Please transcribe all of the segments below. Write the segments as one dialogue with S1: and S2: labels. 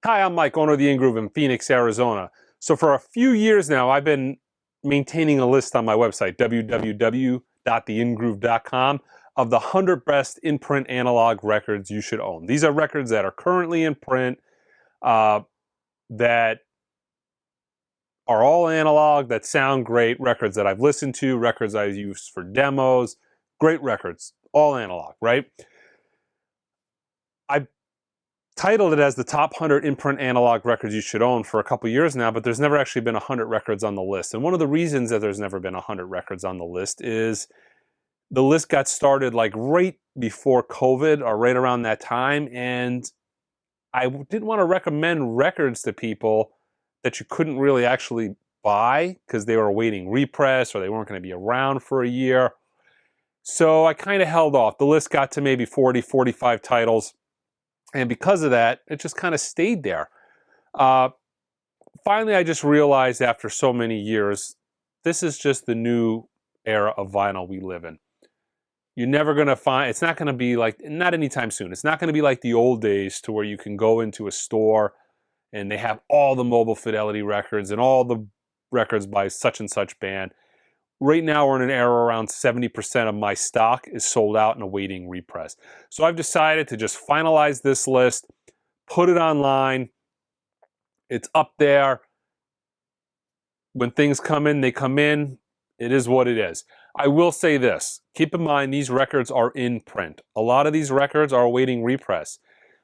S1: Hi, I'm Mike, owner of the In-Groove in Phoenix, Arizona. So for a few years now, I've been maintaining a list on my website, www.theingroove.com, of the 100 best in-print analog records you should own. These are records that are currently in print, that are all analog, that sound great, records that I've listened to, records I use for demos, great records, all analog, right? I titled it as the top 100 in-print analog records you should own for a couple years now, but there's never actually been 100 records on the list. And one of the reasons that there's never been 100 records on the list is the list got started like right before COVID or right around that time, and I didn't want to recommend records to people that you couldn't really actually buy because they were awaiting repress or they weren't going to be around for a year. So I kind of held off. The list got to maybe 40, 45 titles. And because of that, it just kind of stayed there. Finally, I just realized after so many years, this is just the new era of vinyl we live in. You're never going to find, it's not going to be like, not anytime soon, it's not going to be like the old days to where you can go into a store and they have all the Mobile Fidelity records and all the records by such and such band. Right now, we're in an era around 70% of my stock is sold out and awaiting repress. So I've decided to just finalize this list, put it online. It's up there. When things come in, they come in. It is what it is. I will say this. Keep in mind, these records are in print. A lot of these records are awaiting repress.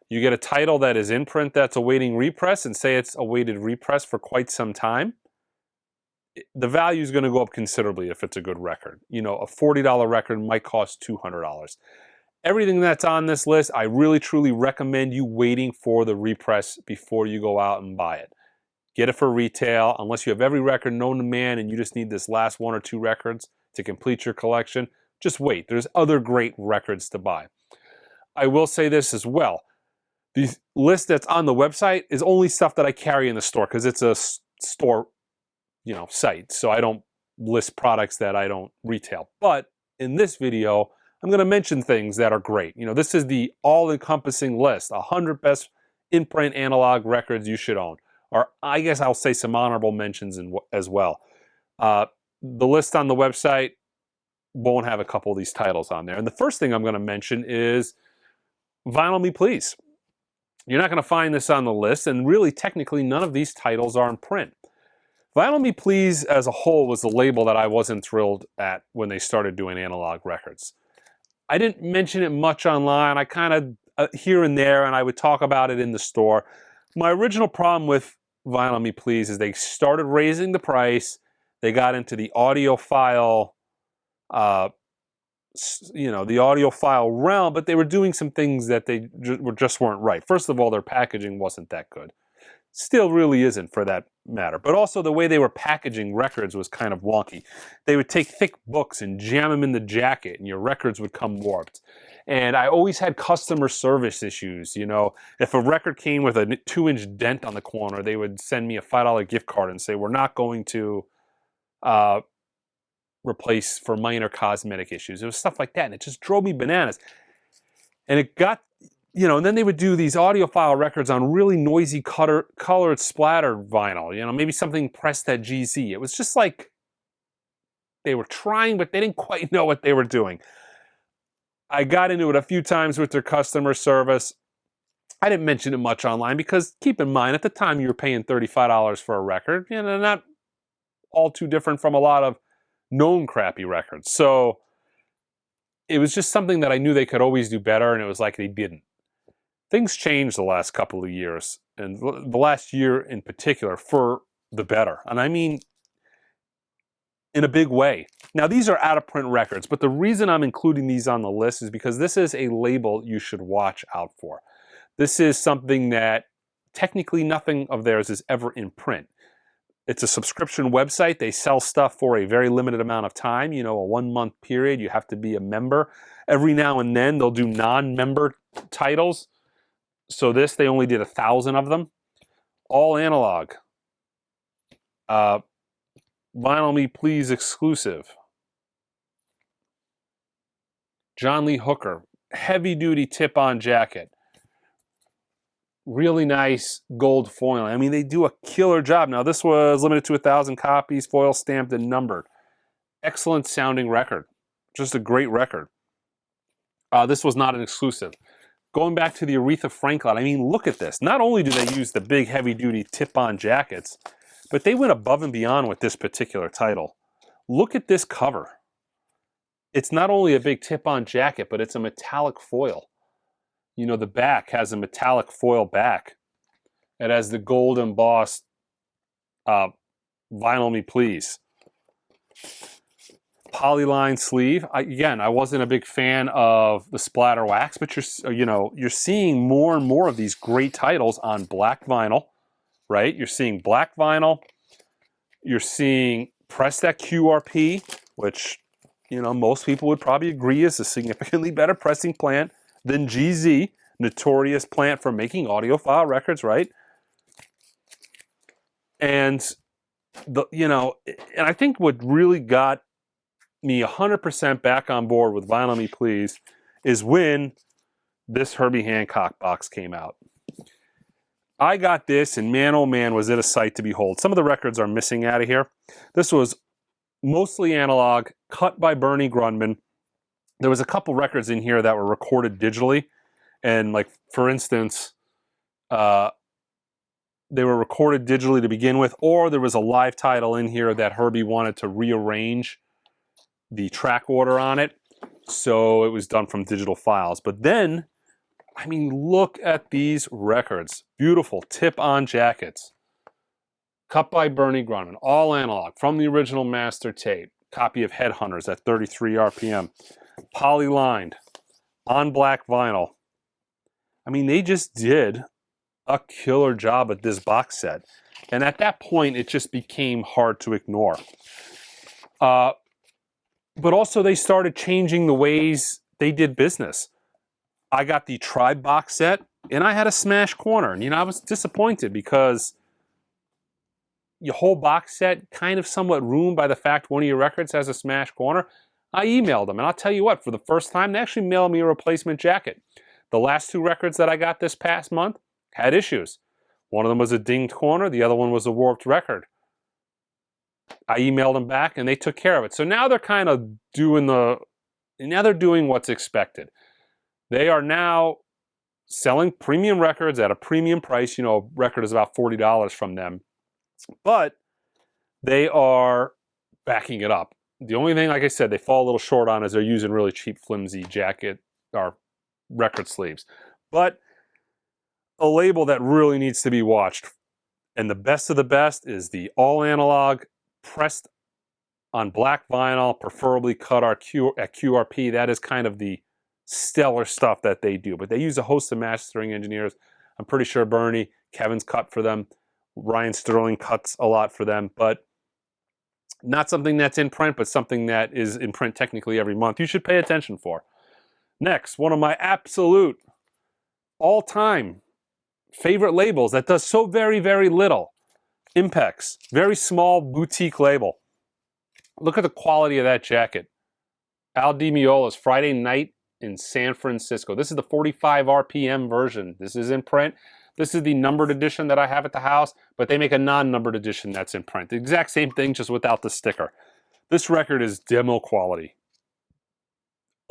S1: You get a title that is in print that's awaiting repress and say it's awaited repress for quite some time. The value is going to go up considerably if it's a good record. You know, a $40 record might cost $200. Everything that's on this list, I really truly recommend you waiting for the repress before you go out and buy it. Get it for retail, unless you have every record known to man and you just need this last one or two records to complete your collection. Just wait. There's other great records to buy. I will say this as well. The list that's on the website is only stuff that I carry in the store because it's a store, site. So I don't list products that I don't retail. But in this video, I'm going to mention things that are great. This is the all-encompassing list, 100 best in-print analog records you should own. Or I guess I'll say some honorable mentions as well. The list on the website won't have a couple of these titles on there. And the first thing I'm going to mention is Vinyl Me Please. You're not going to find this on the list, and really technically none of these titles are in print. Vinyl Me Please as a whole was the label that I wasn't thrilled at when they started doing analog records. I didn't mention it much online. I kind of here and there, and I would talk about it in the store. My original problem with Vinyl Me Please is they started raising the price. They got into the audiophile, the audiophile realm, but they were doing some things that they just weren't right. First of all, their packaging wasn't that good. Still really isn't for that matter. But also the way they were packaging records was kind of wonky. They would take thick books and jam them in the jacket and your records would come warped. And I always had customer service issues. If a record came with a 2-inch dent on the corner, they would send me a $5 gift card and say, we're not going to replace for minor cosmetic issues. It was stuff like that. And it just drove me bananas. And it got, and then they would do these audiophile records on really noisy colored splattered vinyl, maybe something pressed at GZ. It was just like they were trying, but they didn't quite know what they were doing. I got into it a few times with their customer service. I didn't mention it much online because keep in mind, at the time you were paying $35 for a record, not all too different from a lot of known crappy records. So it was just something that I knew they could always do better, and it was like they didn't. Things changed the last couple of years, and the last year in particular, for the better. And I mean, in a big way. Now, these are out-of-print records, but the reason I'm including these on the list is because this is a label you should watch out for. This is something that technically nothing of theirs is ever in print. It's a subscription website. They sell stuff for a very limited amount of time, a 1-month period. You have to be a member. Every now and then, they'll do non-member titles. So they only did 1,000 of them. All analog. Vinyl Me Please exclusive. John Lee Hooker. Heavy duty tip-on jacket. really nice gold foiling. I mean, they do a killer job. Now, this was limited to 1,000 copies, foil stamped and numbered. Excellent sounding record. Just a great record. This was not an exclusive. Going back to the Aretha Franklin, I mean, look at this. Not only do they use the big heavy-duty tip-on jackets, but they went above and beyond with this particular title. Look at this cover. It's not only a big tip-on jacket, but it's a metallic foil. You know, the back has a metallic foil back. It has the gold embossed Vinyl Me Please. Polyline sleeve. Again, I wasn't a big fan of the splatter wax, but you're seeing more and more of these great titles on black vinyl, right? You're seeing black vinyl. You're seeing pressed at QRP, which, you know, most people would probably agree is a significantly better pressing plant than GZ, notorious plant for making audiophile records, right? And I think what really got me 100% back on board with Vinyl Me Please is when this Herbie Hancock box came out. I got this, and man, oh man, was it a sight to behold. Some of the records are missing out of here. This was mostly analog, cut by Bernie Grundman. There was a couple records in here that were recorded digitally, and like, for instance, they were recorded digitally to begin with, or there was a live title in here that Herbie wanted to rearrange the track order on it, so it was done from digital files. But then, I mean, look at these records. Beautiful tip-on jackets. Cut by Bernie Grundman. All analog from the original master tape. Copy of Headhunters at 33 RPM. Poly-lined. On black vinyl. I mean, they just did a killer job at this box set. And at that point, it just became hard to ignore. But also, they started changing the ways they did business. I got the Tribe box set, and I had a smash corner. And, you know, I was disappointed because your whole box set kind of somewhat ruined by the fact one of your records has a smash corner. I emailed them, and I'll tell you what, for the first time, they actually mailed me a replacement jacket. The last two records that I got this past month had issues. One of them was a dinged corner. The other one was a warped record. I emailed them back, and they took care of it. So now they're kind of doing what's expected. They are now selling premium records at a premium price. You know, a record is about $40 from them. But they are backing it up. The only thing, like I said, they fall a little short on is they're using really cheap, flimsy jacket or record sleeves. But a label that really needs to be watched, and the best of the best, is the all analog, pressed on black vinyl, preferably cut at QRP. That is kind of the stellar stuff that they do. But they use a host of mastering engineers. I'm pretty sure Bernie, Kevin's cut for them. Ryan Sterling cuts a lot for them. But not something that's in print, but something that is in print technically every month. You should pay attention for. Next, one of my absolute all-time favorite labels that does so very, very little. Impex. Very small boutique label. Look at the quality of that jacket. Al Di Meola's Friday Night in San Francisco. This is the 45 RPM version. This is in print. This is the numbered edition that I have at the house, but they make a non-numbered edition that's in print. The exact same thing, just without the sticker. This record is demo quality.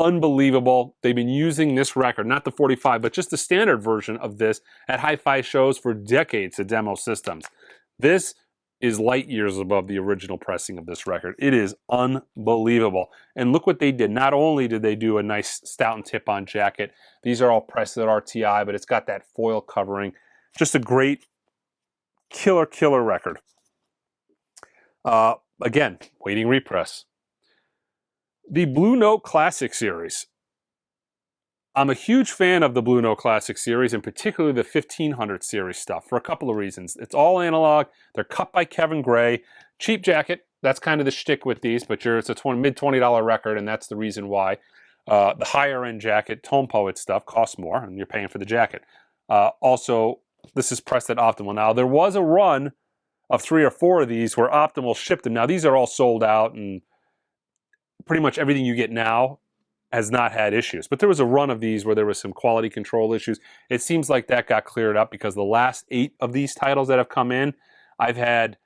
S1: Unbelievable. They've been using this record, not the 45, but just the standard version of this at hi-fi shows for decades of demo systems. This is light years above the original pressing of this record. It is unbelievable. And look what they did. Not only did they do a nice stout and tip-on jacket, these are all pressed at RTI, but it's got that foil covering. Just a great killer record. Again, waiting repress. The Blue Note Classic Series. I'm a huge fan of the Blue Note Classic Series, and particularly the 1500 series stuff, for a couple of reasons. It's all analog. They're cut by Kevin Gray. Cheap jacket. That's kind of the shtick with these, but it's a mid-$20 record, and that's the reason why. The higher-end jacket, Tone Poet stuff, costs more, and you're paying for the jacket. Also, this is pressed at Optimal. Now, there was a run of 3 or 4 of these where Optimal shipped them. Now, these are all sold out, and pretty much everything you get now has not had issues. But there was a run of these where there was some quality control issues. It seems like that got cleared up because the last 8 of these titles that have come in, I've had,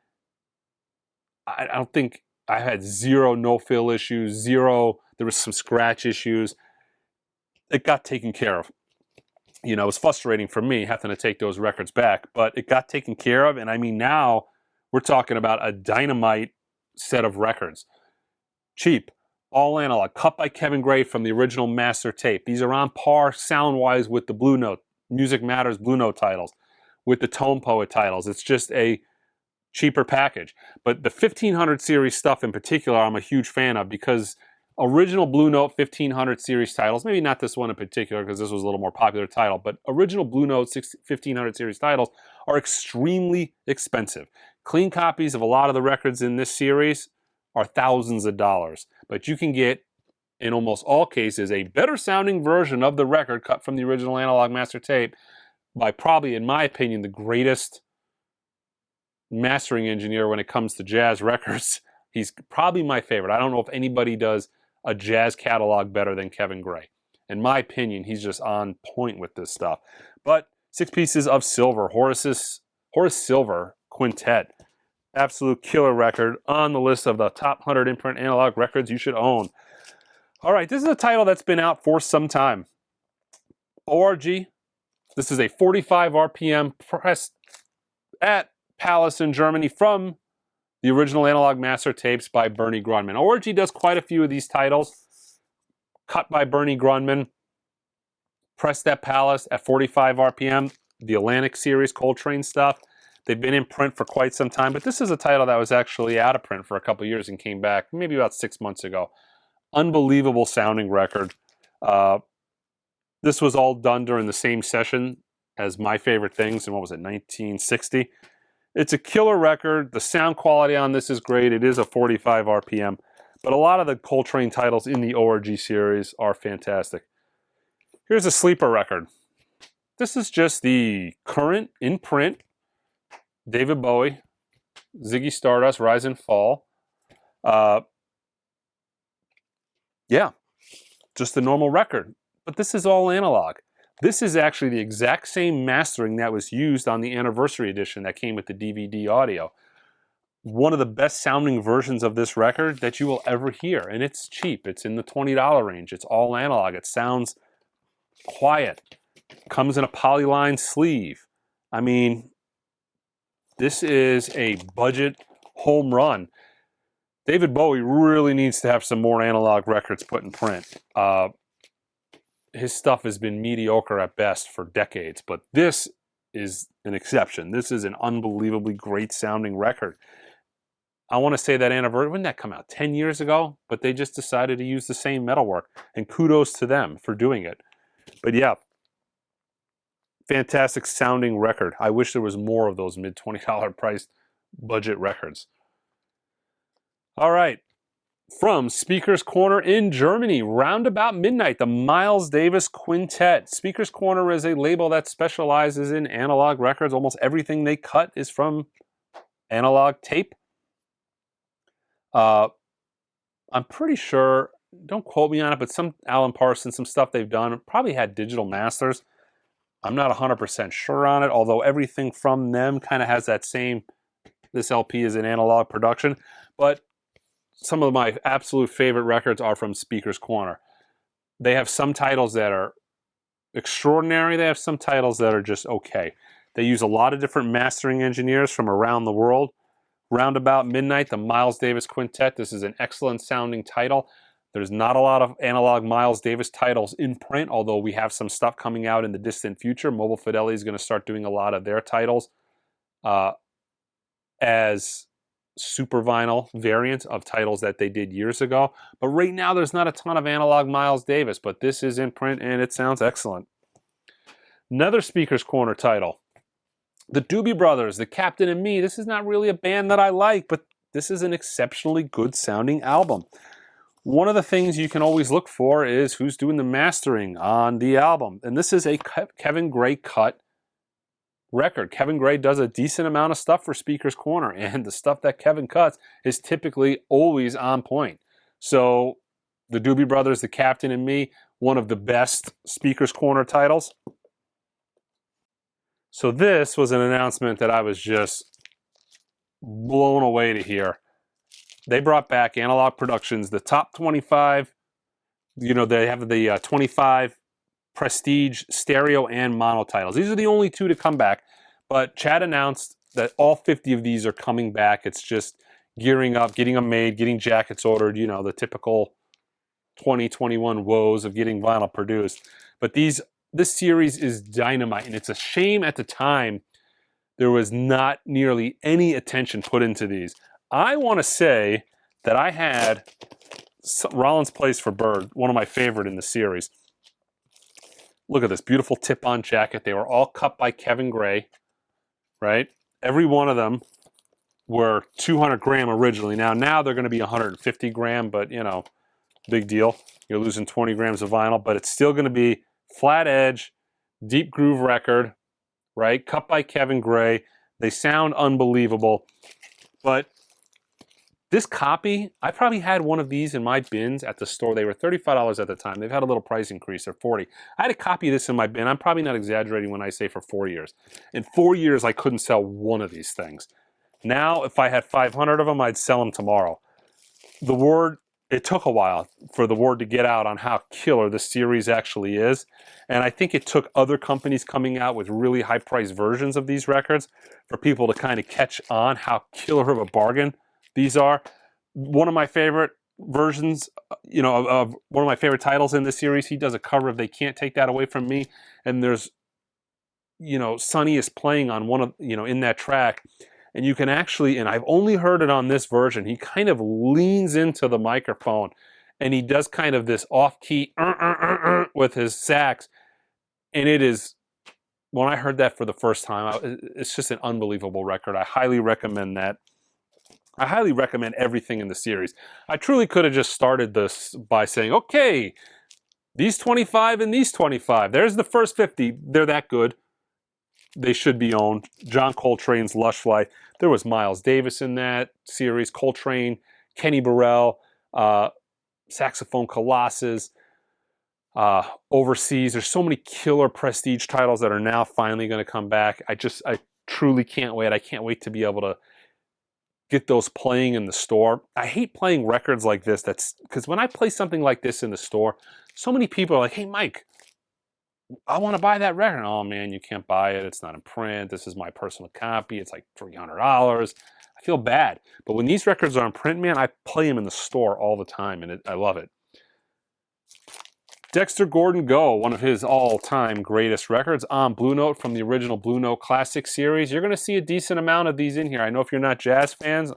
S1: I don't think, I had 0 no-fill issues, 0, there was some scratch issues. It got taken care of. You know, it was frustrating for me having to take those records back, but it got taken care of. And I mean, now we're talking about a dynamite set of records. Cheap, all analog, cut by Kevin Gray from the original master tape. These are on par sound-wise with the Blue Note, Music Matters Blue Note titles, with the Tone Poet titles. It's just a cheaper package. But the 1500 series stuff in particular, I'm a huge fan of because original Blue Note 1500 series titles, maybe not this one in particular because this was a little more popular title, but original Blue Note 1500 series titles are extremely expensive. Clean copies of a lot of the records in this series are thousands of dollars, but you can get, in almost all cases, a better sounding version of the record cut from the original analog master tape by probably, in my opinion, the greatest mastering engineer when it comes to jazz records. He's probably my favorite. I don't know if anybody does a jazz catalog better than Kevin Gray. In my opinion, he's just on point with this stuff. But 6 pieces of silver, Horace Silver Quintet. Absolute killer record on the list of the top 100 imprint analog records you should own. All right, this is a title that's been out for some time. ORG. This is a 45 RPM pressed at Palace in Germany from the original analog master tapes by Bernie Grundman. ORG does quite a few of these titles. Cut by Bernie Grundman. Pressed at Palace at 45 RPM. The Atlantic series, Coltrane stuff. They've been in print for quite some time, but this is a title that was actually out of print for a couple years and came back maybe about 6 months ago. Unbelievable sounding record. This was all done during the same session as My Favorite Things in, what was it, 1960? It's a killer record. The sound quality on this is great. It is a 45 RPM, but a lot of the Coltrane titles in the ORG series are fantastic. Here's a sleeper record. This is just the current in print David Bowie, Ziggy Stardust, Rise and Fall. Yeah, just a normal record. But this is all analog. This is actually the exact same mastering that was used on the anniversary edition that came with the DVD audio. One of the best sounding versions of this record that you will ever hear. And it's cheap. It's in the $20 range. It's all analog. It sounds quiet. Comes in a polyline sleeve. I mean, this is a budget home run. David Bowie really needs to have some more analog records put in print. His stuff has been mediocre at best for decades, but this is an exception. This is an unbelievably great sounding record. I want to say that anniversary, when did that come out? 10 years ago? But they just decided to use the same metalwork, and kudos to them for doing it. But yeah, fantastic sounding record. I wish there was more of those mid-$20 priced budget records. All right. From Speaker's Corner in Germany, Roundabout Midnight, the Miles Davis Quintet. Speaker's Corner is a label that specializes in analog records. Almost everything they cut is from analog tape. I'm pretty sure, don't quote me on it, but some Alan Parsons, some stuff they've done, probably had digital masters. I'm not 100% sure on it, although everything from them kind of has that same, this LP is an analog production. But some of my absolute favorite records are from Speaker's Corner. They have some titles that are extraordinary. They have some titles that are just okay. They use a lot of different mastering engineers from around the world. Roundabout Midnight, the Miles Davis Quintet. This is an excellent sounding title. There's not a lot of analog Miles Davis titles in print, although we have some stuff coming out in the distant future. Mobile Fidelity is going to start doing a lot of their titles as super vinyl variant of titles that they did years ago. But right now there's not a ton of analog Miles Davis, but this is in print and it sounds excellent. Another Speaker's Corner title. The Doobie Brothers, The Captain and Me. This is not really a band that I like, but this is an exceptionally good sounding album. One of the things you can always look for is who's doing the mastering on the album. And this is a Kevin Gray cut record. Kevin Gray does a decent amount of stuff for Speaker's Corner, and the stuff that Kevin cuts is typically always on point. So The Doobie Brothers, The Captain and Me, one of the best Speaker's Corner titles. So this was an announcement that I was just blown away to hear. They brought back Analog Productions, the top 25. You know, they have the 25 prestige stereo and mono titles. These are the only two to come back. But Chad announced that all 50 of these are coming back. It's just gearing up, getting them made, getting jackets ordered, you know, the typical 2021 woes of getting vinyl produced. But this series is dynamite, and it's a shame at the time there was not nearly any attention put into these. I want to say that I had Rollins Place for Bird, one of my favorite in the series. Look at this beautiful tip-on jacket. They were all cut by Kevin Gray, right? Every one of them were 200 gram originally. Now they're going to be 150 gram, but you know, big deal. You're losing 20 grams of vinyl, but it's still going to be flat edge, deep groove record, right? Cut by Kevin Gray. They sound unbelievable, but this copy, I probably had one of these in my bins at the store. They were $35 at the time. They've had a little price increase. They're $40. I had a copy of this in my bin. I'm probably not exaggerating when I say for 4 years. In 4 years, I couldn't sell one of these things. Now, if I had 500 of them, I'd sell them tomorrow. The word, it took a while for the word to get out on how killer this series actually is. And I think it took other companies coming out with really high-priced versions of these records for people to kind of catch on how killer of a bargain these are. One of my favorite versions, you know, of one of my favorite titles in this series, he does a cover of They Can't Take That Away From Me. And there's, you know, Sonny is playing on one of, you know, in that track. And you can actually, and I've only heard it on this version, he kind of leans into the microphone and he does kind of this off-key with his sax. And it is, when I heard that for the first time, it's just an unbelievable record. I highly recommend that. I highly recommend everything in the series. I truly could have just started this by saying, okay, these 25 and these 25. There's the first 50. They're that good. They should be owned. John Coltrane's Lush Life. There was Miles Davis in that series. Coltrane, Kenny Burrell, Saxophone Colossus, Overseas. There's so many killer prestige titles that are now finally going to come back. I truly can't wait. I can't wait to be able to get those playing in the store. I hate playing records like this. That's because when I play something like this in the store, so many people are like, hey, Mike, I want to buy that record. Oh, man, you can't buy it. It's not in print. This is my personal copy. It's like $300. I feel bad. But when these records are in print, man, I play them in the store all the time, and I love it. Dexter Gordon Go, one of his all-time greatest records on Blue Note from the original Blue Note Classic series. You're going to see a decent amount of these in here. I know if you're not jazz fans,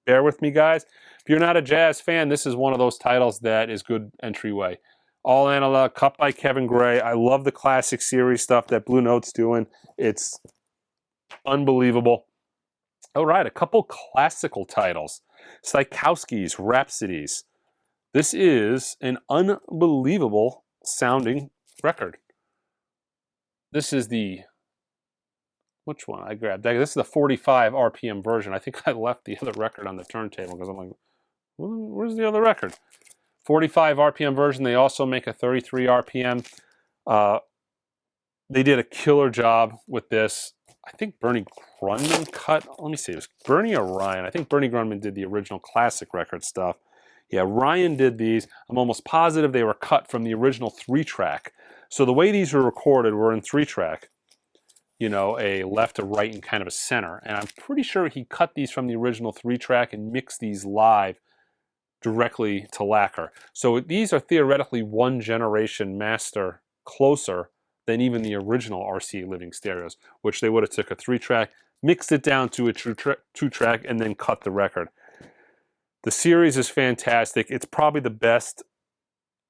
S1: bear with me, guys. If you're not a jazz fan, this is one of those titles that is good entryway. All analog, cut by Kevin Gray. I love the Classic series stuff that Blue Note's doing. It's unbelievable. All right, a couple classical titles. Tchaikovsky's Rhapsodies. This is an unbelievable sounding record. This is the, which one I grabbed? This is the 45 RPM version. I think I left the other record on the turntable because I'm like, where's the other record? 45 RPM version. They also make a 33 RPM. They did a killer job with this. I think Bernie Grundman cut, let me see, it was Bernie or Ryan? I think Bernie Grundman did the original classic record stuff. Yeah, Ryan did these. I'm almost positive they were cut from the original 3-track. So the way these were recorded were in 3-track. You know, a left, a right, and kind of a center. And I'm pretty sure he cut these from the original 3-track and mixed these live directly to lacquer. So these are theoretically one generation master closer than even the original RCA Living Stereos, which they would have took a 3-track, mixed it down to a 2-track, and then cut the record. The series is fantastic. It's probably the best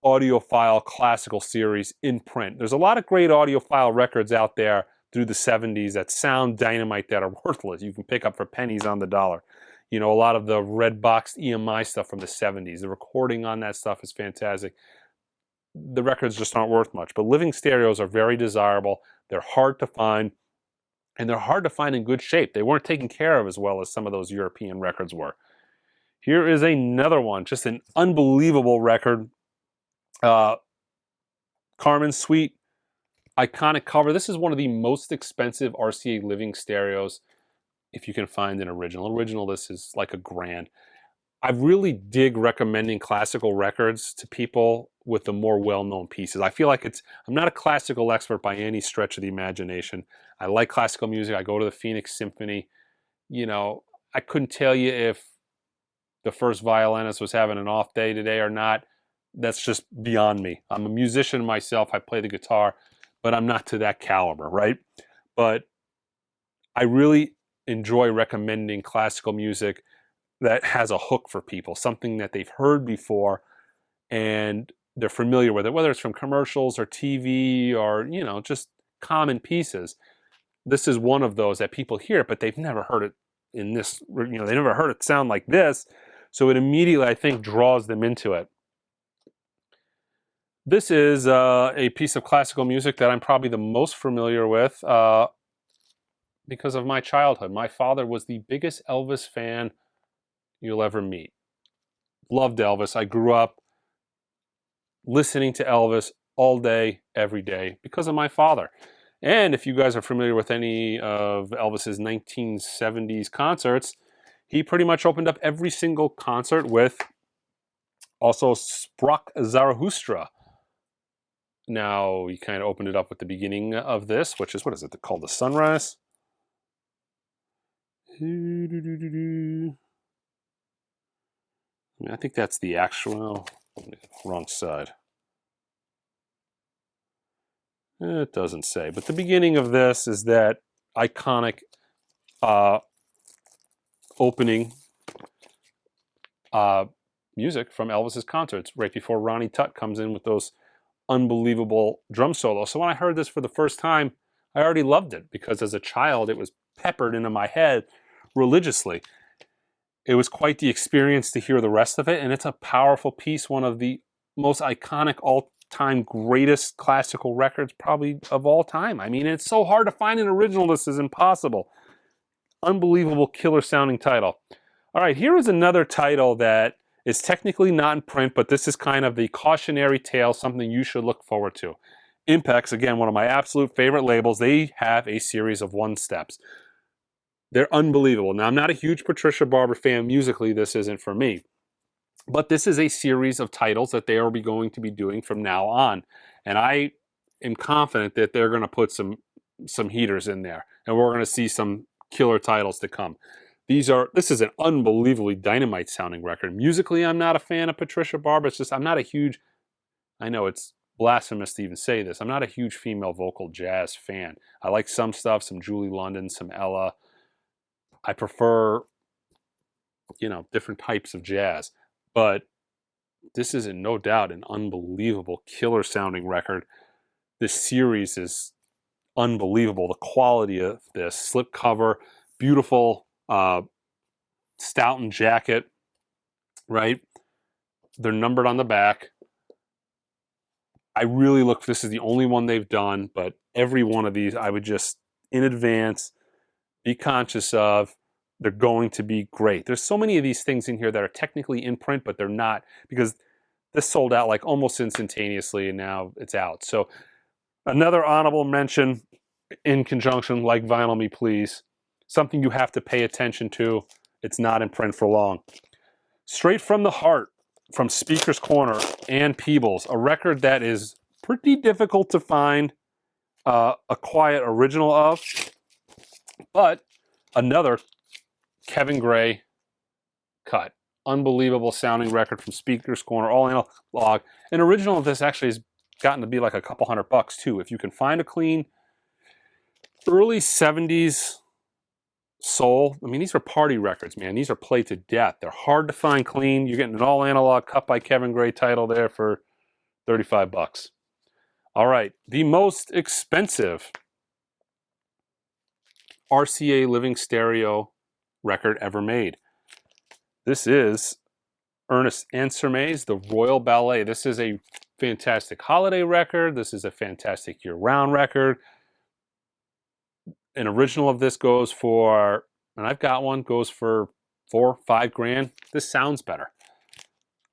S1: audiophile classical series in print. There's a lot of great audiophile records out there through the 70s that sound dynamite that are worthless. You can pick up for pennies on the dollar. You know, a lot of the red boxed EMI stuff from the 70s. The recording on that stuff is fantastic. The records just aren't worth much. But living stereos are very desirable. They're hard to find. And they're hard to find in good shape. They weren't taken care of as well as some of those European records were. Here is another one, just an unbelievable record. Uh, Carmen's Suite, iconic cover. This is one of the most expensive RCA living stereos, if you can find an original. Original, this is like $1,000. I really dig recommending classical records to people with the more well-known pieces. I feel like I'm not a classical expert by any stretch of the imagination. I like classical music. I go to the Phoenix Symphony. You know, I couldn't tell you if the first violinist was having an off day today or not. That's just beyond me. I'm a musician myself. I play the guitar, but I'm not to that caliber, right? But I really enjoy recommending classical music that has a hook for people, something that they've heard before and they're familiar with it, whether it's from commercials or TV or, you know, just common pieces. This is one of those that people hear, but they've never heard it in this, you know, they never heard it sound like this. So it immediately, I think, draws them into it. This is a piece of classical music that I'm probably the most familiar with because of my childhood. My father was the biggest Elvis fan you'll ever meet. Loved Elvis. I grew up listening to Elvis all day, every day because of my father. And if you guys are familiar with any of Elvis's 1970s concerts, he pretty much opened up every single concert with also Sprach Zarathustra. Now, he kind of opened it up with the beginning of this, which is, what is it called? The Sunrise? I mean, I think that's the actual, wrong side. It doesn't say, but the beginning of this is that iconic opening music from Elvis's concerts, right before Ronnie Tutt comes in with those unbelievable drum solos. So when I heard this for the first time, I already loved it because as a child, it was peppered into my head religiously. It was quite the experience to hear the rest of it, and it's a powerful piece, one of the most iconic all-time greatest classical records probably of all time. I mean, it's so hard to find an original. This is impossible. Unbelievable, killer-sounding title. All right, here is another title that is technically not in print, but this is kind of the cautionary tale, something you should look forward to. Impex, again, one of my absolute favorite labels, they have a series of one-steps. They're unbelievable. Now, I'm not a huge Patricia Barber fan. Musically, this isn't for me. But this is a series of titles that they are going to be doing from now on. And I am confident that they're going to put some heaters in there. And we're going to see some killer titles to come. This is an unbelievably dynamite sounding record. Musically, I'm not a fan of Patricia Barber. It's just, I'm not a huge, I know it's blasphemous to even say this, I'm not a huge female vocal jazz fan. I like some stuff, some Julie London, some Ella. I prefer, you know, different types of jazz. But this is no doubt an unbelievable killer sounding record. This series is unbelievable. The quality of this slip cover, beautiful Stoughton jacket, right? They're numbered on the back. I really look, this is the only one they've done, but every one of these I would just in advance be conscious of. They're going to be great. There's so many of these things in here that are technically in print, but they're not, because this sold out like almost instantaneously and now it's out. So another honorable mention in conjunction, like Vinyl Me Please, something you have to pay attention to. It's not in print for long. Straight from the Heart from Speaker's Corner and Peebles, a record that is pretty difficult to find a quiet original of, but another Kevin Gray cut. Unbelievable sounding record from Speaker's Corner, all analog. An original of this actually has gotten to be like a couple $100 too. If you can find a clean early 70s soul, I mean, these are party records, man. These are played to death. They're hard to find clean. You're getting an all analog cut by Kevin Gray title there for $35. All right, the most expensive RCA living stereo record ever made. This is Ernest Ansermet's The Royal Ballet. This is a fantastic holiday record. This is a fantastic year-round record. An original of this goes for, and I've got one, goes for $4 or $5 grand. This sounds better.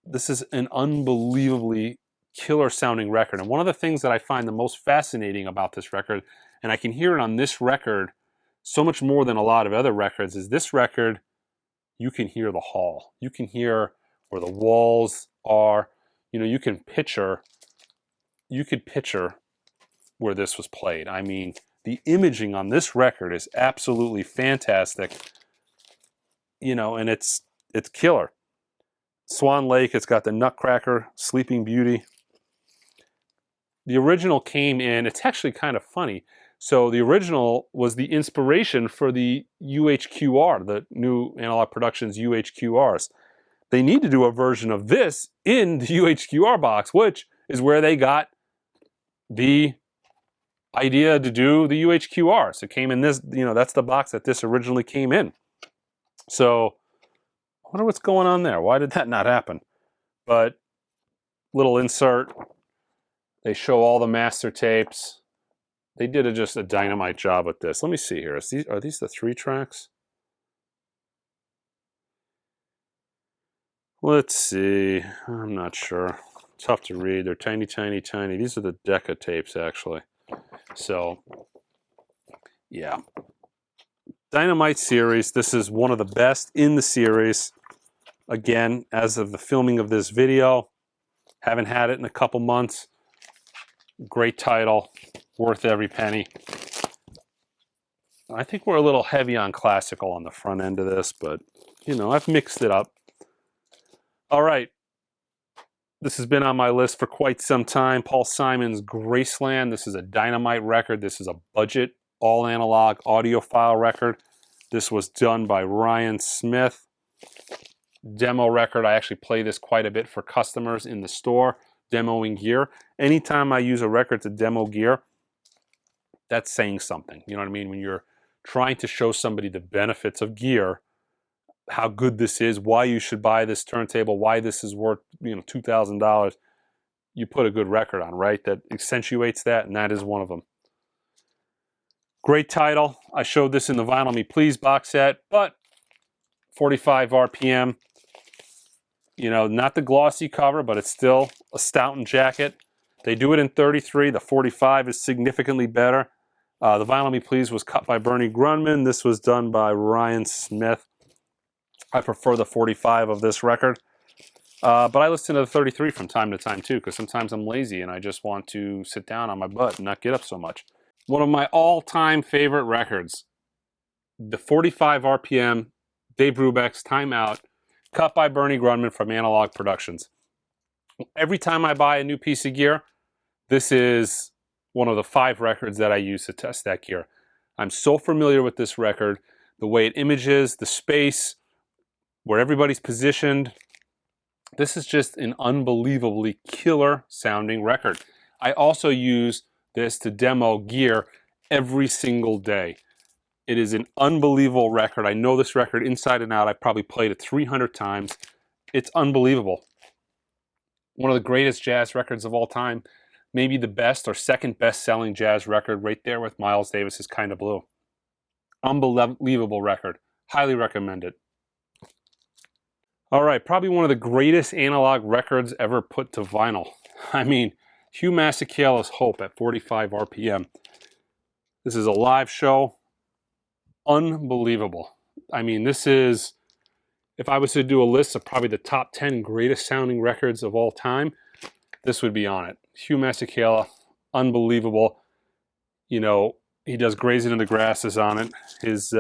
S1: This is an unbelievably killer sounding record. And one of the things that I find the most fascinating about this record, and I can hear it on this record so much more than a lot of other records, is this record, you can hear the hall. You can hear where the walls are. You know, you could picture where this was played. I mean, the imaging on this record is absolutely fantastic. You know, and it's killer. Swan Lake, it's got the Nutcracker, Sleeping Beauty. The original came in, it's actually kind of funny. So the original was the inspiration for the UHQR, the new Analog Productions UHQRs. They need to do a version of this in the UHQR box, which is where they got the idea to do the UHQR. So it came in this, you know, that's the box that this originally came in. So I wonder what's going on there. Why did that not happen? But little insert. They show all the master tapes. They did just a dynamite job with this. Let me see here. Are these the 3 tracks? Let's see. I'm not sure. Tough to read. They're tiny, tiny, tiny. These are the Decca tapes, actually. So, yeah. Dynamite series. This is one of the best in the series. Again, as of the filming of this video, haven't had it in a couple months. Great title. Worth every penny. I think we're a little heavy on classical on the front end of this, but, you know, I've mixed it up. All right. This has been on my list for quite some time. Paul Simon's Graceland. This is a dynamite record. This is a budget, all analog audiophile record. This was done by Ryan Smith. Demo record. I actually play this quite a bit for customers in the store, demoing gear. Anytime I use a record to demo gear, that's saying something. You know what I mean? When you're trying to show somebody the benefits of gear, how good this is, why you should buy this turntable, why this is worth, you know, $2,000, you put a good record on, right? That accentuates that, and that is one of them. Great title. I showed this in the Vinyl Me Please box set, but 45 RPM. You know, not the glossy cover, but it's still a Stoughton jacket. They do it in 33. The 45 is significantly better. The Vinyl Me Please was cut by Bernie Grunman. This was done by Ryan Smith. I prefer the 45 of this record. But I listen to the 33 from time to time too, because sometimes I'm lazy and I just want to sit down on my butt and not get up so much. One of my all-time favorite records, the 45 RPM, Dave Brubeck's Time Out, cut by Bernie Grunman from Analog Productions. Every time I buy a new piece of gear, this is one of the 5 records that I use to test that gear. I'm so familiar with this record, the way it images, the space, where everybody's positioned. This is just an unbelievably killer sounding record. I also use this to demo gear every single day. It is an unbelievable record. I know this record inside and out. I probably played it 300 times. It's unbelievable. One of the greatest jazz records of all time. Maybe the best or second best selling jazz record, right there with Miles Davis's Kinda Blue. Unbelievable record. Highly recommend it. All right, probably one of the greatest analog records ever put to vinyl. I mean, Hugh Masekela's Hope at 45 RPM. This is a live show. Unbelievable. I mean, this is, if I was to do a list of probably the top 10 greatest sounding records of all time, this would be on it. Hugh Masekela, unbelievable. You know, he does Grazing in the Grasses on it. His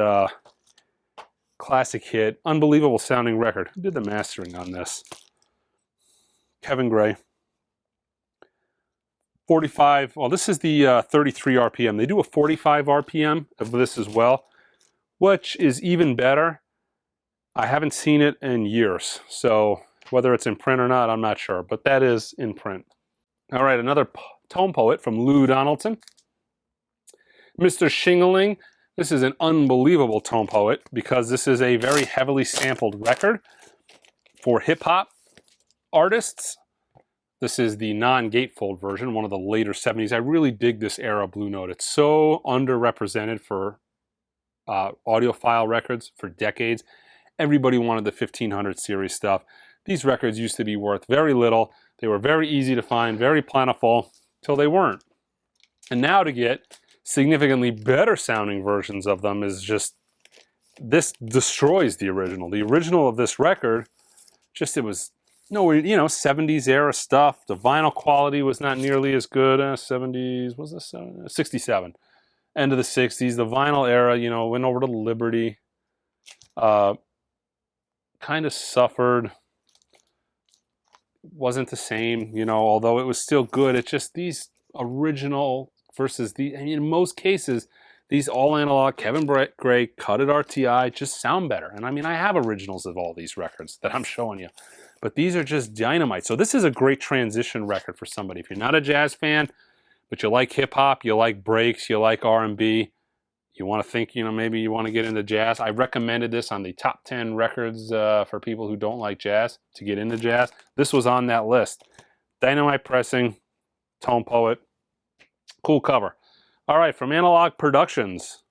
S1: classic hit, unbelievable sounding record. Who did the mastering on this? Kevin Gray. 45, well, this is the 33 RPM. They do a 45 RPM of this as well, which is even better. I haven't seen it in years, so whether it's in print or not, I'm not sure, but that is in print. All right, another tone poet from Lou Donaldson. Mr. Shingling. This is an unbelievable tone poet because this is a very heavily sampled record for hip-hop artists. This is the non-gatefold version, one of the later 70s. I really dig this era Blue Note. It's so underrepresented for audiophile records for decades. Everybody wanted the 1500 series stuff. These records used to be worth very little. They were very easy to find, very plentiful, till they weren't. And now to get significantly better sounding versions of them is just, this destroys the original. The original of this record, just, it was no, you know, 70s era stuff. The vinyl quality was not nearly as good. 70s, was this 67? End of the 60s. The vinyl era, you know, went over to Liberty. Kind of suffered. Wasn't the same, you know, although it was still good. It's just these original versus the, I mean, in most cases, these all analog Kevin Gray cut at RTI just sound better. And I mean, I have originals of all these records that I'm showing you, but these are just dynamite. So this is a great transition record for somebody. If you're not a jazz fan, but you like hip hop, you like breaks, you like R&B, you want to think, you know, maybe you want to get into jazz. I recommended this on the top 10 records for people who don't like jazz to get into jazz. This was on that list. Dynamite pressing, Tone Poet, cool cover. All right, from Analog Productions,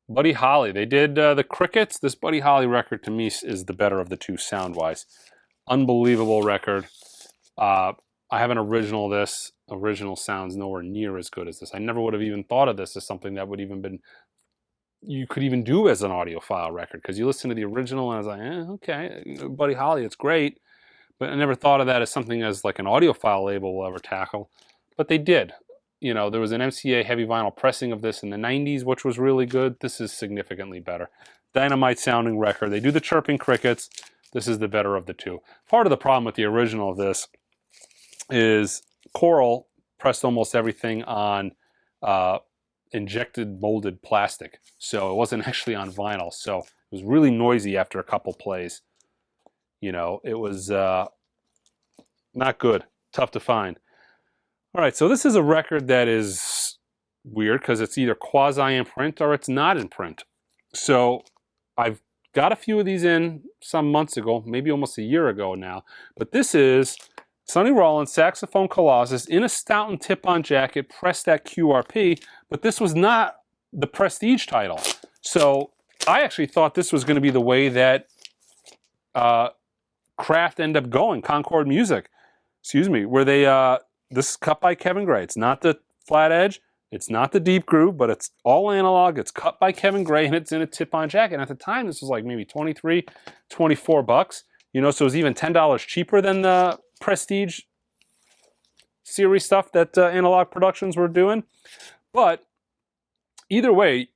S1: Buddy Holly. They did the Crickets. This Buddy Holly record to me is the better of the two sound-wise. Unbelievable record. I have an original of this. Original sounds nowhere near as good as this. I never would have even thought of this as something that would even been, you could even do as an audiophile record, because you listen to the original and I was like, okay, Buddy Holly, it's great. But I never thought of that as something as like an audiophile label will ever tackle. But they did. You know, there was an MCA heavy vinyl pressing of this in the 90s, which was really good. This is significantly better. Dynamite sounding record. They do the chirping crickets. This is the better of the two. Part of the problem with the original of this is Coral pressed almost everything on injected molded plastic. So it wasn't actually on vinyl. So it was really noisy after a couple plays. You know, it was not good. Tough to find. All right, so this is a record that is weird because it's either quasi in print or it's not in print. So I've got a few of these in some months ago, maybe almost a year ago now. But this is Sonny Rollins, saxophone Colossus, in a Stoughton tip-on jacket, pressed at QRP, but this was not the Prestige title. So I actually thought this was going to be the way that Kraft ended up going, Concord Music, excuse me, where they... this is cut by Kevin Gray. It's not the flat edge. It's not the deep groove, but it's all analog. It's cut by Kevin Gray, and it's in a tip-on jacket. And at the time, this was like maybe 23, 24 bucks. You know, so it was even $10 cheaper than the Prestige series stuff that Analog Productions were doing. But either way,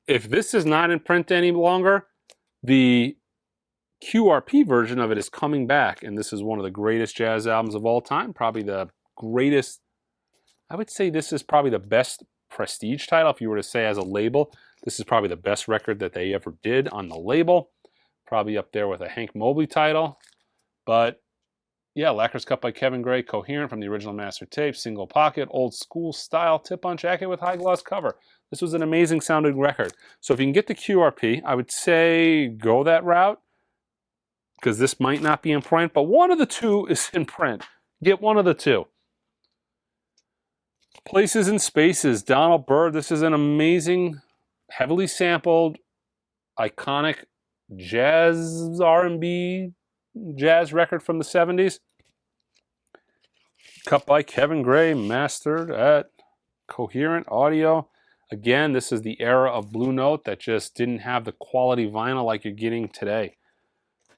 S1: if this is not in print any longer, the QRP version of it is coming back. And this is one of the greatest jazz albums of all time. Probably the greatest, I would say this is probably the best Prestige title. If you were to say as a label, this is probably the best record that they ever did on the label. Probably up there with a Hank Mobley title. But yeah, lacquer's cut by Kevin Gray, coherent from the original master tape, single pocket, old school style tip-on jacket with high gloss cover. This was an amazing sounding record. So if you can get the QRP, I would say go that route, because this might not be in print, but one of the two is in print. Get one of the two. Places and Spaces, Donald Byrd. This is an amazing, heavily sampled, iconic jazz, R&B, jazz record from the 70s. Cut by Kevin Gray, mastered at Coherent Audio. Again, this is the era of Blue Note that just didn't have the quality vinyl like you're getting today.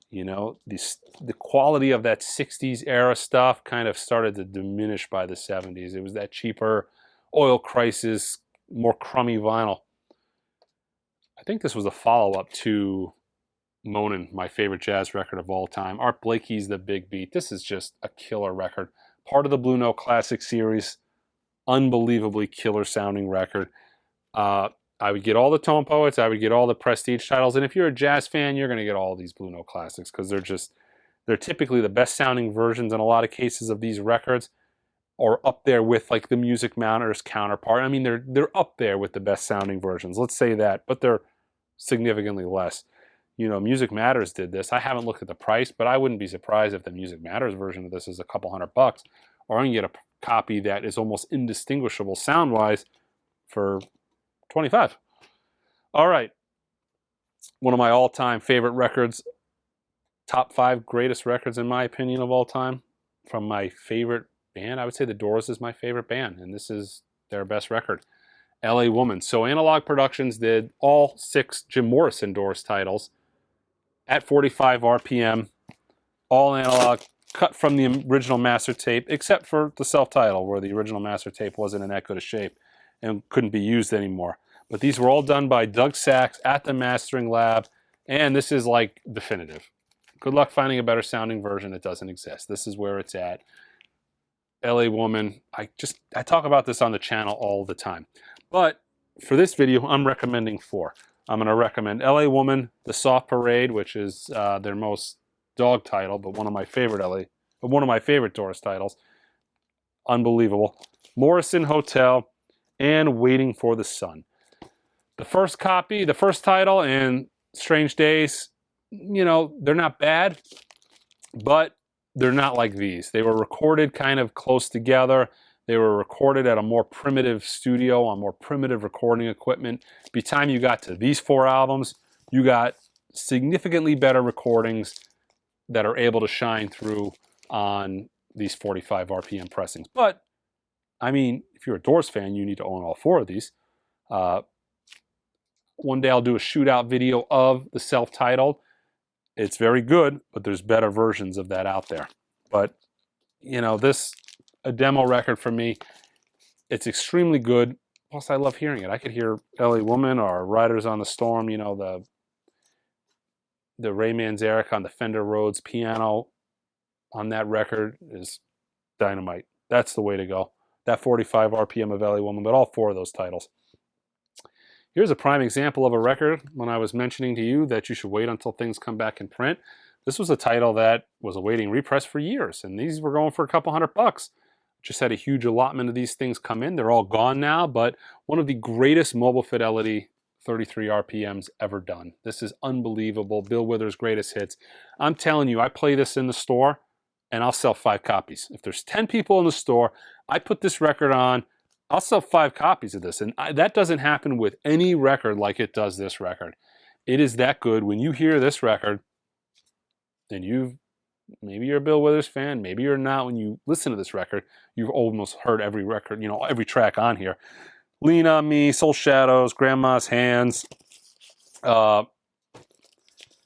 S1: You know, the quality of that 60s era stuff kind of started to diminish by the 70s. It was that cheaper Oil Crisis, more crummy vinyl. I think this was a follow-up to Moanin', my favorite jazz record of all time. Art Blakey's The Big Beat. This is just a killer record. Part of the Blue Note Classic series. Unbelievably killer sounding record. I would get all the Tone Poets, I would get all the Prestige titles, and if you're a jazz fan, you're going to get all these Blue Note Classics, because they're typically the best sounding versions in a lot of cases of these records, or up there with like the Music Matters counterpart. I mean, they're up there with the best sounding versions, let's say that, but they're significantly less. You know, Music Matters did this. I haven't looked at the price, but I wouldn't be surprised if the Music Matters version of this is a couple $100, or I can get a copy that is almost indistinguishable sound-wise for $25. All right. One of my all-time favorite records. Top 5 greatest records, in my opinion, of all time. from my favorite band. I would say The Doors is my favorite band, and this is their best record, LA Woman. So Analog Productions did all 6 Jim Morrison Doors titles at 45 RPM, all analog, cut from the original master tape, except for the self-title, where the original master tape wasn't in that good a shape and couldn't be used anymore. But these were all done by Doug Sachs at the mastering lab, and this is like definitive. Good luck finding a better sounding version. It doesn't exist. This is where it's at. LA Woman, I talk about this on the channel all the time. But for this video, I'm recommending 4. I'm going to recommend LA Woman, The Soft Parade, which is their most dog title, but one of my favorite Doors titles. Unbelievable. Morrison Hotel, and Waiting for the Sun. The first copy, the first title, and Strange Days, you know, they're not bad, but they're not like these. They were recorded kind of close together. They were recorded at a more primitive studio on more primitive recording equipment. By the time you got to these 4 albums, you got significantly better recordings that are able to shine through on these 45 RPM pressings. But, I mean, if you're a Doors fan, you need to own all 4 of these. One day I'll do a shootout video of the self-titled. It's very good, but there's better versions of that out there. But, you know, this, a demo record for me, it's extremely good. Plus, I love hearing it. I could hear LA Woman or Riders on the Storm, you know, the Ray Manzarek on the Fender Rhodes piano on that record is dynamite. That's the way to go. That 45 RPM of LA Woman, but all 4 of those titles. Here's a prime example of a record when I was mentioning to you that you should wait until things come back in print. This was a title that was awaiting repress for years, and these were going for a couple $100. Just had a huge allotment of these things come in. They're all gone now, but one of the greatest mobile fidelity 33 RPMs ever done. This is unbelievable. Bill Withers' greatest hits. I'm telling you, I play this in the store and I'll sell 5 copies. If there's 10 people in the store, I put this record on, I'll sell 5 copies of this. And that doesn't happen with any record like it does this record. It is that good. When you hear this record, and maybe you're a Bill Withers fan, maybe you're not. When you listen to this record, you've almost heard every record, you know, every track on here. Lean on Me, Soul Shadows, Grandma's Hands,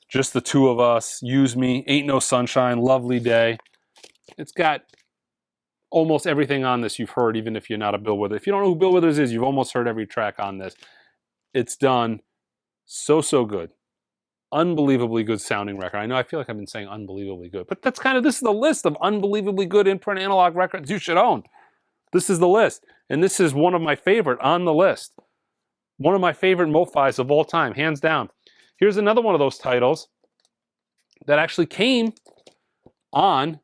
S1: Just the Two of Us, Use Me, Ain't No Sunshine, Lovely Day. It's got almost everything on this you've heard, even if you're not a Bill Withers. If you don't know who Bill Withers is, you've almost heard every track on this. It's done so good. Unbelievably good sounding record. I know I feel like I've been saying unbelievably good, but that's kind of, this is the list of unbelievably good in-print analog records you should own. This is the list, and this is one of my favorite on the list. One of my favorite MoFis of all time, hands down. Here's another one of those titles that actually came on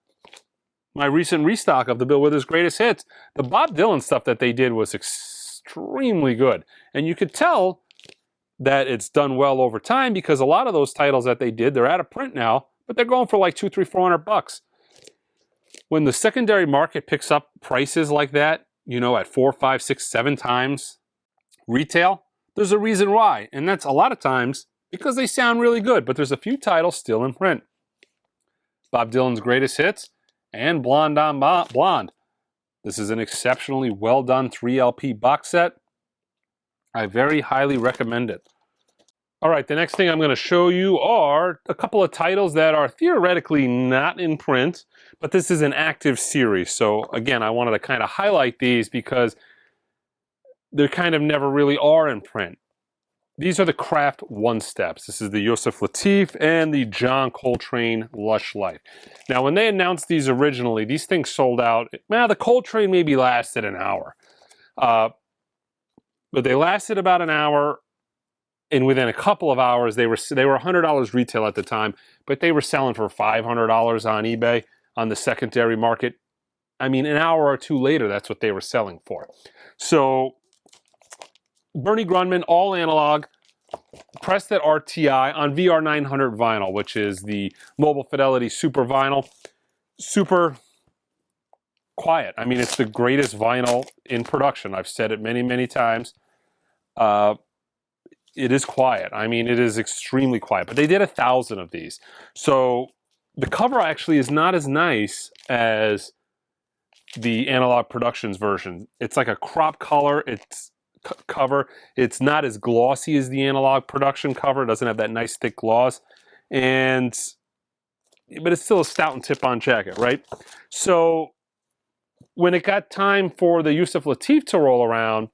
S1: my recent restock of the Bill Withers Greatest Hits. The Bob Dylan stuff that they did was extremely good, and you could tell that it's done well over time because a lot of those titles that they did, they're out of print now, but they're going for like $200, $300, $400. When the secondary market picks up prices like that, you know, at 4, 5, 6, 7 times retail, there's a reason why. And that's a lot of times because they sound really good, but there's a few titles still in print. Bob Dylan's Greatest Hits and Blonde on Blonde. This is an exceptionally well done 3 LP box set. I very highly recommend it. All right, the next thing I'm going to show you are a couple of titles that are theoretically not in print, but this is an active series. So again, I wanted to kind of highlight these because they kind of never really are in print. These are the Kraft One Steps. This is the Yosef Lateef and the John Coltrane Lush Life. Now, when they announced these originally, these things sold out. Now, the Coltrane maybe lasted an hour. But they lasted about an hour, and within a couple of hours, they were $100 retail at the time, but they were selling for $500 on eBay on the secondary market. I mean, an hour or two later, that's what they were selling for. So Bernie Grundman, all analog, pressed at RTI on VR900 vinyl, which is the Mobile Fidelity Super Vinyl. Super quiet. I mean, it's the greatest vinyl in production. I've said it many, many times. It is quiet. I mean, it is extremely quiet. But they did 1,000 of these. So The cover actually is not as nice as the Analog Productions version. It's like a crop color. It's cover. It's not as glossy as the Analog Production cover. It doesn't have that nice thick gloss, but it's still a stout and tip-on jacket, right? So when it got time for the Yusuf Lateef to roll around,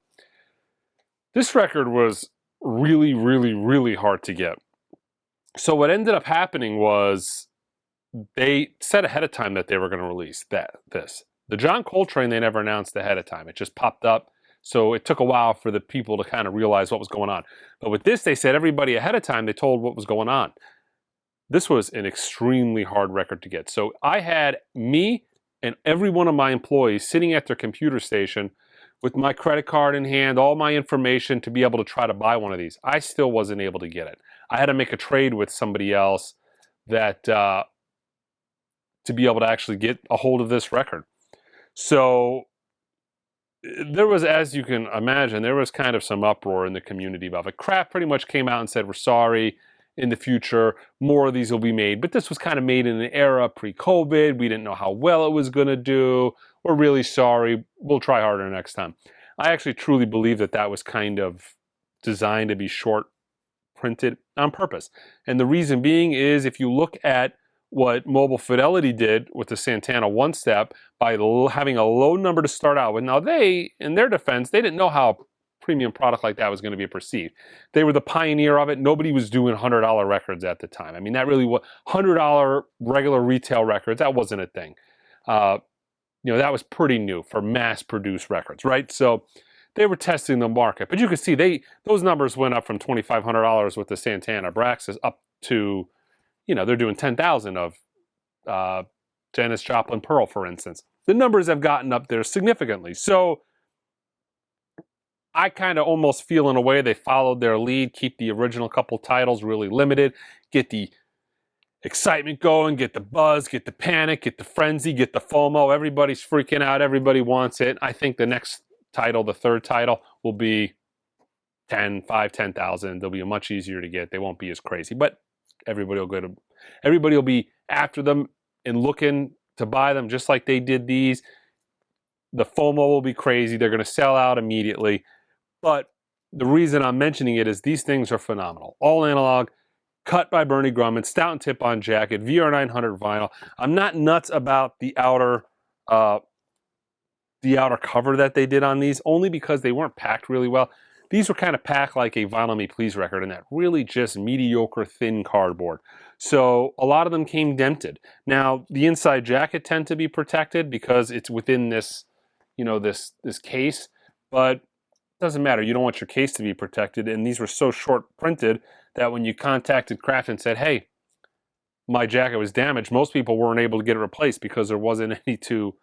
S1: this record was really, really, really hard to get. So what ended up happening was they said ahead of time that they were going to release this. The John Coltrane, they never announced ahead of time. It just popped up. So it took a while for the people to kind of realize what was going on. But with this, they said everybody ahead of time, they told what was going on. This was an extremely hard record to get. So I had me and every one of my employees sitting at their computer station with my credit card in hand, all my information to be able to try to buy one of these. I still wasn't able to get it. I had to make a trade with somebody else that to be able to actually get a hold of this record. So there was, as you can imagine, there was kind of some uproar in the community about it. Kraft pretty much came out and said, we're sorry. In the future, more of these will be made. But this was kind of made in an era pre-COVID. We didn't know how well it was going to do. We're really sorry. We'll try harder next time. I actually truly believe that that was kind of designed to be short printed on purpose. And the reason being is if you look at what Mobile Fidelity did with the Santana One Step by having a low number to start out with. Now they, in their defense, they didn't know how premium product like that was going to be perceived. They were the pioneer of it. Nobody was doing $100 records at the time. I mean, that really was $100 regular retail records. That wasn't a thing. That was pretty new for mass-produced records, right? So they were testing the market. But you can see those numbers went up from $2,500 with the Santana Braxis up to, they're doing 10,000 of Janis Joplin Pearl, for instance. The numbers have gotten up there significantly. So I kind of almost feel in a way they followed their lead, keep the original couple titles really limited, get the excitement going, get the buzz, get the panic, get the frenzy, get the FOMO. Everybody's freaking out. Everybody wants it. I think the next title, the third title, will be 10,000. They'll be much easier to get. They won't be as crazy, but everybody will be after them and looking to buy them just like they did these. The FOMO will be crazy. They're going to sell out immediately. But the reason I'm mentioning it is these things are phenomenal. All analog, cut by Bernie Grumman, stout and tip-on jacket, VR900 vinyl. I'm not nuts about the outer cover that they did on these, only because they weren't packed really well. These were kind of packed like a Vinyl Me Please record in that really just mediocre thin cardboard. So a lot of them came dented. Now, the inside jacket tend to be protected because it's within this, this case, but it doesn't matter. You don't want your case to be protected. And these were so short printed that when you contacted Kraft and said, hey, my jacket was damaged, most people weren't able to get it replaced because there wasn't any to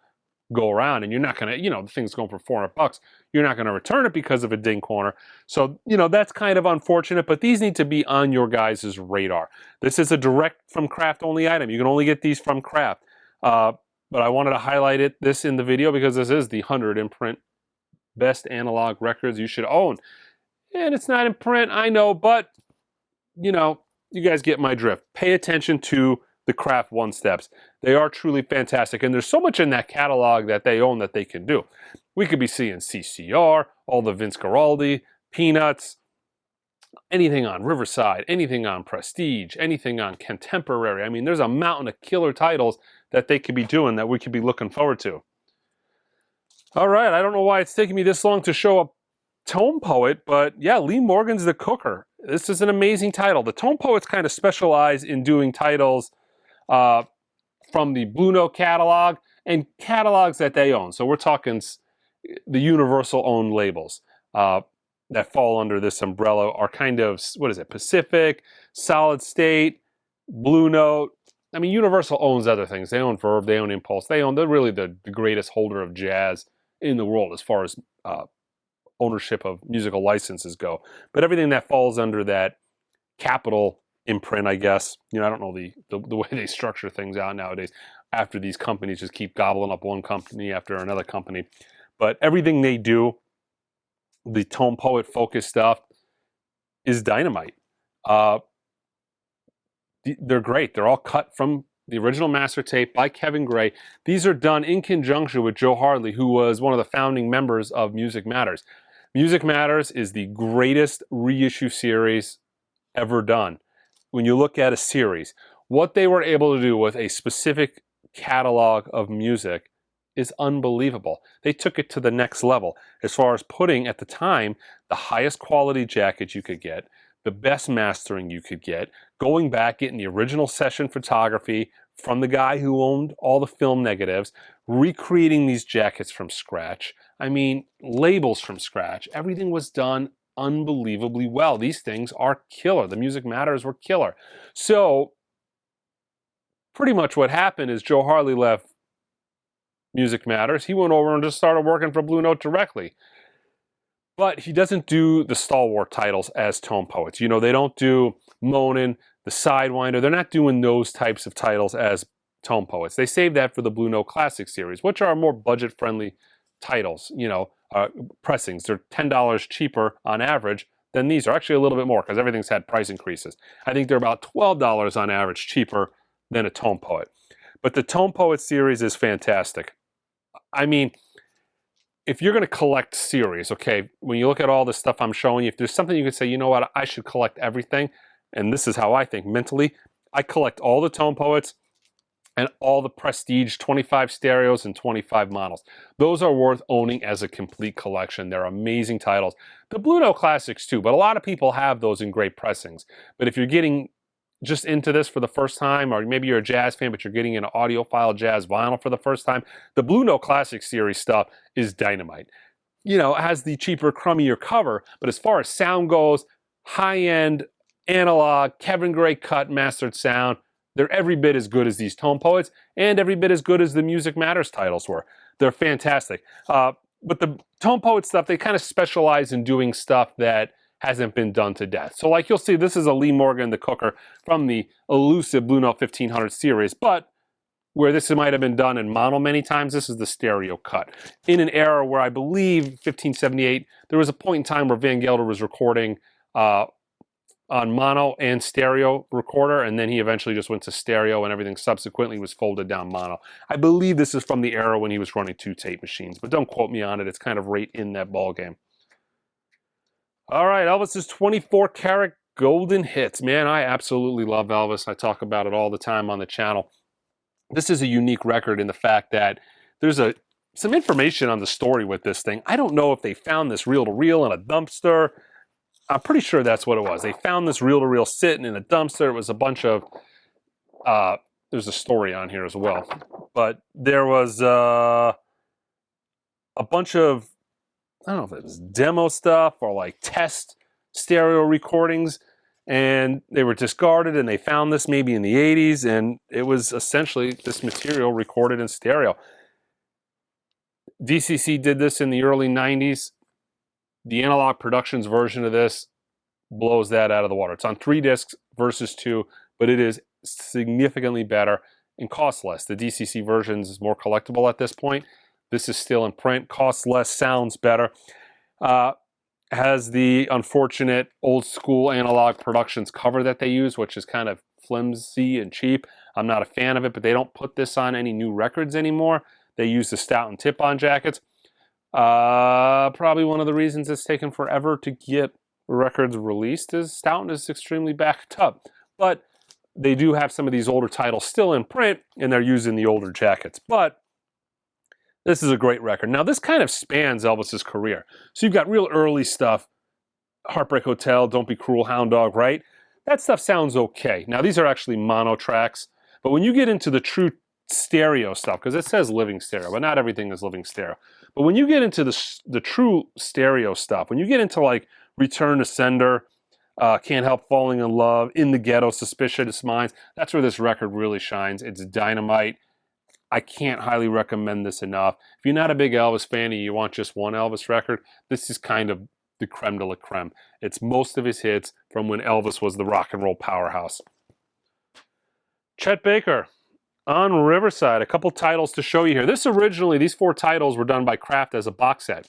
S1: go around. And you're not going to, the thing's going for $400. You're not going to return it because of a ding corner. So, that's kind of unfortunate, but these need to be on your guys' radar. This is a direct from Kraft only item. You can only get these from Kraft. But I wanted to highlight this in the video because this is the 100 imprint best analog records you should own. And it's not in print, I know, but, you guys get my drift. Pay attention to the Kraft One Steps. They are truly fantastic, and there's so much in that catalog that they own that they can do. We could be seeing CCR, all the Vince Guaraldi, Peanuts, anything on Riverside, anything on Prestige, anything on Contemporary. I mean, there's a mountain of killer titles that they could be doing that we could be looking forward to. All right, I don't know why it's taking me this long to show a Tone Poet, but yeah, Lee Morgan's The Cooker. This is an amazing title. The Tone Poets kind of specialize in doing titles from the Blue Note catalog and catalogs that they own. So we're talking the Universal-owned labels that fall under this umbrella are kind of, Pacific, Solid State, Blue Note. I mean, Universal owns other things. They own Verve, they own Impulse. They're really the greatest holder of jazz in the world as far as ownership of musical licenses go. But everything that falls under that Capitol imprint, I guess, I don't know the way they structure things out nowadays after these companies just keep gobbling up one company after another company. But everything they do, the Tone Poet focused stuff, is dynamite. They're great. They're all cut from the original master tape by Kevin Gray. These are done in conjunction with Joe Harley, who was one of the founding members of Music Matters. Music Matters is the greatest reissue series ever done. When you look at a series, what they were able to do with a specific catalog of music is unbelievable. They took it to the next level as far as putting, at the time, the highest quality jacket you could get, the best mastering you could get, going back, getting the original session photography from the guy who owned all the film negatives, recreating these jackets from scratch. I mean, labels from scratch. Everything was done unbelievably well. These things are killer. The Music Matters were killer. So, pretty much what happened is Joe Harley left Music Matters. He went over and just started working for Blue Note directly. But he doesn't do the stalwart titles as Tone Poets. You know, they don't do Moanin', the Sidewinder. They're not doing those types of titles as Tone Poets. They save that for the Blue Note Classic series, which are more budget-friendly titles, you know, pressings. They're $10 cheaper on average than these are. Actually, a little bit more because everything's had price increases. I think they're about $12 on average cheaper than a Tone Poet. But the Tone Poet series is fantastic. I mean, if you're going to collect series, okay, when you look at all the stuff I'm showing you, if there's something you could say, you know what, I should collect everything, and this is how I think mentally, I collect all the Tone Poets and all the Prestige 25 stereos and 25 models. Those are worth owning as a complete collection. They're amazing titles. The Blue Note Classics too, but a lot of people have those in great pressings. But if you're getting just into this for the first time, or maybe you're a jazz fan, but you're getting an audiophile jazz vinyl for the first time, the Blue Note Classic series stuff is dynamite. You know, it has the cheaper, crummier cover, but as far as sound goes, high-end, analog, Kevin Gray cut, mastered sound, they're every bit as good as these Tone Poets, and every bit as good as the Music Matters titles were. They're fantastic. But the Tone Poet stuff, they kind of specialize in doing stuff that hasn't been done to death. So like you'll see, this is a Lee Morgan the Cooker from the elusive Blue Note 1500 series, but where this might have been done in mono many times, this is the stereo cut. In an era where I believe, 1578, there was a point in time where Van Gelder was recording on mono and stereo recorder, and then he eventually just went to stereo, and everything subsequently was folded down mono. I believe this is from the era when he was running 2 tape machines, but don't quote me on it. It's kind of right in that ball game. All right, Elvis's 24 karat golden hits. Man, I absolutely love Elvis. I talk about it all the time on the channel. This is a unique record in the fact that there's some information on the story with this thing. I don't know if they found this reel-to-reel in a dumpster. I'm pretty sure that's what it was. They found this reel-to-reel sitting in a dumpster. It was a bunch of, there's a story on here as well. But there was a bunch of, I don't know if it was demo stuff or like test stereo recordings, and they were discarded, and they found this maybe in the 80s, and it was essentially this material recorded in stereo. DCC did this in the early 90s. The Analog Productions version of this blows that out of the water. It's on 3 discs versus 2, but it is significantly better and costs less. The DCC version is more collectible at this point. This is still in print, costs less, sounds better. Has the unfortunate old school Analog Productions cover that they use, which is kind of flimsy and cheap. I'm not a fan of it, but they don't put this on any new records anymore. They use the Stoughton tip-on jackets. Probably one of the reasons it's taken forever to get records released is Stoughton is extremely backed up. But they do have some of these older titles still in print, and they're using the older jackets. But this is a great record. Now, this kind of spans Elvis's career. So you've got real early stuff, Heartbreak Hotel, Don't Be Cruel, Hound Dog, right? That stuff sounds okay. Now, these are actually mono tracks. But when you get into the true stereo stuff, because it says living stereo, but not everything is living stereo. But when you get into the true stereo stuff, when you get into like Return to Sender, Can't Help Falling in Love, In the Ghetto, Suspicious Minds, that's where this record really shines. It's dynamite. I can't highly recommend this enough. If you're not a big Elvis fan and you want just one Elvis record, this is kind of the creme de la creme. It's most of his hits from when Elvis was the rock and roll powerhouse. Chet Baker on Riverside. A couple titles to show you here. These 4 titles were done by Kraft as a box set.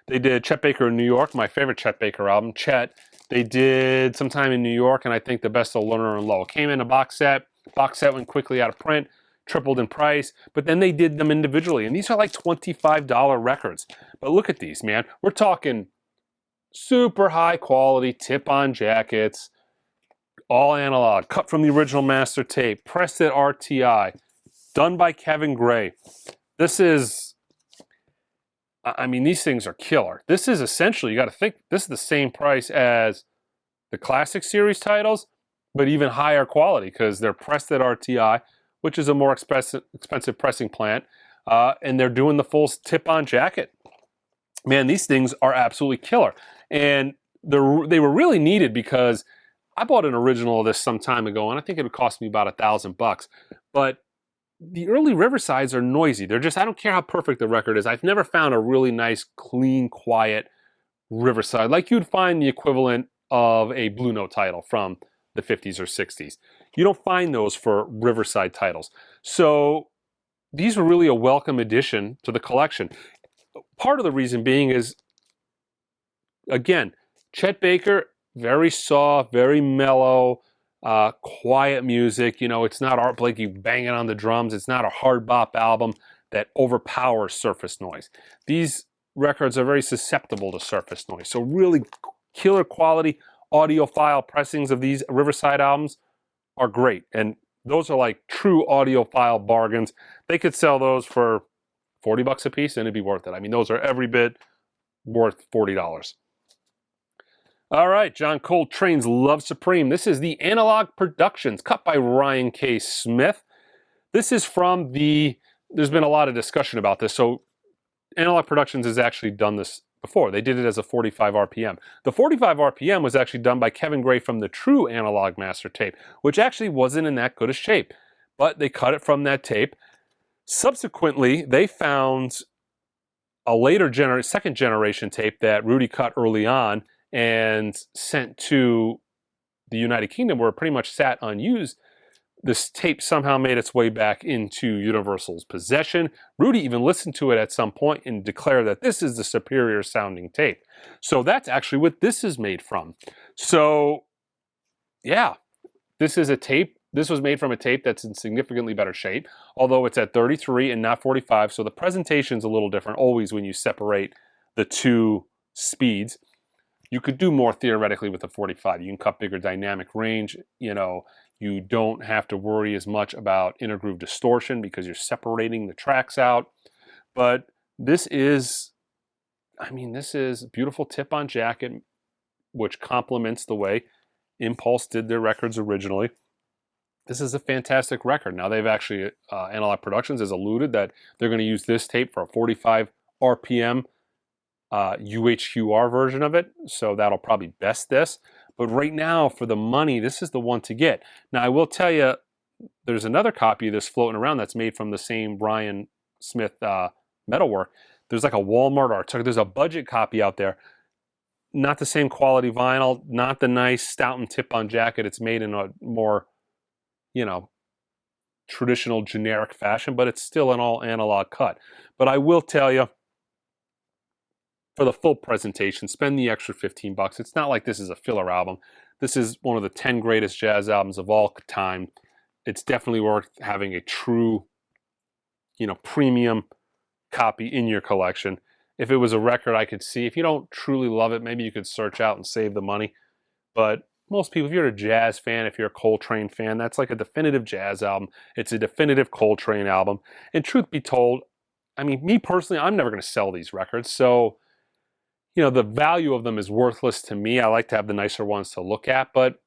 S1: They did Chet Baker in New York, my favorite Chet Baker album, Chet. They did Sometime in New York, and I think The Best of Lerner and Lowe. It came in a box set. Box set went quickly out of print, tripled in price, but then they did them individually. And these are like $25 records. But look at these, man. We're talking super high quality tip-on jackets, all analog, cut from the original master tape, pressed at RTI, done by Kevin Gray. This is, I mean, these things are killer. This is essentially, you got to think, this is the same price as the Classic Series titles, but even higher quality because they're pressed at RTI, which is a more expensive pressing plant, and they're doing the full tip-on jacket. Man, these things are absolutely killer. And they were really needed because I bought an original of this some time ago, and I think it would cost me about $1,000. But the early Riversides are noisy. They're just, I don't care how perfect the record is. I've never found a really nice, clean, quiet Riverside, like you'd find the equivalent of a Blue Note title from the 50s or 60s. You don't find those for Riverside titles. So these were really a welcome addition to the collection. Part of the reason being is, again, Chet Baker, very soft, very mellow, quiet music. You know, it's not Art Blakey banging on the drums. It's not a hard bop album that overpowers surface noise. These records are very susceptible to surface noise. So really killer quality audiophile pressings of these Riverside albums are great. And those are like true audiophile bargains. They could sell those for $40 a piece and it'd be worth it. I mean, those are every bit worth $40. All right, John Coltrane's Love Supreme. This is the Analog Productions, cut by Ryan K. Smith. This is from there's been a lot of discussion about this. So Analog Productions has actually done this before. They did it as a 45 RPM. The 45 RPM was actually done by Kevin Gray from the true analog master tape, which actually wasn't in that good a shape, but they cut it from that tape. Subsequently, they found a later second generation tape that Rudy cut early on and sent to the United Kingdom, where it pretty much sat unused. This tape somehow made its way back into Universal's possession. Rudy even listened to it at some point and declared that this is the superior sounding tape. So that's actually what this is made from. So yeah, this is a tape. This was made from a tape that's in significantly better shape, although it's at 33 and not 45. So the presentation's a little different always when you separate the two speeds. You could do more theoretically with the 45. You can cut bigger dynamic range. You know, you don't have to worry as much about intergroove distortion because you're separating the tracks out. But this is, I mean, this is a beautiful tip-on jacket, which complements the way Impulse did their records originally. This is a fantastic record. Now they've actually, Analog Productions has alluded that they're going to use this tape for a 45 RPM UHQR version of it, so that'll probably best this. But right now, for the money, this is the one to get. Now, I will tell you, there's another copy of this floating around that's made from the same Ryan Smith metalwork. There's like a Walmart or there's a budget copy out there. Not the same quality vinyl, not the nice Stoughton tip-on jacket. It's made in a more, you know, traditional generic fashion, but it's still an all analog cut. But I will tell you, for the full presentation, spend the extra $15. It's not like this is a filler album. This is one of the 10 greatest jazz albums of all time. It's definitely worth having a true, you know, premium copy in your collection. If it was a record I could see, if you don't truly love it, maybe you could search out and save the money. But most people, if you're a jazz fan, if you're a Coltrane fan, that's like a definitive jazz album. It's a definitive Coltrane album. And truth be told, I mean, me personally, I'm never going to sell these records. So, you know, the value of them is worthless to me. I like to have the nicer ones to look at. But,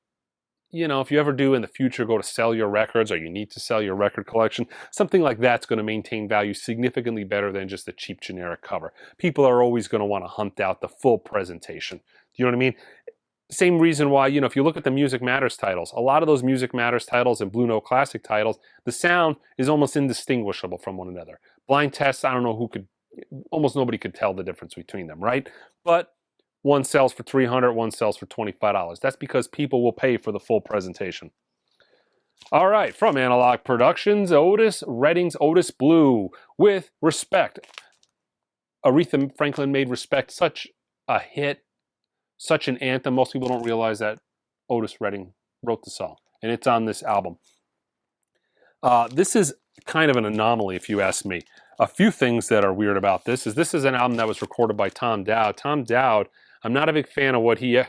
S1: you know, if you ever do in the future go to sell your records, or you need to sell your record collection, something like that's going to maintain value significantly better than just a cheap generic cover. People are always going to want to hunt out the full presentation. Do you know what I mean? Same reason why, you know, if you look at the Music Matters titles, a lot of those Music Matters titles and Blue Note Classic titles, the sound is almost indistinguishable from one another. Blind Tests, I don't know who could, almost nobody could tell the difference between them, right? But one sells for $300, one sells for $25. That's because people will pay for the full presentation. All right, from Analog Productions, Otis Redding's Otis Blue, with Respect. Aretha Franklin made Respect such a hit, such an anthem. Most people don't realize that Otis Redding wrote the song, and it's on this album. This is kind of an anomaly, if you ask me. A few things that are weird about this is an album that was recorded by Tom Dowd. Tom Dowd, I'm not a big fan of what he,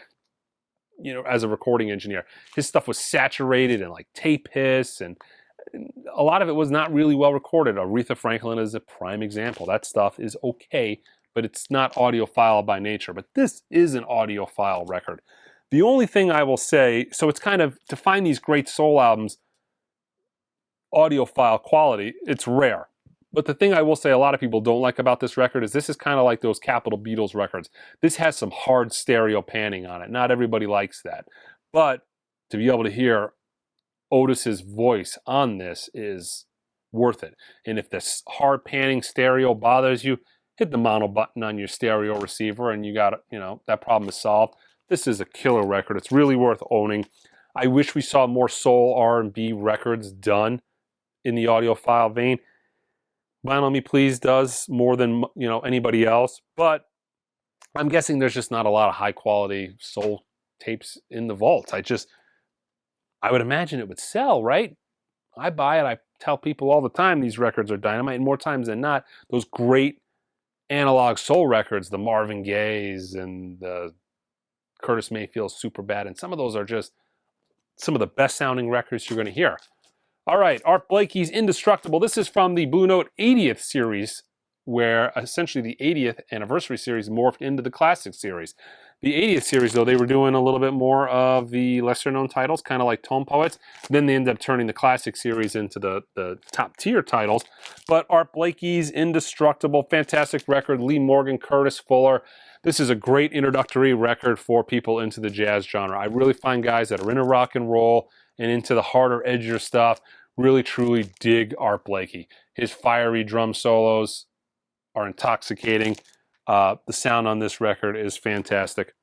S1: as a recording engineer. His stuff was saturated and like tape hiss, and a lot of it was not really well recorded. Aretha Franklin is a prime example. That stuff is okay, but it's not audiophile by nature. But this is an audiophile record. The only thing I will say, so it's kind of, to find these great soul albums, audiophile quality, it's rare. But the thing I will say a lot of people don't like about this record is this is kind of like those Capitol Beatles records. This has some hard stereo panning on it. Not everybody likes that. But to be able to hear Otis's voice on this is worth it. And if this hard panning stereo bothers you, hit the mono button on your stereo receiver and you got, that problem is solved. This is a killer record. It's really worth owning. I wish we saw more soul R&B records done in the audiophile vein. Vinyl Me Please does more than anybody else, but I'm guessing there's just not a lot of high quality soul tapes in the vault. I would imagine it would sell, right? I buy it. I tell people all the time these records are dynamite, and more times than not, those great analog soul records, the Marvin Gayes and the Curtis Mayfield's Superbad, and some of those are just some of the best sounding records you're going to hear. All right, Art Blakey's Indestructible. This is from the Blue Note 80th series, where essentially the 80th anniversary series morphed into the classic series. The 80th series, though, they were doing a little bit more of the lesser-known titles, kind of like Tone Poets. Then they ended up turning the classic series into the top-tier titles. But Art Blakey's Indestructible, fantastic record. Lee Morgan, Curtis Fuller. This is a great introductory record for people into the jazz genre. I really find guys that are into rock and roll and into the harder, edgier stuff really, truly dig Art Blakey. His fiery drum solos are intoxicating. The sound on this record is fantastic.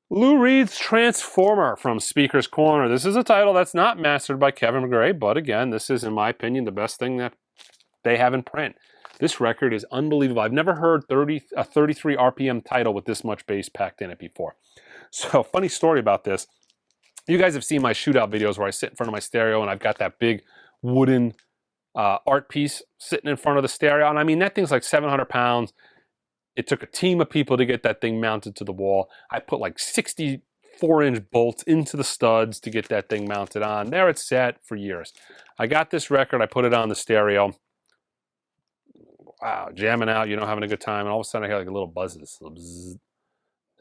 S1: Lou Reed's Transformer from Speaker's Corner. This is a title that's not mastered by Kevin McGray, but again, this is, in my opinion, the best thing that they have in print. This record is unbelievable. I've never heard a 33 RPM title with this much bass packed in it before. So, funny story about this. You guys have seen my shootout videos where I sit in front of my stereo and I've got that big wooden art piece sitting in front of the stereo. And I mean, that thing's like 700 pounds. It took a team of people to get that thing mounted to the wall. I put like 64-inch bolts into the studs to get that thing mounted on. There it's sat for years. I got this record. I put it on the stereo. Wow, jamming out, having a good time. And all of a sudden I hear like a little buzzes. Bzz,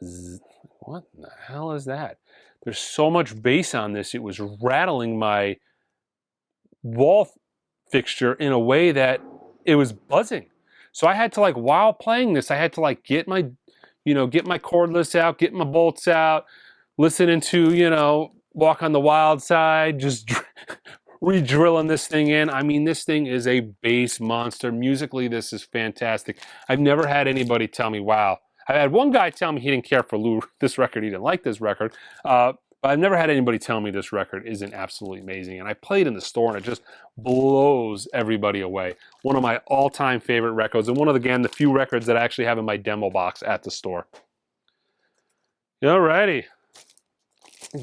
S1: bzz. What the hell is that? There's so much bass on this, it was rattling my wall fixture in a way that it was buzzing. So I had to, while playing this, I had to get my cordless out, get my bolts out, listening to, Walk on the Wild Side, just re-drilling this thing in. I mean, this thing is a bass monster. Musically, this is fantastic. I've never had anybody tell me, wow. I had one guy tell me he didn't care for this record. He didn't like this record. But I've never had anybody tell me this record isn't absolutely amazing. And I played in the store and it just blows everybody away. One of my all-time favorite records, and one of, again, the few records that I actually have in my demo box at the store. Alrighty.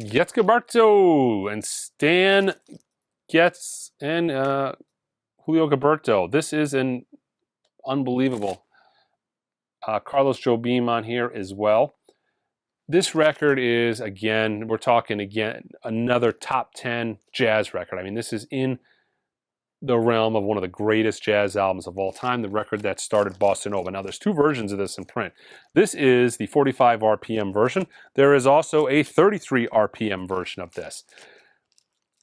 S1: Getz Gilberto and Stan Getz and Julio Gilberto. This is an unbelievable. Carlos Jobim on here as well. This record is, again, we're talking again, another top 10 jazz record. I mean, this is in the realm of one of the greatest jazz albums of all time, the record that started Bossa Nova. Now, there's two versions of this in print. This is the 45 RPM version. There is also a 33 RPM version of this.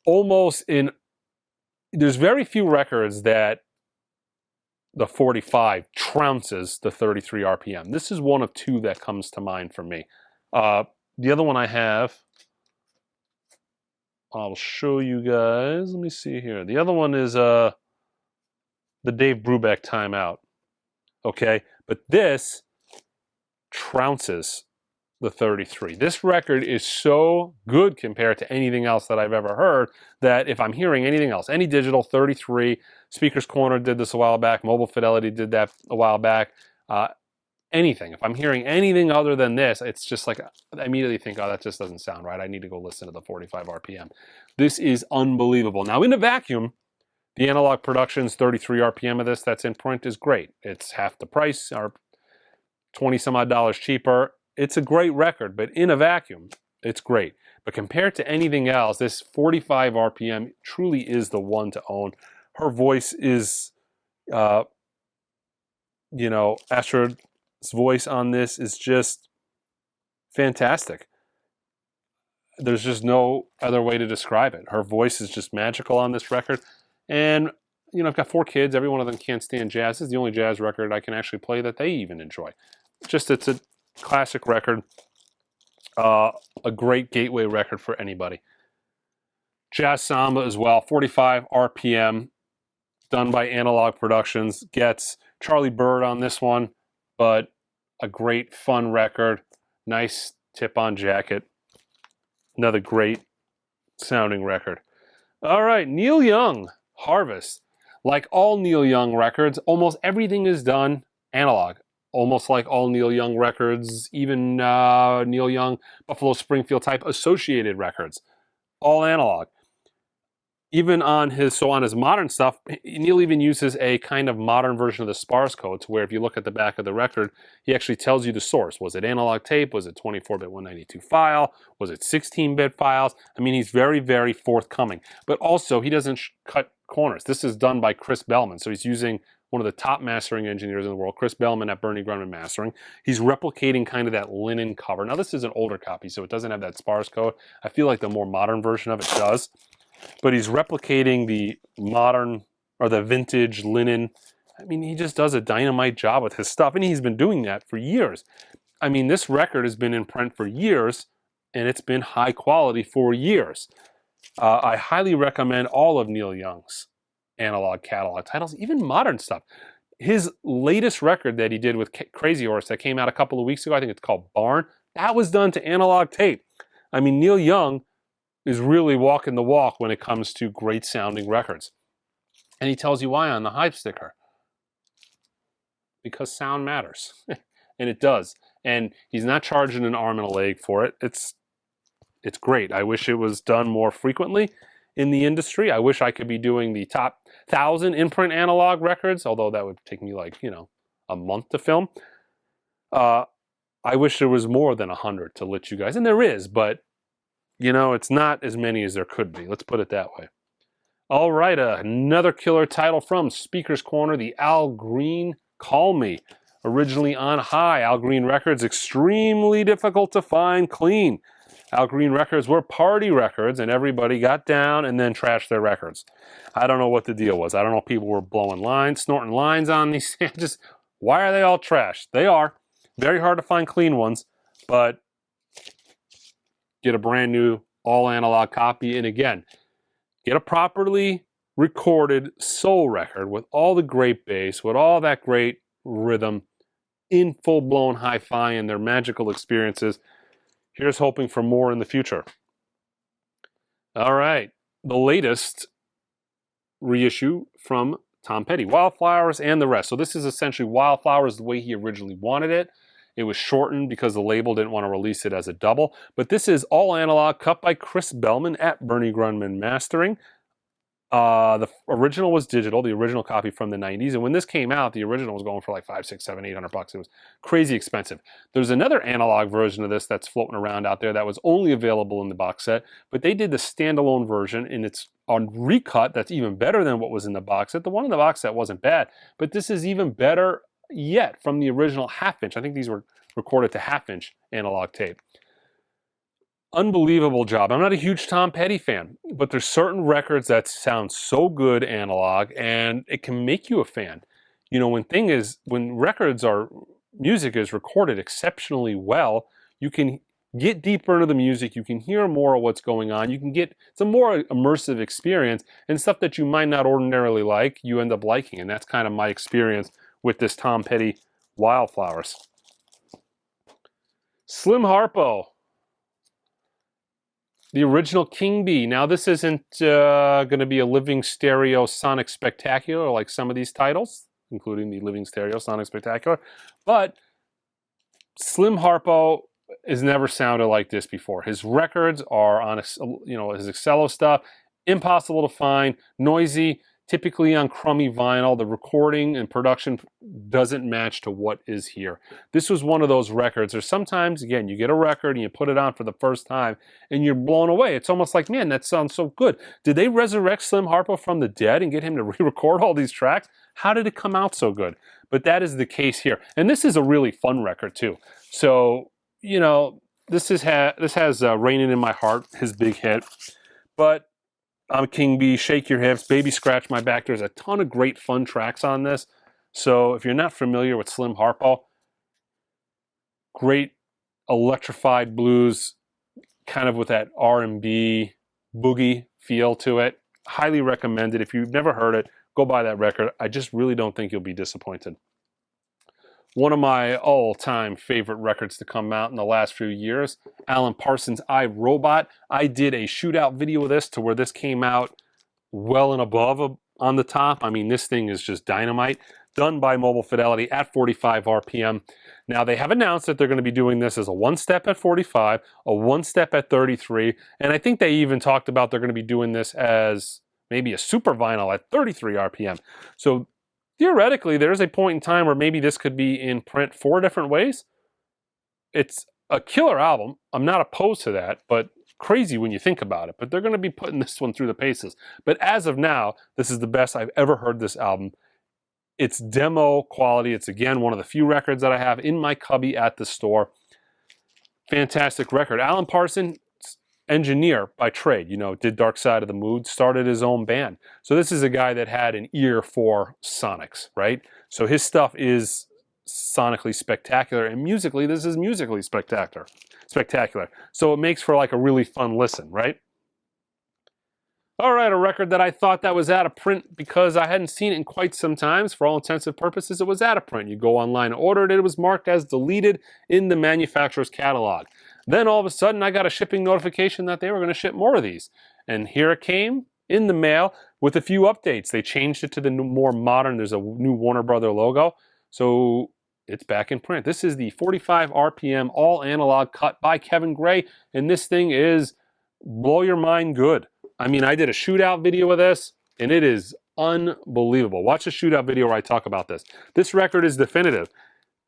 S1: There's very few records that the 45 trounces the 33 RPM. This is one of two that comes to mind for me. The other one I have, I'll show you guys. Let me see here. The other one is the Dave Brubeck Timeout. Okay, but this trounces the 33. This record is so good compared to anything else that I've ever heard that if I'm hearing anything else, any digital 33, Speaker's Corner did this a while back, Mobile Fidelity did that a while back. anything. If I'm hearing anything other than this, it's just like, I immediately think, oh, that just doesn't sound right. I need to go listen to the 45 RPM. This is unbelievable. Now, in a vacuum, the Analog Productions 33 RPM of this that's in print is great. It's half the price, or 20 some odd dollars cheaper. It's a great record, but in a vacuum, it's great. But compared to anything else, this 45 RPM truly is the one to own. Her voice is, you know, Astrid's voice on this is just fantastic. There's just no other way to describe it. Her voice is just magical on this record. And, you know, I've got 4 kids. Every one of them can't stand jazz. This is the only jazz record I can actually play that they even enjoy. Just, it's a classic record. A great gateway record for anybody. Jazz Samba as well, 45 RPM, done by Analog Productions. Gets Charlie Bird on this one, but a great fun record. Nice tip-on jacket. Another great sounding record. All right, Neil Young, Harvest. Like all Neil Young records, almost everything is done analog. Almost like all Neil Young records, even Neil Young, Buffalo Springfield type associated records, all analog. Even on his modern stuff, Neil even uses a kind of modern version of the sparse codes, where if you look at the back of the record, he actually tells you the source. Was it analog tape? Was it 24-bit 192 file? Was it 16-bit files? I mean, he's very, very forthcoming. But also, he doesn't cut corners. This is done by Chris Bellman, so he's using one of the top mastering engineers in the world, Chris Bellman at Bernie Grundman Mastering. He's replicating kind of that linen cover. Now, this is an older copy, so it doesn't have that sparse code. I feel like the more modern version of it does. But he's replicating the modern or the vintage linen. I mean, he just does a dynamite job with his stuff, and he's been doing that for years. I mean, this record has been in print for years, and it's been high quality for years. I highly recommend all of Neil Young's analog catalog titles, even modern stuff. His latest record that he did with Crazy Horse that came out a couple of weeks ago, I think it's called Barn, that was done to analog tape. I mean, Neil Young is really walking the walk when it comes to great sounding records. And he tells you why on the hype sticker. Because sound matters. And it does. And he's not charging an arm and a leg for it. It's great. I wish it was done more frequently in the industry. I wish I could be doing the top 1,000 in-print analog records, although that would take me like, you know, a month to film. I wish there was more than 100 to let you guys, and there is, but you know, it's not as many as there could be. Let's put it that way. All right, another killer title from Speaker's Corner, the Al Green Call Me. Originally on High, Al Green Records, extremely difficult to find clean. Al Green Records were party records, and everybody got down and then trashed their records. I don't know what the deal was. I don't know if people were blowing lines, snorting lines on these. Just, why are they all trashed? They are. Very hard to find clean ones, but get a brand new all analog copy. And again, get a properly recorded soul record with all the great bass, with all that great rhythm in full-blown hi-fi and their magical experiences. Here's hoping for more in the future. All right, the latest reissue from Tom Petty, Wildflowers and the Rest. So this is essentially Wildflowers the way he originally wanted it. It was shortened because the label didn't want to release it as a double. But this is all analog, cut by Chris Bellman at Bernie Grundman Mastering. The original was digital, the original copy from the 90s. And when this came out, the original was going for like $500, $600, $700, $800. It was crazy expensive. There's another analog version of this that's floating around out there that was only available in the box set. But they did the standalone version, and it's on recut that's even better than what was in the box set. The one in the box set wasn't bad, but this is even better yet from the original half-inch. I think these were recorded to half-inch analog tape. Unbelievable job. I'm not a huge Tom Petty fan, but there's certain records that sound so good analog, and it can make you a fan. You know, when music is recorded exceptionally well, you can get deeper into the music, you can hear more of what's going on, it's a more immersive experience, and stuff that you might not ordinarily like, you end up liking, and that's kind of my experience with this Tom Petty Wildflowers. Slim Harpo, the original King Bee. Now this isn't going to be a living stereo sonic spectacular like some of these titles, including the living stereo sonic spectacular, but Slim Harpo has never sounded like this before. His records are on, his Excello stuff, impossible to find, noisy, typically on crummy vinyl. The recording and production doesn't match to what is here. This was one of those records, or sometimes, again, you get a record and you put it on for the first time and you're blown away. It's almost like, man, that sounds so good. Did they resurrect Slim Harpo from the dead and get him to re-record all these tracks? How did it come out so good? But that is the case here. And this is a really fun record too. So, you know, this has Raining in My Heart, his big hit. But I'm King Bee, Shake Your Hips, Baby Scratch My Back. There's a ton of great fun tracks on this. So if you're not familiar with Slim Harpo, great electrified blues, kind of with that R&B boogie feel to it. Highly recommended. If you've never heard it, go buy that record. I just really don't think you'll be disappointed. One of my all-time favorite records to come out in the last few years, Alan Parsons' I, Robot. I did a shootout video of this to where this came out well and above on the top. I mean, this thing is just dynamite. Done by Mobile Fidelity at 45 RPM. Now, they have announced that they're going to be doing this as a one-step at 45, a one-step at 33, and I think they even talked about they're going to be doing this as maybe a super vinyl at 33 RPM. So theoretically, there's a point in time where maybe this could be in print 4 different ways. It's a killer album. I'm not opposed to that, but crazy when you think about it. But they're going to be putting this one through the paces. But as of now, this is the best I've ever heard this album. It's demo quality. It's, again, one of the few records that I have in my cubby at the store. Fantastic record. Alan Parsons, engineer by trade, you know, did Dark Side of the Moon, started his own band. So this is a guy that had an ear for sonics, right? So his stuff is sonically spectacular, and musically, this is musically spectacular. So it makes for like a really fun listen, right? All right, a record that I thought that was out of print because I hadn't seen it in quite some time. For all intensive purposes, it was out of print. You go online and order it. It was marked as deleted in the manufacturer's catalog. Then all of a sudden, I got a shipping notification that they were going to ship more of these. And here it came in the mail with a few updates. They changed it to the more modern, there's a new Warner Brother logo. So it's back in print. This is the 45 RPM all analog cut by Kevin Gray. And this thing is blow your mind good. I mean, I did a shootout video of this, and it is unbelievable. Watch the shootout video where I talk about this. This record is definitive.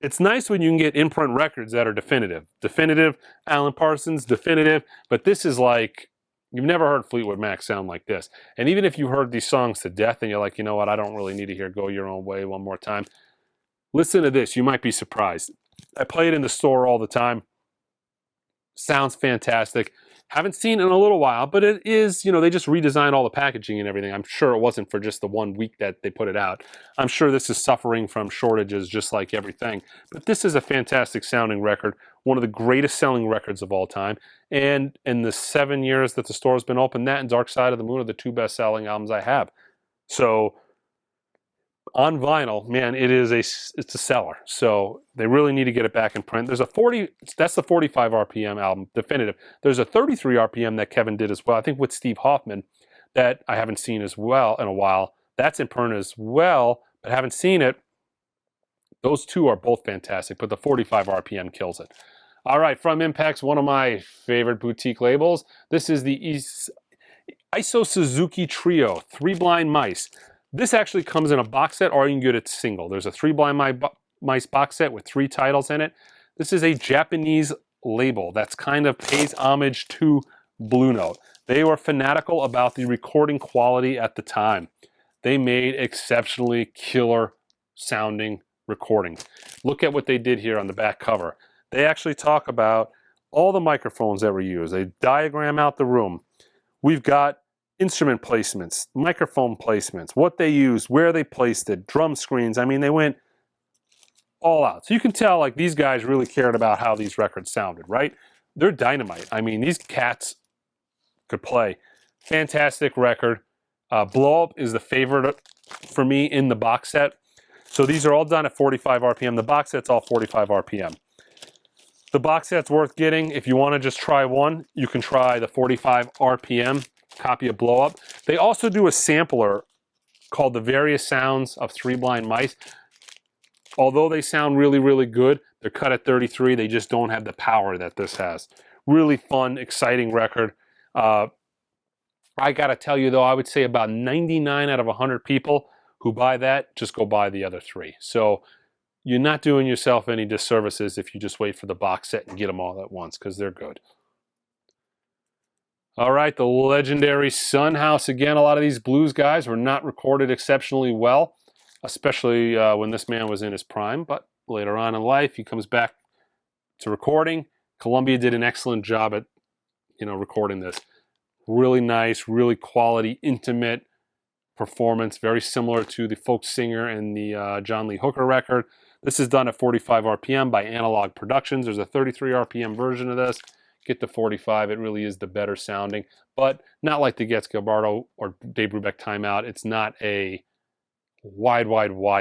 S1: It's nice when you can get imprint records that are definitive. Definitive, Alan Parsons, definitive. But this is like, you've never heard Fleetwood Mac sound like this. And even if you heard these songs to death and you're like, you know what, I don't really need to hear Go Your Own Way one more time. Listen to this. You might be surprised. I play it in the store all the time. Sounds fantastic. Haven't seen it in a little while, but it is, you know, they just redesigned all the packaging and everything. I'm sure it wasn't for just the 1 week that they put it out. I'm sure this is suffering from shortages just like everything. But this is a fantastic sounding record, one of the greatest selling records of all time. And in the 7 years that the store has been open, that and Dark Side of the Moon are the 2 best selling albums I have. So on vinyl, man, it's a seller. So they really need to get it back in print. There's a 40, that's the 45 RPM album, definitive. There's a 33 RPM that Kevin did as well, I think with Steve Hoffman, that I haven't seen as well in a while. That's in print as well, but haven't seen it. Those 2 are both fantastic, but the 45 RPM kills it. All right, from Impex, one of my favorite boutique labels. This is the Iso Suzuki Trio, 3 Blind Mice. This actually comes in a box set, or you can get it single. There's a 3 Blind Mice box set with 3 titles in it. This is a Japanese label that's kind of pays homage to Blue Note. They were fanatical about the recording quality at the time. They made exceptionally killer sounding recordings. Look at what they did here on the back cover. They actually talk about all the microphones that were used. They diagram out the room. We've got instrument placements, microphone placements, what they used, where they placed it, drum screens. I mean, they went all out. So you can tell, like, these guys really cared about how these records sounded, right? They're dynamite. I mean, these cats could play. Fantastic record. Blow Up is the favorite for me in the box set. So these are all done at 45 RPM. The box set's all 45 RPM. The box set's worth getting. If you want to just try one, you can try the 45 RPM copy of Blow Up. They also do a sampler called The Various Sounds of 3 Blind Mice. Although they sound really, really good, They're cut at 33. They just don't have the power that this has. Really fun, exciting record. I got to tell you, though, I would say about 99 out of 100 people who buy that just go buy the other three. So you're not doing yourself any disservices if you just wait for the box set and get them all at once, because they're good. All right, the legendary Sun House. Again, a lot of these blues guys were not recorded exceptionally well, especially when this man was in his prime. But later on in life, he comes back to recording. Columbia did an excellent job at, recording this. Really nice, really quality, intimate performance, very similar to the Folk Singer and the John Lee Hooker record. This is done at 45 RPM by Analog Productions. There's a 33 RPM version of this. Get the 45, it really is the better sounding, but not like the Getz Gilbardo or Dave Brubeck Timeout. It's not a wide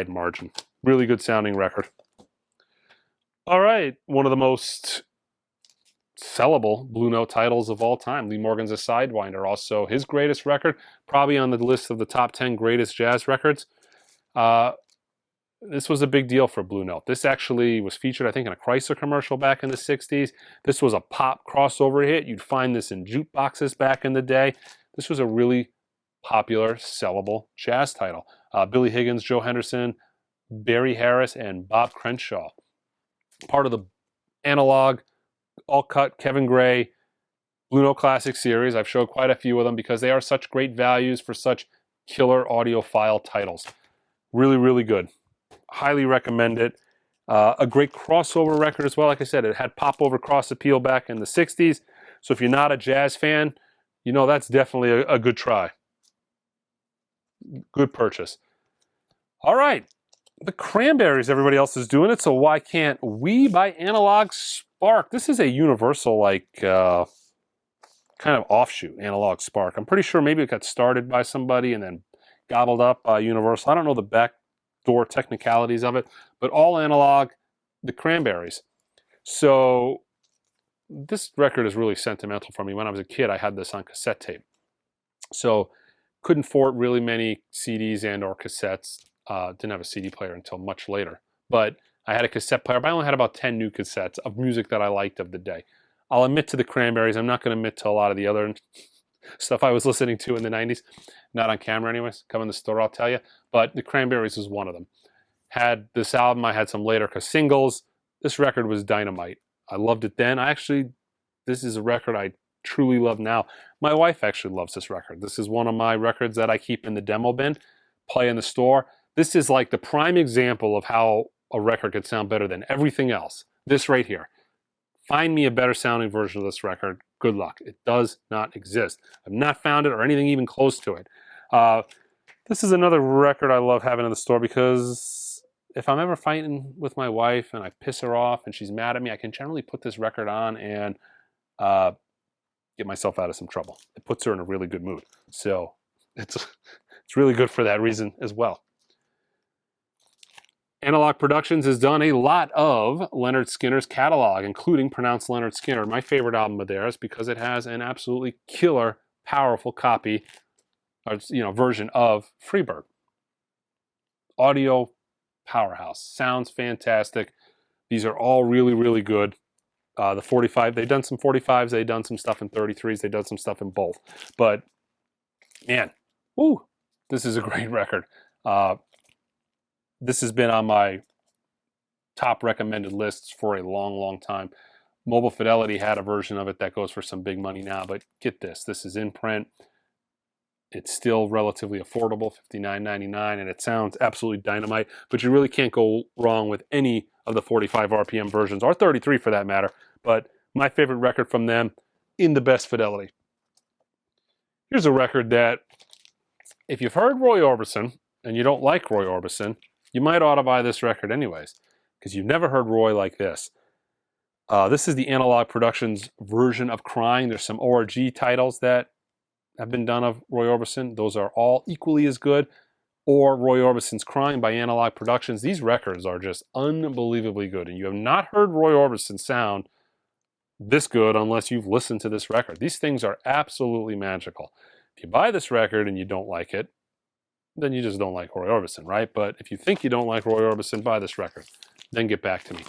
S1: margin. Really good sounding record. All right, one of the most sellable Blue Note titles of all time. Lee Morgan's A Sidewinder, also his greatest record, probably on the list of the top 10 greatest jazz records. This was a big deal for Blue Note. This actually was featured, I think, in a Chrysler commercial back in the 60s. This was a pop crossover hit. You'd find this in jukeboxes back in the day. This was a really popular, sellable jazz title. Billy Higgins, Joe Henderson, Barry Harris, and Bob Crenshaw. Part of the Analog, All Cut, Kevin Gray, Blue Note Classic series. I've showed quite a few of them because they are such great values for such killer audiophile titles. Really, really good. Highly recommend it. A great crossover record as well. Like I said, it had pop over cross appeal back in the 60s. So if you're not a jazz fan, that's definitely a good try. Good purchase. All right. The Cranberries, everybody else is doing it, so why can't we? By Analog Spark. This is a Universal, kind of offshoot, Analog Spark. I'm pretty sure maybe it got started by somebody and then gobbled up by Universal. I don't know the backdoor technicalities of it, but all analog, the Cranberries. So this record is really sentimental for me. When I was a kid, I had this on cassette tape. So couldn't afford really many CDs and or cassettes. Didn't have a CD player until much later. But I had a cassette player, but I only had about 10 new cassettes of music that I liked of the day. I'll admit to the Cranberries. I'm not going to admit to a lot of the other stuff I was listening to in the 90s. Not on camera anyways. Come in the store, I'll tell you. But the Cranberries was one of them. Had this album. I had some later singles. This record was dynamite. I loved it then. This is a record I truly love now. My wife actually loves this record. This is one of my records that I keep in the demo bin, play in the store. This is like the prime example of how a record could sound better than everything else. This right here. Find me a better sounding version of this record. Good luck. It does not exist. I've not found it or anything even close to it. This is another record I love having in the store because if I'm ever fighting with my wife and I piss her off and she's mad at me, I can generally put this record on and get myself out of some trouble. It puts her in a really good mood. So it's really good for that reason as well. Analog Productions has done a lot of Leonard Skinner's catalog, including Pronounced Leonard Skinner, my favorite album of theirs, because it has an absolutely killer, powerful copy, or version of Freebird. Audio powerhouse. Sounds fantastic. These are all really, really good. The 45, they've done some 45s, they've done some stuff in 33s, they've done some stuff in both. But, man, woo, this is a great record. This has been on my top recommended lists for a long, long time. Mobile Fidelity had a version of it that goes for some big money now, but get this. This is in print. It's still relatively affordable, $59.99, and it sounds absolutely dynamite, but you really can't go wrong with any of the 45 RPM versions, or 33 for that matter, but my favorite record from them in the best fidelity. Here's a record that, if you've heard Roy Orbison, and you don't like Roy Orbison, you might ought to buy this record anyways, because you've never heard Roy like this. This is the Analog Productions version of Crying. There's some ORG titles that have been done of Roy Orbison. Those are all equally as good. Or Roy Orbison's Crying by Analog Productions. These records are just unbelievably good. And you have not heard Roy Orbison sound this good unless you've listened to this record. These things are absolutely magical. If you buy this record and you don't like it, then you just don't like Roy Orbison, right? But if you think you don't like Roy Orbison, buy this record. Then get back to me.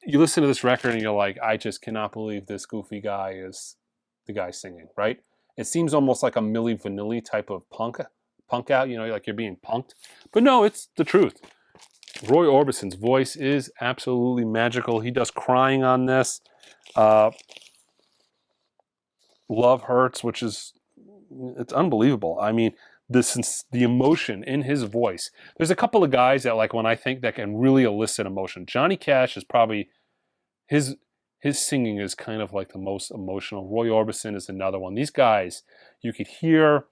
S1: you listen to this record and you're like, I just cannot believe this goofy guy is the guy singing, right? It seems almost like a Milli Vanilli type of punk out, you know, like you're being punked. But no, it's the truth. Roy Orbison's voice is absolutely magical. He does crying on this. Love Hurts, which is, it's unbelievable. I mean, the emotion in his voice. There's a couple of guys that, like, when I think that can really elicit emotion. Johnny Cash is probably, his singing is kind of like the most emotional. Roy Orbison is another one. These guys, you could hear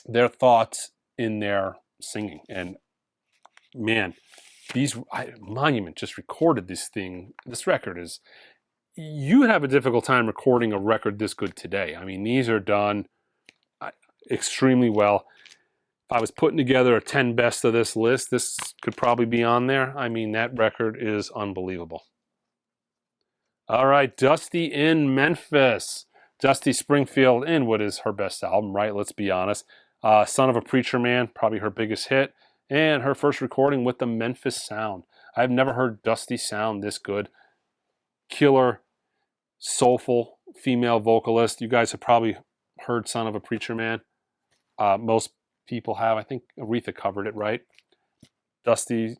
S1: their thoughts in their singing. And man, Monument just recorded this thing. This record is, you would have a difficult time recording a record this good today. I mean, these are done extremely well. If I was putting together a 10 best of this list, this could probably be on there. I mean, that record is unbelievable. All right, Dusty in Memphis. Dusty Springfield in what is her best album, right? Let's be honest. Son of a Preacher Man, probably her biggest hit, and her first recording with the Memphis Sound. I've never heard Dusty sound this good. Killer, soulful female vocalist. You guys have probably heard Son of a Preacher Man. Most people have. I think Aretha covered it, right? Dusty,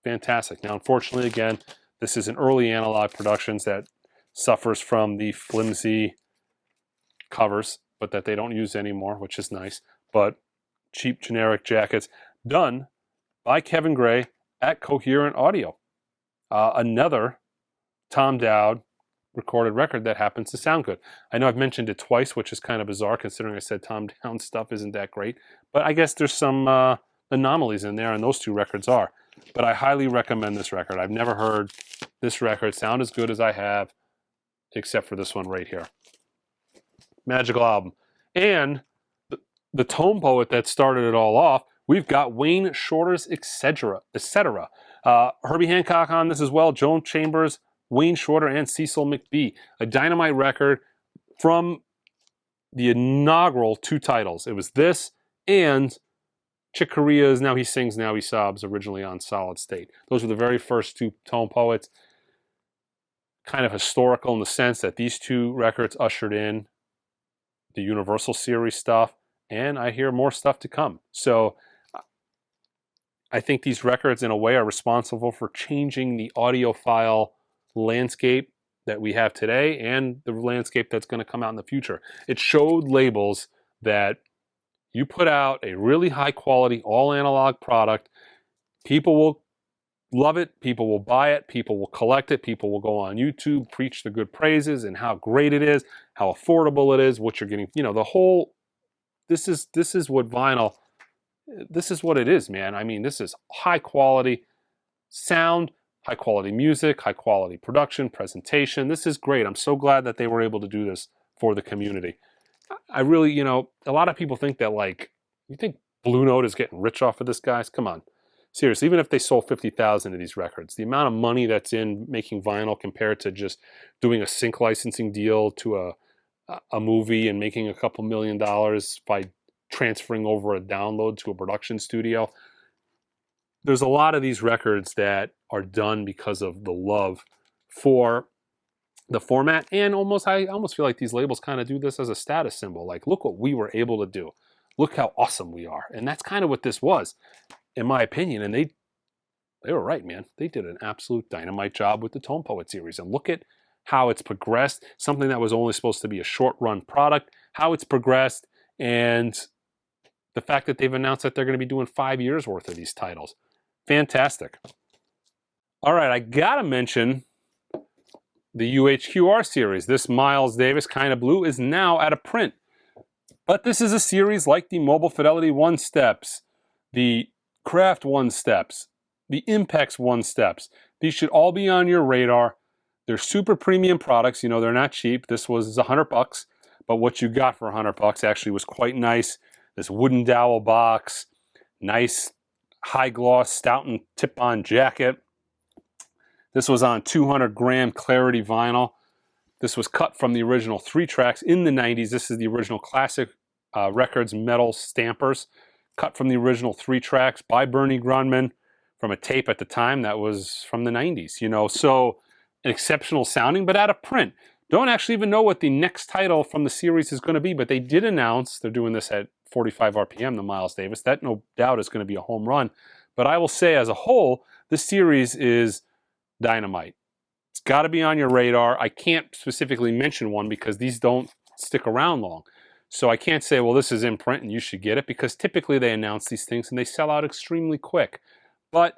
S1: fantastic. Now, unfortunately, again, this is an early Analog Productions that suffers from the flimsy covers, but that they don't use anymore, which is nice. But cheap generic jackets done by Kevin Gray at Coherent Audio. Another Tom Dowd recorded record that happens to sound good. I know I've mentioned it twice, which is kind of bizarre considering I said Tom Dowd stuff isn't that great, but I guess there's some anomalies in there, and those two records are. But I highly recommend this record. I've never heard this record sound as good as I have, except for this one right here. Magical album. And the tone poet that started it all off, we've got Wayne Shorter's etc. Herbie Hancock on this as well, Joan Chambers, Wayne Shorter, and Cecil McBee. A dynamite record from the inaugural two titles. It was this and Chick Corea's Now He Sings, Now He Sobs, originally on Solid State. Those were the very first two tone poets. Kind of historical in the sense that these two records ushered in the Universal Series stuff, and I hear more stuff to come. So I think these records, in a way, are responsible for changing the audiophile landscape that we have today and the landscape that's going to come out in the future. It showed labels that you put out a really high quality, all analog product, people will love it, people will buy it, people will collect it, people will go on YouTube, preach the good praises and how great it is, how affordable it is, what you're getting, you know, the whole, this is what vinyl, this is what it is, man. I mean, this is high quality sound, high quality music, high quality production, presentation. This is great. I'm so glad that they were able to do this for the community. I really, you know, a lot of people think that, like, you think Blue Note is getting rich off of this, guys? Come on. Seriously, even if they sold 50,000 of these records, the amount of money that's in making vinyl compared to just doing a sync licensing deal to a movie and making a couple $1 million by transferring over a download to a production studio. There's a lot of these records that are done because of the love for the format, and I almost feel like these labels kind of do this as a status symbol. Like, look what we were able to do. Look how awesome we are. And that's kind of what this was, in my opinion. And they were right, man. They did an absolute dynamite job with the Tone Poet series. And look at how it's progressed. Something that was only supposed to be a short run product, how it's progressed, and the fact that they've announced that they're going to be doing 5 years worth of these titles. Fantastic. All right, I gotta mention the UHQR series. This Miles Davis Kinda Blue is now out of print. But this is a series like the Mobile Fidelity One Steps, the Craft One Steps, the Impex One Steps. These should all be on your radar. They're super premium products. You know, they're not cheap. This was $100, but what you got for $100 actually was quite nice. This wooden dowel box, nice high gloss Stoughton tip-on jacket. This was on 200 gram Clarity vinyl. This was cut from the original 3 tracks in the 90s. This is the original Classic Records metal stampers, cut from the original 3 tracks by Bernie Grunman from a tape at the time that was from the 90s, you know. So exceptional sounding, but out of print. Don't actually even know what the next title from the series is going to be, but they did announce they're doing this at 45 RPM, the Miles Davis. That no doubt is going to be a home run. But I will say as a whole, this series is dynamite. It's got to be on your radar. I can't specifically mention one because these don't stick around long. So I can't say, well, this is in print and you should get it, because typically they announce these things and they sell out extremely quick. But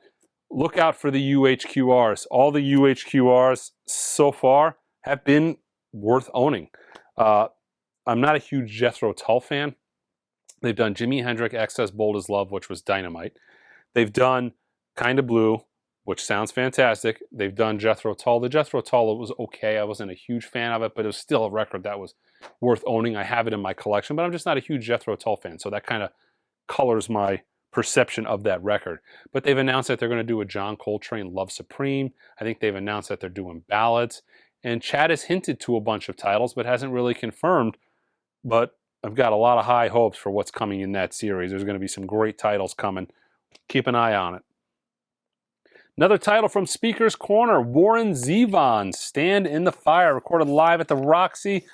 S1: look out for the UHQRs. All the UHQRs so far have been worth owning. I'm not a huge Jethro Tull fan. They've done Jimi Hendrix Excess Bold as Love, which was dynamite. They've done Kinda Blue, which sounds fantastic. They've done Jethro Tull. The Jethro Tull was okay. I wasn't a huge fan of it, but it was still a record that was worth owning. I have it in my collection, but I'm just not a huge Jethro Tull fan, so that kind of colors my perception of that record. But they've announced that they're going to do a John Coltrane Love Supreme. I think they've announced that they're doing ballads. And Chad has hinted to a bunch of titles, but hasn't really confirmed. But I've got a lot of high hopes for what's coming in that series. There's going to be some great titles coming. Keep an eye on it. Another title from Speaker's Corner, Warren Zevon, Stand in the Fire, recorded live at the Roxy.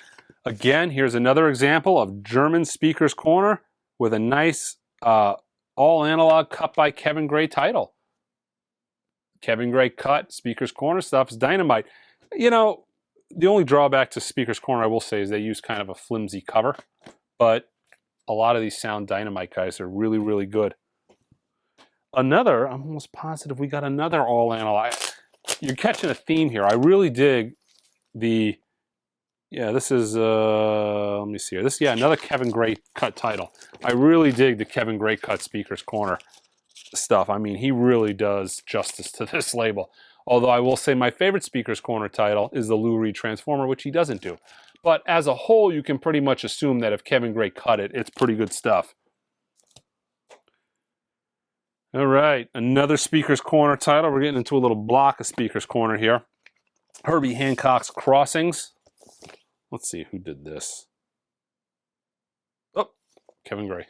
S1: Again, here's another example of German Speaker's Corner with a nice all-analog cut by Kevin Gray title. Kevin Gray cut, Speaker's Corner stuff is dynamite. You know, the only drawback to Speaker's Corner, I will say, is they use kind of a flimsy cover. But a lot of these sound dynamite, guys. They're really, really good. Another, I'm almost positive we got another all-analog. You're catching a theme here. I really dig the, yeah, this is, let me see here. This, yeah, another Kevin Gray cut title. I really dig the Kevin Gray cut Speaker's Corner stuff. I mean, he really does justice to this label. Although I will say my favorite Speaker's Corner title is the Lou Reed Transformer, which he doesn't do. But as a whole, you can pretty much assume that if Kevin Gray cut it, it's pretty good stuff. All right, another Speaker's Corner title. We're getting into a little block of Speaker's Corner here. Herbie Hancock's Crossings. Let's see who did this. Oh, Kevin Gray.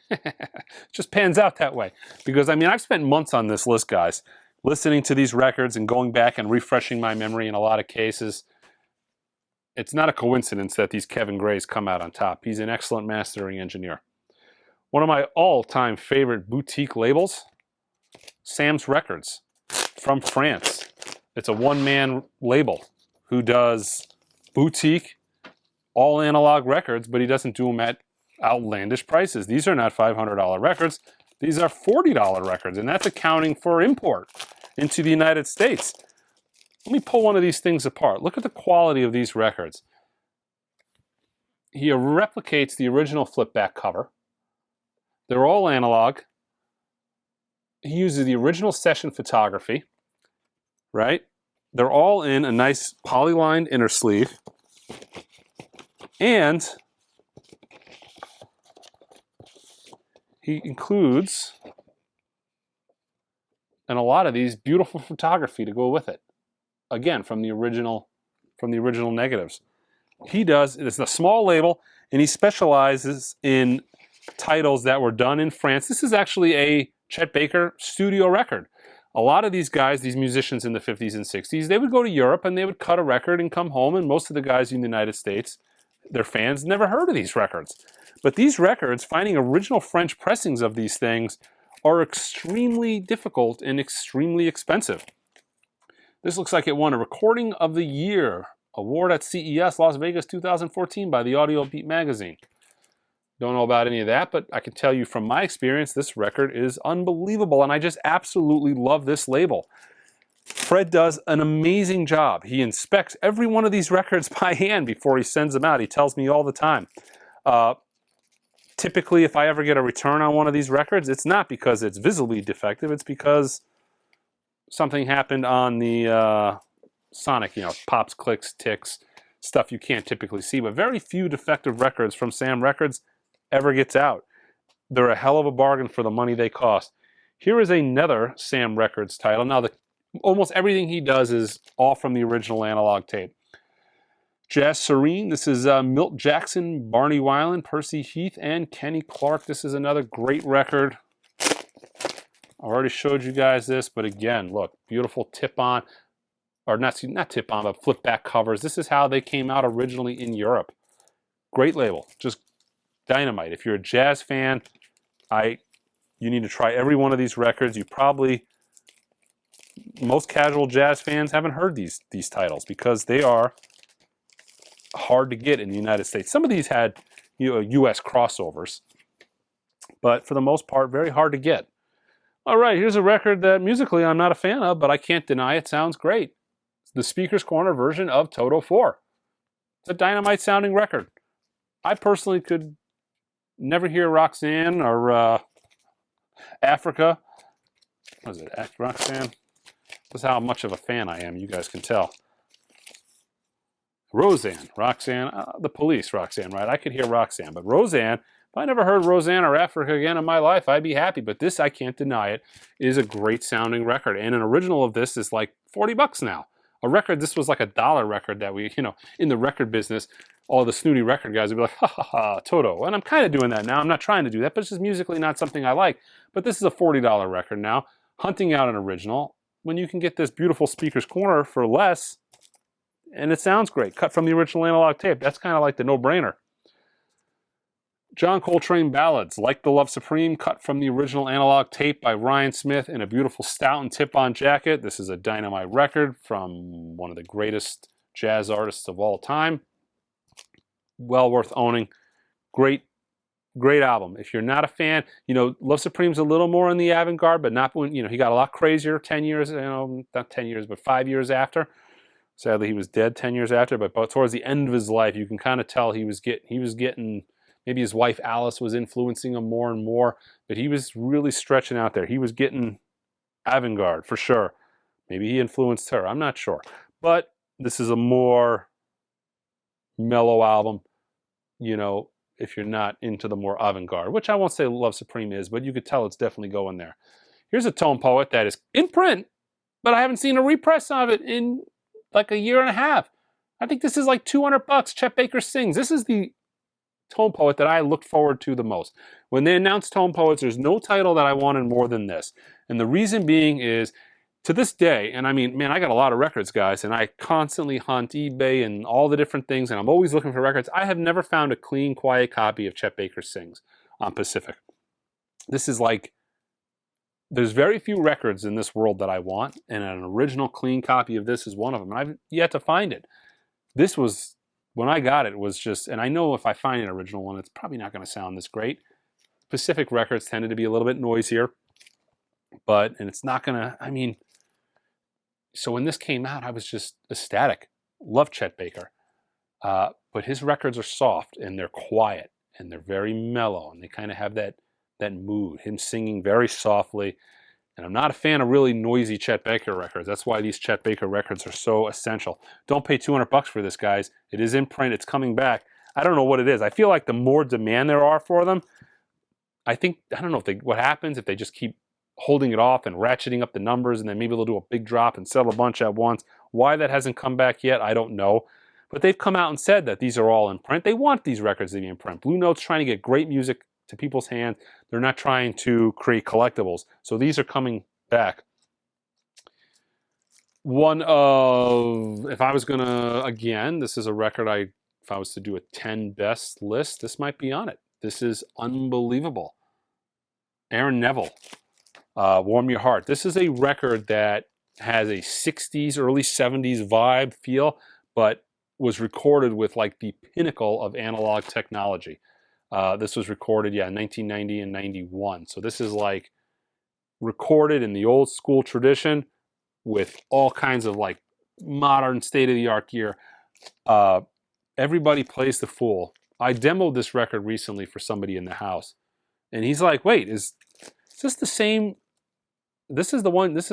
S1: Just pans out that way. Because, I mean, I've spent months on this list, guys, listening to these records and going back and refreshing my memory in a lot of cases. It's not a coincidence that these Kevin Grays come out on top. He's an excellent mastering engineer. One of my all-time favorite boutique labels, Sam's Records from France. It's a one-man label who does boutique, all-analog records, but he doesn't do them at outlandish prices. These are not $500 records. These are $40 records, and that's accounting for import into the United States. Let me pull one of these things apart. Look at the quality of these records. He replicates the original flipback cover. They're all analog. He uses the original session photography, right? They're all in a nice polylined inner sleeve. And he includes, and a lot of these, beautiful photography to go with it. Again, from the original negatives. He does, it's a small label, and he specializes in titles that were done in France. This is actually a Chet Baker studio record. A lot of these guys, these musicians in the 50s and 60s, they would go to Europe and they would cut a record and come home, and most of the guys in the United States, their fans, never heard of these records. But these records, finding original French pressings of these things, are extremely difficult and extremely expensive. This looks like it won a Recording of the Year award at CES Las Vegas 2014 by the Audiophile magazine. Don't know about any of that, but I can tell you from my experience, this record is unbelievable, and I just absolutely love this label. Fred does an amazing job. He inspects every one of these records by hand before he sends them out. He tells me all the time. Typically, if I ever get a return on one of these records, it's not because it's visibly defective. It's because something happened on the sonic, pops, clicks, ticks, stuff you can't typically see. But very few defective records from Sam Records ever gets out. They're a hell of a bargain for the money they cost. Here is another Sam Records title. Now, almost everything he does is all from the original analog tape. Jazz Serene, this is Milt Jackson, Barney Weiland, Percy Heath, and Kenny Clark. This is another great record. I already showed you guys this, but again, look, beautiful tip-on. or not tip-on, but flip-back covers. This is how they came out originally in Europe. Great label, just dynamite. If you're a jazz fan, you need to try every one of these records. Most casual jazz fans haven't heard these titles because they are hard to get in the United States. Some of these had U.S. crossovers, but for the most part, very hard to get. All right, here's a record that musically I'm not a fan of, but I can't deny it sounds great. It's the Speaker's Corner version of Toto 4. It's a dynamite sounding record. I personally could never hear Roxanne or Africa. What is it, Roxanne? This is how much of a fan I am, you guys can tell. Roxanne, the Police, Roxanne, right? I could hear Roxanne, but Roseanne, if I never heard Roseanne or Africa again in my life, I'd be happy. But this, I can't deny it, is a great sounding record. And an original of this is like $40 now. A record, this was like a $1 record that we, in the record business, all the snooty record guys would be like, ha ha ha, Toto. And I'm kind of doing that now. I'm not trying to do that, but it's just musically not something I like. But this is a $40 record now. Hunting out an original, when you can get this beautiful Speaker's Corner for less, and it sounds great. Cut from the original analog tape. That's kind of like the no-brainer. John Coltrane Ballads, Like the Love Supreme, cut from the original analog tape by Ryan Smith in a beautiful Stoughton tip-on jacket. This is a dynamite record from one of the greatest jazz artists of all time. Well worth owning. Great album. If you're not a fan, Love Supreme's a little more in the avant-garde, but not when, he got a lot crazier 10 years, not 10 years, but 5 years after. Sadly, he was dead 10 years after, but towards the end of his life, you can kind of tell he was getting, maybe his wife Alice was influencing him more and more, but he was really stretching out there. He was getting avant-garde for sure. Maybe he influenced her. I'm not sure. But this is a more mellow album, if you're not into the more avant-garde, which I won't say Love Supreme is, but you could tell it's definitely going there. Here's a Tone Poet that is in print, but I haven't seen a repress of it in like a year and a half. I think this is like $200. Chet Baker Sings. This is the Tone Poet that I looked forward to the most. When they announced Tone Poets, there's no title that I wanted more than this. And the reason being is, to this day, and I mean, man, I got a lot of records, guys, and I constantly hunt eBay and all the different things, and I'm always looking for records. I have never found a clean, quiet copy of Chet Baker Sings on Pacific. This is like, there's very few records in this world that I want, and an original clean copy of this is one of them, and I've yet to find it. This was, when I got it, was just, and I know if I find an original one, it's probably not going to sound this great. Pacific records tended to be a little bit noisier, and it's not going to, I mean, so when this came out, I was just ecstatic. Love Chet Baker. But his records are soft, and they're quiet, and they're very mellow, and they kind of have that mood, him singing very softly. And I'm not a fan of really noisy Chet Baker records. That's why these Chet Baker records are so essential. Don't pay $200 for this, guys. It is in print. It's coming back. I don't know what it is. I feel like the more demand there are for them, I don't know what happens if they just keep holding it off and ratcheting up the numbers, and then maybe they'll do a big drop and sell a bunch at once. Why that hasn't come back yet, I don't know. But they've come out and said that these are all in print. They want these records to be in print. Blue Note's trying to get great music to people's hands. They're not trying to create collectibles. So these are coming back. If I was gonna, again, this is a record if I was to do a 10 best list, this might be on it. This is unbelievable. Aaron Neville. Warm Your Heart. This is a record that has a 60s, early 70s vibe feel, but was recorded with like the pinnacle of analog technology. This was recorded, in 1990 and 91. So this is like recorded in the old school tradition with all kinds of like modern state-of-the-art gear. Everybody Plays the Fool. I demoed this record recently for somebody in the house, and he's like, wait, is this the same? This is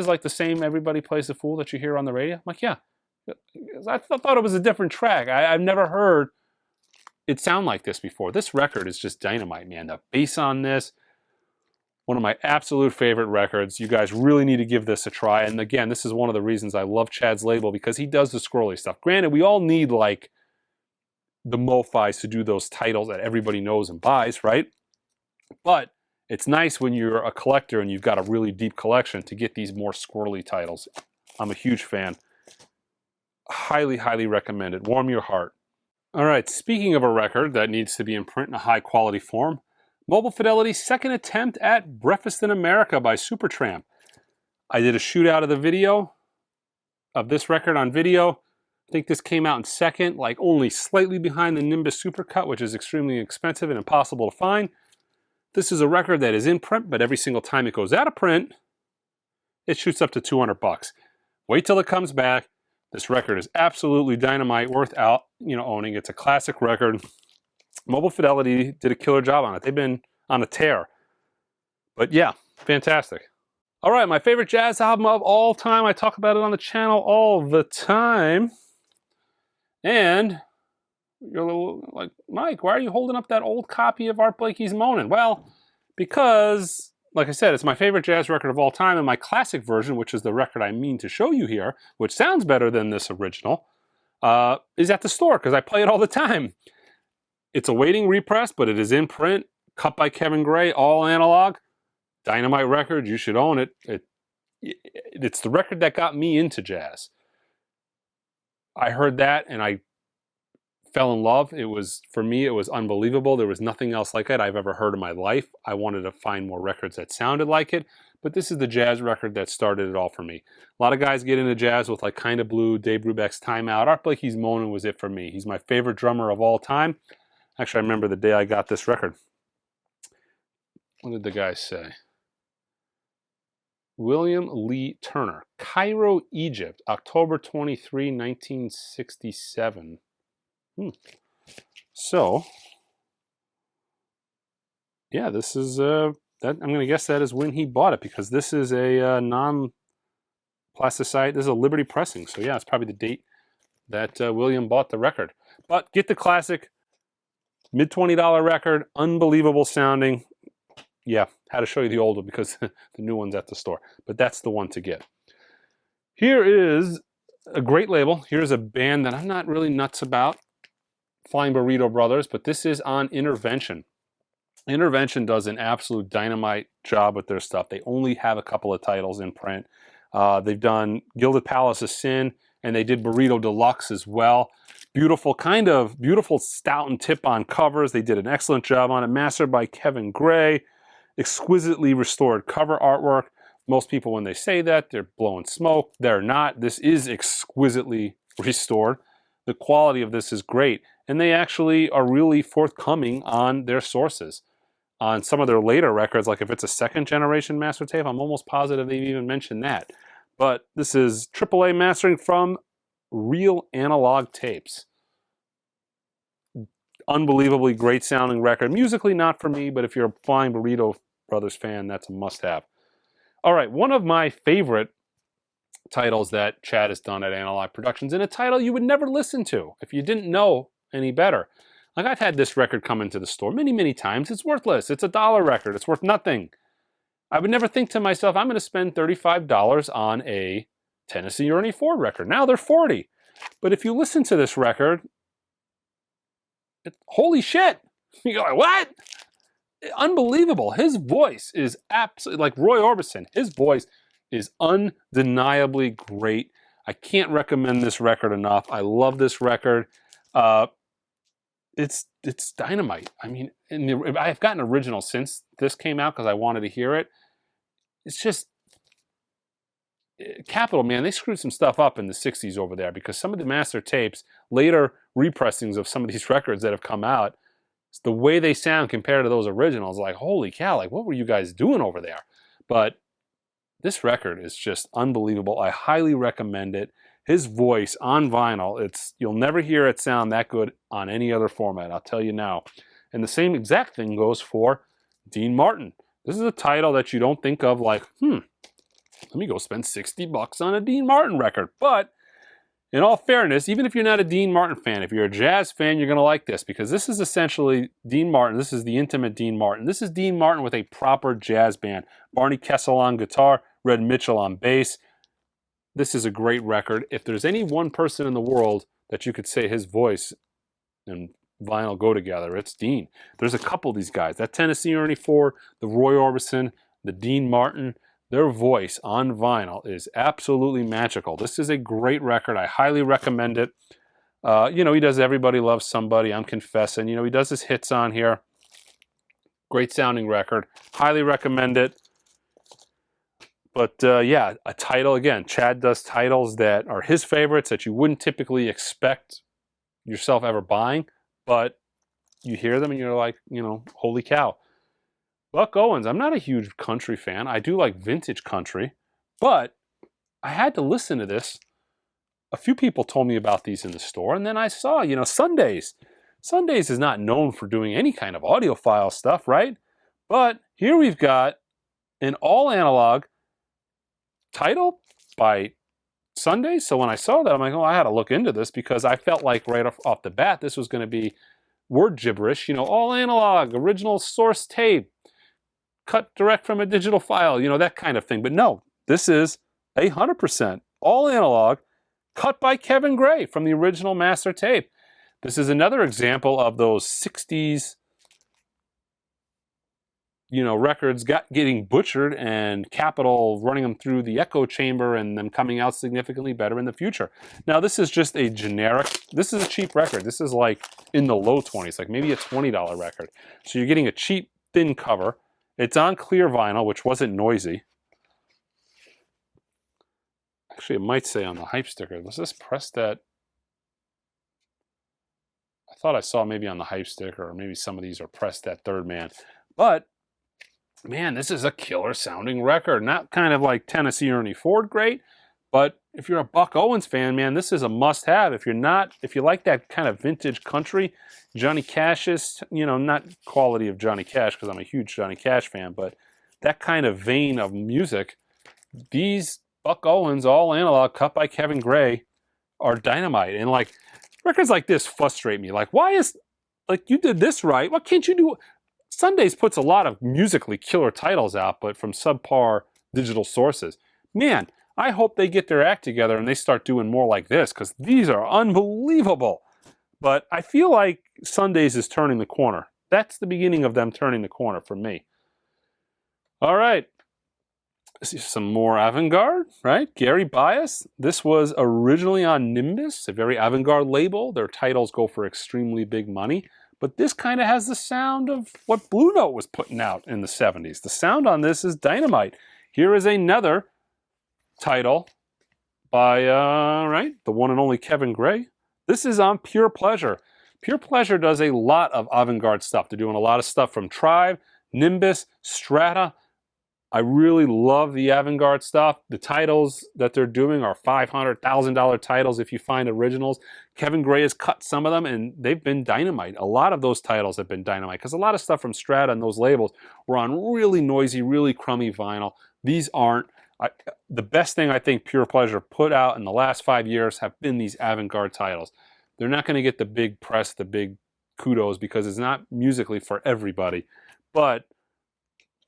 S1: like the same Everybody Plays the Fool that you hear on the radio? I'm like, yeah. I thought it was a different track. I've never heard it sound like this before. This record is just dynamite, man. The bass on this, one of my absolute favorite records. You guys really need to give this a try. And again, this is one of the reasons I love Chad's label, because he does the scrolly stuff. Granted, we all need like the MoFis to do those titles that everybody knows and buys, right? But it's nice when you're a collector and you've got a really deep collection to get these more squirrely titles. I'm a huge fan. highly, highly recommend it. Warm your heart. All right, speaking of a record that needs to be in print in a high quality form, Mobile Fidelity's second attempt at Breakfast in America by Supertramp. I did a shootout of the video, of this record on video. I think this came out in second, like only slightly behind the Nimbus Supercut, which is extremely expensive and impossible to find. This is a record that is in print, but every single time it goes out of print, it shoots up to 200 bucks. Wait till it comes back. This record is absolutely dynamite, worth owning. It's a classic record. Mobile Fidelity did a killer job on it. They've been on a tear. But yeah, fantastic. All right, my favorite jazz album of all time. I talk about it on the channel all the time. And you're a little like, Mike, why are you holding up that old copy of Art Blakey's Moanin'? Well, because, like I said, it's my favorite jazz record of all time, and my classic version, which is the record I mean to show you here, which sounds better than this original, is at the store because I play it all the time. It's awaiting repress, but it is in print, cut by Kevin Gray, all analog. Dynamite record, you should own it. It's the record that got me into jazz. I heard that and I fell in love. For me, it was unbelievable. There was nothing else like it I've ever heard in my life. I wanted to find more records that sounded like it, but this is the jazz record that started it all for me. A lot of guys get into jazz with like Kinda Blue, Dave Brubeck's Time Out. Art Blakey's Moanin' was it for me. He's my favorite drummer of all time. Actually, I remember the day I got this record. What did the guy say? William Lee Turner, Cairo, Egypt, October 23, 1967. So, yeah, this is I'm going to guess that is when he bought it, because this is a non-plasticite. This is a Liberty pressing. So yeah, it's probably the date that William bought the record. But get the classic, mid-$20 record, unbelievable sounding. Yeah, had to show you the old one because the new one's at the store. But that's the one to get. Here is a great label. Here's a band that I'm not really nuts about, Flying Burrito Brothers, but this is on Intervention. Intervention does an absolute dynamite job with their stuff. They only have a couple of titles in print. They've done Gilded Palace of Sin, and they did Burrito Deluxe as well. Beautiful stout and tip-on covers. They did an excellent job on it. Mastered by Kevin Gray. Exquisitely restored cover artwork. Most people, when they say that, they're blowing smoke. They're not. This is exquisitely restored. The quality of this is great. And they actually are really forthcoming on their sources. On some of their later records, like if it's a second generation master tape, I'm almost positive they've even mentioned that. But this is AAA mastering from Real Analog Tapes. Unbelievably great sounding record. Musically not for me, but if you're a Flying Burrito Brothers fan, that's a must-have. All right, one of my favorite titles that Chad has done at Analog Productions, and a title you would never listen to if you didn't know any better. Like, I've had this record come into the store many, many times. It's worthless. It's a $1 record. It's worth nothing. I would never think to myself, I'm going to spend $35 on a Tennessee Ernie Ford record. Now they're $40. But if you listen to this record, holy shit. You're like, what? Unbelievable. His voice is absolutely, like Roy Orbison, his voice is undeniably great. I can't recommend this record enough. I love this record. It's dynamite. I mean, I've gotten original since this came out because I wanted to hear it. It's just, Capitol, man, they screwed some stuff up in the 60s over there, because some of the master tapes, later repressings of some of these records that have come out, the way they sound compared to those originals, like, holy cow, like, what were you guys doing over there? But this record is just unbelievable. I highly recommend it. His voice on vinyl, you'll never hear it sound that good on any other format, I'll tell you now. And the same exact thing goes for Dean Martin. This is a title that you don't think of like, let me go spend $60 on a Dean Martin record. But in all fairness, even if you're not a Dean Martin fan, if you're a jazz fan, you're going to like this, because this is essentially Dean Martin. This is the intimate Dean Martin. This is Dean Martin with a proper jazz band. Barney Kessel on guitar, Red Mitchell on bass. This is a great record. If there's any one person in the world that you could say his voice and vinyl go together, it's Dean. There's a couple of these guys. That Tennessee Ernie Ford, the Roy Orbison, the Dean Martin. Their voice on vinyl is absolutely magical. This is a great record. I highly recommend it. You know, he does Everybody Loves Somebody, I'm Confessing. You know, he does his hits on here. Great sounding record. Highly recommend it. But yeah, a title, again, Chad does titles that are his favorites that you wouldn't typically expect yourself ever buying, but you hear them and you're like, you know, holy cow. Buck Owens, I'm not a huge country fan. I do like vintage country, but I had to listen to this. A few people told me about these in the store, and then I saw, you know, Sundays. Sundays is not known for doing any kind of audiophile stuff, right? But here we've got an all analog title by Sundays. So when I saw that, I'm like, oh, I had to look into this because I felt like right off the bat, this was going to be word gibberish, you know, all analog, original source tape, cut direct from a digital file, you know, that kind of thing. But no, this is 100% all analog, cut by Kevin Gray from the original master tape. This is another example of those 60s, you know, records getting butchered and Capitol running them through the echo chamber and them coming out significantly better in the future. Now, this is just a generic, this is a cheap record. This is like in the low 20s, like maybe a $20 record. So you're getting a cheap, thin cover. It's on clear vinyl, which wasn't noisy. Actually, it might say on the hype sticker, was this pressed at, I thought I saw maybe on the hype sticker, or maybe some of these are pressed at Third Man. But man, this is a killer sounding record. Not kind of like Tennessee Ernie Ford great, but if you're a Buck Owens fan, man, this is a must-have. If you're not, if you like that kind of vintage country, Johnny Cash's, you know, not quality of Johnny Cash because I'm a huge Johnny Cash fan, but that kind of vein of music, these Buck Owens all analog cut by Kevin Gray are dynamite. And like records like this frustrate me. Like, why is, like, you did this right, what can't you do? Sundays puts a lot of musically killer titles out, but from subpar digital sources. Man, I hope they get their act together and they start doing more like this, because these are unbelievable. But I feel like Sundays is turning the corner. That's the beginning of them turning the corner for me. All right. Some more Avanguard, right? Gary Bias. This was originally on Nimbus, a very avant-garde label. Their titles go for extremely big money. But this kind of has the sound of what Blue Note was putting out in the 70s. The sound on this is dynamite. Here is another title by, right, the one and only Kevin Gray. This is on Pure Pleasure. Pure Pleasure does a lot of avant-garde stuff. They're doing a lot of stuff from Tribe, Nimbus, Strata. I really love the avant-garde stuff. The titles that they're doing are $500, $1,000 titles if you find originals. Kevin Gray has cut some of them and they've been dynamite. A lot of those titles have been dynamite because a lot of stuff from Strata and those labels were on really noisy, really crummy vinyl. These aren't. The best thing I think Pure Pleasure put out in the last 5 years have been these avant-garde titles. They're not going to get the big press, the big kudos because it's not musically for everybody, but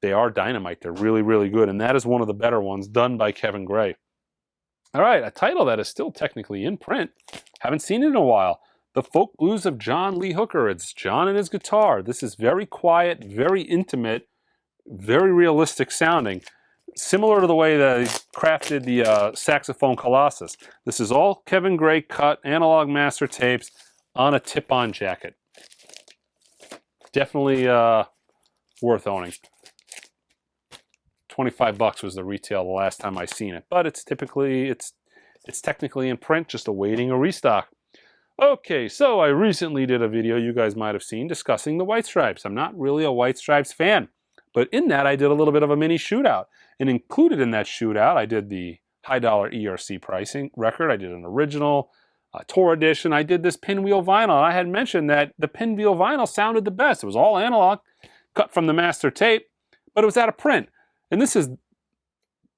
S1: they are dynamite. They're really, really good. And that is one of the better ones done by Kevin Gray. All right, a title that is still technically in print. Haven't seen it in a while. The Folk Blues of John Lee Hooker. It's John and his guitar. This is very quiet, very intimate, very realistic sounding. Similar to the way that he crafted the saxophone Colossus. This is all Kevin Gray cut, analog master tapes on a tip-on jacket. Definitely worth owning. $25 was the retail the last time I seen it, but it's technically in print, just awaiting a restock. Okay, so I recently did a video you guys might have seen discussing the White Stripes. I'm not really a White Stripes fan, but in that I did a little bit of a mini shootout, and included in that shootout I did the high dollar ERC pricing record. I did an original tour edition. I did this pinwheel vinyl, and I had mentioned that the pinwheel vinyl sounded the best. It was all analog, cut from the master tape, but it was out of print. And this is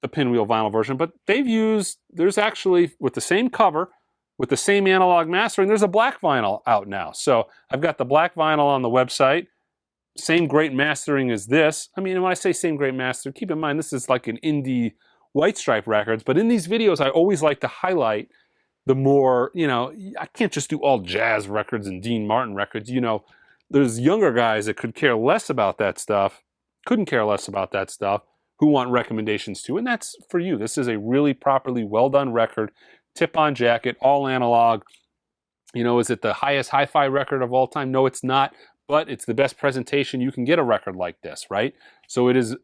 S1: the pinwheel vinyl version, but they've used, there's actually, with the same cover, with the same analog mastering, there's a black vinyl out now. So I've got the black vinyl on the website, same great mastering as this. I mean, when I say same great master, keep in mind this is like an indie White Stripe records, but in these videos I always like to highlight the more, you know, I can't just do all jazz records and Dean Martin records. You know, there's younger guys that could care less about that stuff, couldn't care less about that stuff, who want recommendations too, and that's for you. This is a really properly well done record, tip-on jacket, all analog. You know, is it the highest hi-fi record of all time? No, it's not, but it's the best presentation you can get a record like this, right? So it is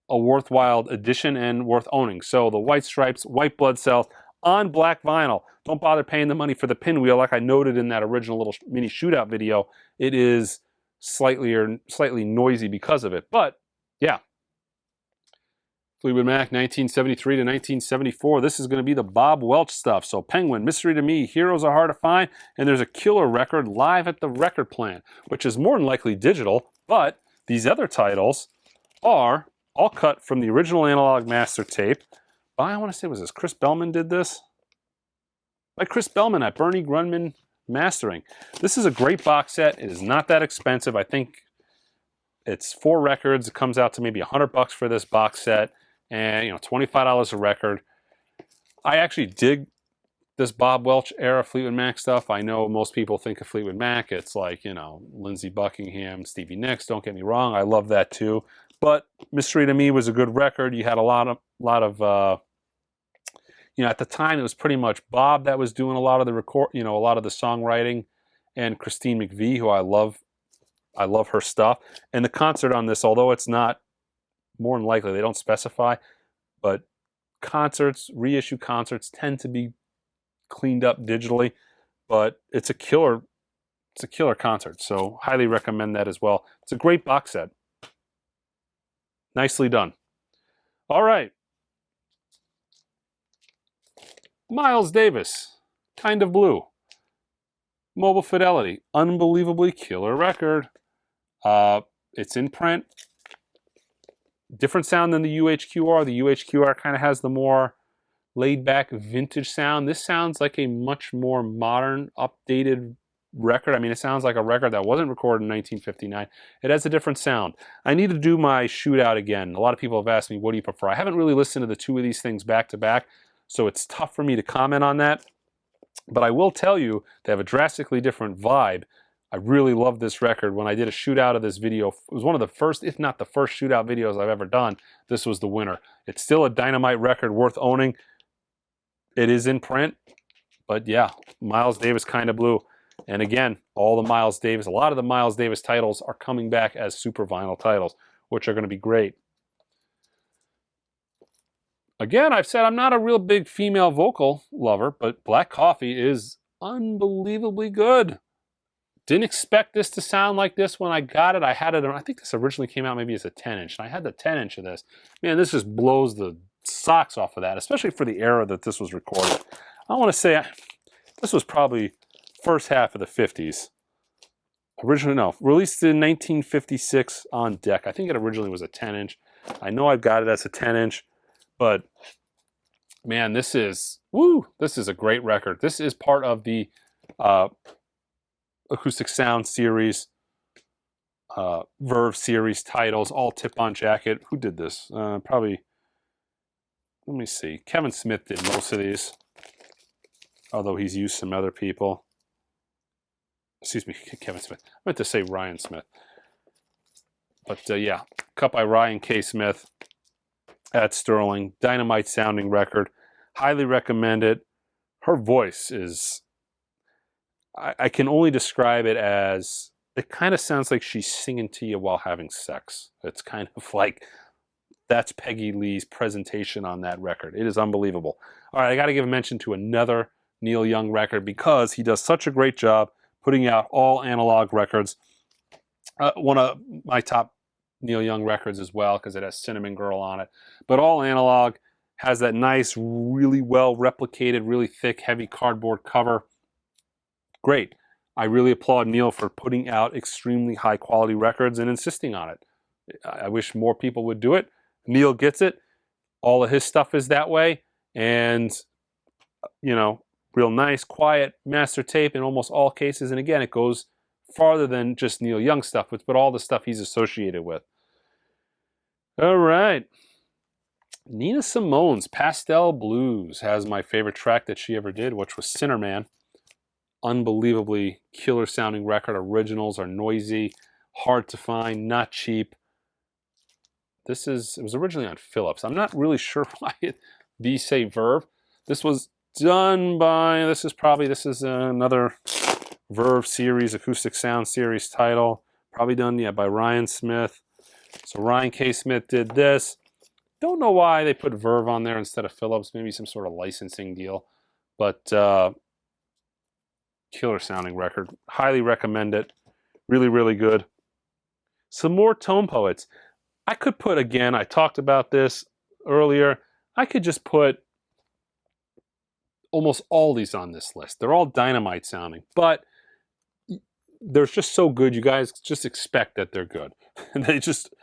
S1: a worthwhile addition and worth owning. So the white stripes, white blood cells on black vinyl. Don't bother paying the money for the pinwheel, like I noted in that original little mini shootout video. It is slightly noisy because of it, but yeah. Fleetwood Mac, 1973 to 1974. This is going to be the Bob Welch stuff. So Penguin, Mystery to Me, Heroes Are Hard to Find, and there's a killer record, Live at the Record Plant, which is more than likely digital, but these other titles are all cut from the original analog master tape by, I want to say, was this Chris Bellman did this? By Chris Bellman at Bernie Grunman Mastering. This is a great box set. It is not that expensive. I think it's 4 records. It comes out to maybe $100 for this box set. And, you know, $25 a record. I actually dig this Bob Welch era Fleetwood Mac stuff. I know most people think of Fleetwood Mac. It's like, you know, Lindsey Buckingham, Stevie Nicks. Don't get me wrong. I love that too. But Mystery to Me was a good record. You had a lot of you know, at the time it was pretty much Bob that was doing a lot of the a lot of the songwriting, and Christine McVie, who I love her stuff. And the concert on this, although it's not, more than likely, they don't specify, but concerts, reissue concerts tend to be cleaned up digitally, but it's a killer concert. So highly recommend that as well. It's a great box set. Nicely done. All right. Miles Davis, Kind of Blue. Mobile Fidelity, unbelievably killer record. It's in print. Different sound than the UHQR. The UHQR kind of has the more laid-back vintage sound. This sounds like a much more modern, updated record. I mean, it sounds like a record that wasn't recorded in 1959. It has a different sound. I need to do my shootout again. A lot of people have asked me, what do you prefer? I haven't really listened to the two of these things back to back, so it's tough for me to comment on that. But I will tell you, they have a drastically different vibe. I really love this record. When I did a shootout of this video, it was one of the first, if not the first shootout videos I've ever done. This was the winner. It's still a dynamite record worth owning. It is in print, but yeah, Miles Davis, Kind of Blue. And again, a lot of the Miles Davis titles are coming back as super vinyl titles, which are going to be great. Again, I've said I'm not a real big female vocal lover, but Black Coffee is unbelievably good. Didn't expect this to sound like this when I got it. I had it, I think this originally came out maybe as a 10-inch, and I had the 10-inch of this. Man, this just blows the socks off of that, especially for the era that this was recorded. I want to say this was probably first half of the 50s. Released in 1956 on deck. I think it originally was a 10-inch. I know I've got it as a 10-inch, but man, this is a great record. This is part of the Acoustic Sound series, Verve series titles, all tip-on jacket. Who did this? Probably, let me see. Kevin Smith did most of these, although he's used some other people. Excuse me, Kevin Smith. I meant to say Ryan Smith. But yeah, cut by Ryan K. Smith at Sterling. Dynamite sounding record. Highly recommend it. Her voice is, I can only describe it as, it kind of sounds like she's singing to you while having sex. It's kind of like, that's Peggy Lee's presentation on that record. It is unbelievable. All right, I got to give a mention to another Neil Young record because he does such a great job putting out all analog records. One of my top Neil Young records as well because it has Cinnamon Girl on it. But all analog, has that nice, really well replicated, really thick, heavy cardboard cover. Great. I really applaud Neil for putting out extremely high quality records and insisting on it. I wish more people would do it. Neil gets it. All of his stuff is that way. And, you know, real nice, quiet master tape in almost all cases. And again, it goes farther than just Neil Young stuff, but all the stuff he's associated with. All right. Nina Simone's Pastel Blues has my favorite track that she ever did, which was Sinner Man. Unbelievably killer sounding record. Originals are noisy, hard to find, not cheap. It was originally on Philips. I'm not really sure why these say Verve. This was done by, this is another Verve series, acoustic sound series title. Probably done, yeah, by Ryan Smith. So Ryan K. Smith did this. Don't know why they put Verve on there instead of Philips. Maybe some sort of licensing deal. But killer sounding record. Highly recommend it. Really, really good. Some more Tone Poets. I could put, again, I talked about this earlier. I could just put almost all these on this list. They're all dynamite sounding. But they're just so good, you guys just expect that they're good. And they just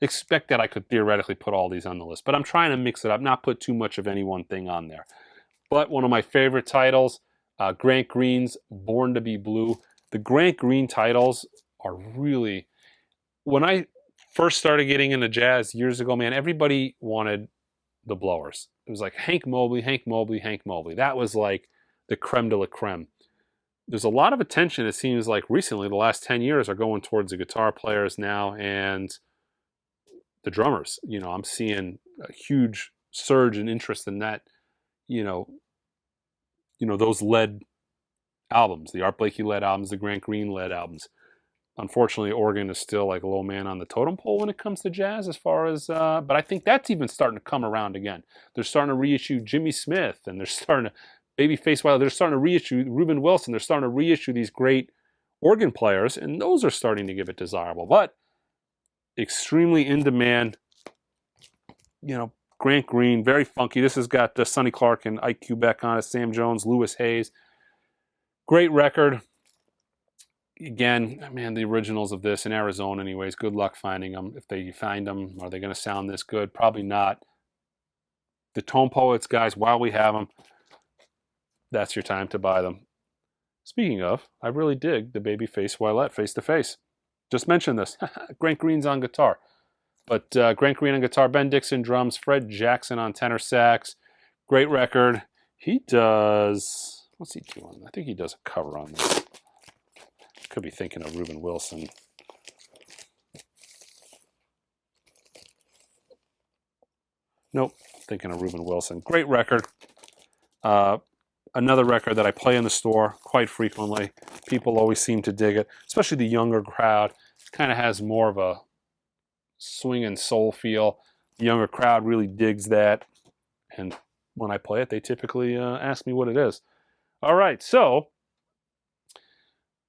S1: expect that I could theoretically put all these on the list. But I'm trying to mix it up, not put too much of any one thing on there. But one of my favorite titles, Grant Green's Born to Be Blue. The Grant Green titles are really... When I first started getting into jazz years ago, man, everybody wanted the blowers. It was like Hank Mobley, Hank Mobley, Hank Mobley. That was like the creme de la creme. There's a lot of attention, it seems like recently, the last 10 years, are going towards the guitar players now and the drummers. You know, I'm seeing a huge surge in interest in that, you know, those led albums, the Art Blakey led albums, the Grant Green led albums. Unfortunately, organ is still like a low man on the totem pole when it comes to jazz as far as, but I think that's even starting to come around again. They're starting to reissue Jimmy Smith, and they're starting to, Babyface Wiley, they're starting to reissue Reuben Wilson. They're starting to reissue these great organ players, and those are starting to give it desirable. But extremely in demand, you know, Grant Green, very funky. This has got Sonny Clark and Ike Quebec on it, Sam Jones, Lewis Hayes. Great record. Again, man, the originals of this in Arizona anyways, good luck finding them. If they find them, are they going to sound this good? Probably not. The Tone Poets, guys, while we have them, that's your time to buy them. Speaking of, I really dig the Babyface Wiley Face to Face. Just mentioned this. Grant Green's on guitar. But Grant Green on guitar, Ben Dixon drums, Fred Jackson on tenor sax. Great record. He does... What's he doing? I think he does a cover on this. Could be thinking of Reuben Wilson. Nope, thinking of Reuben Wilson. Great record. Another record that I play in the store quite frequently. People always seem to dig it, especially the younger crowd. Kind of has more of a swing and soul feel. The younger crowd really digs that. And when I play it, they typically ask me what it is. All right, so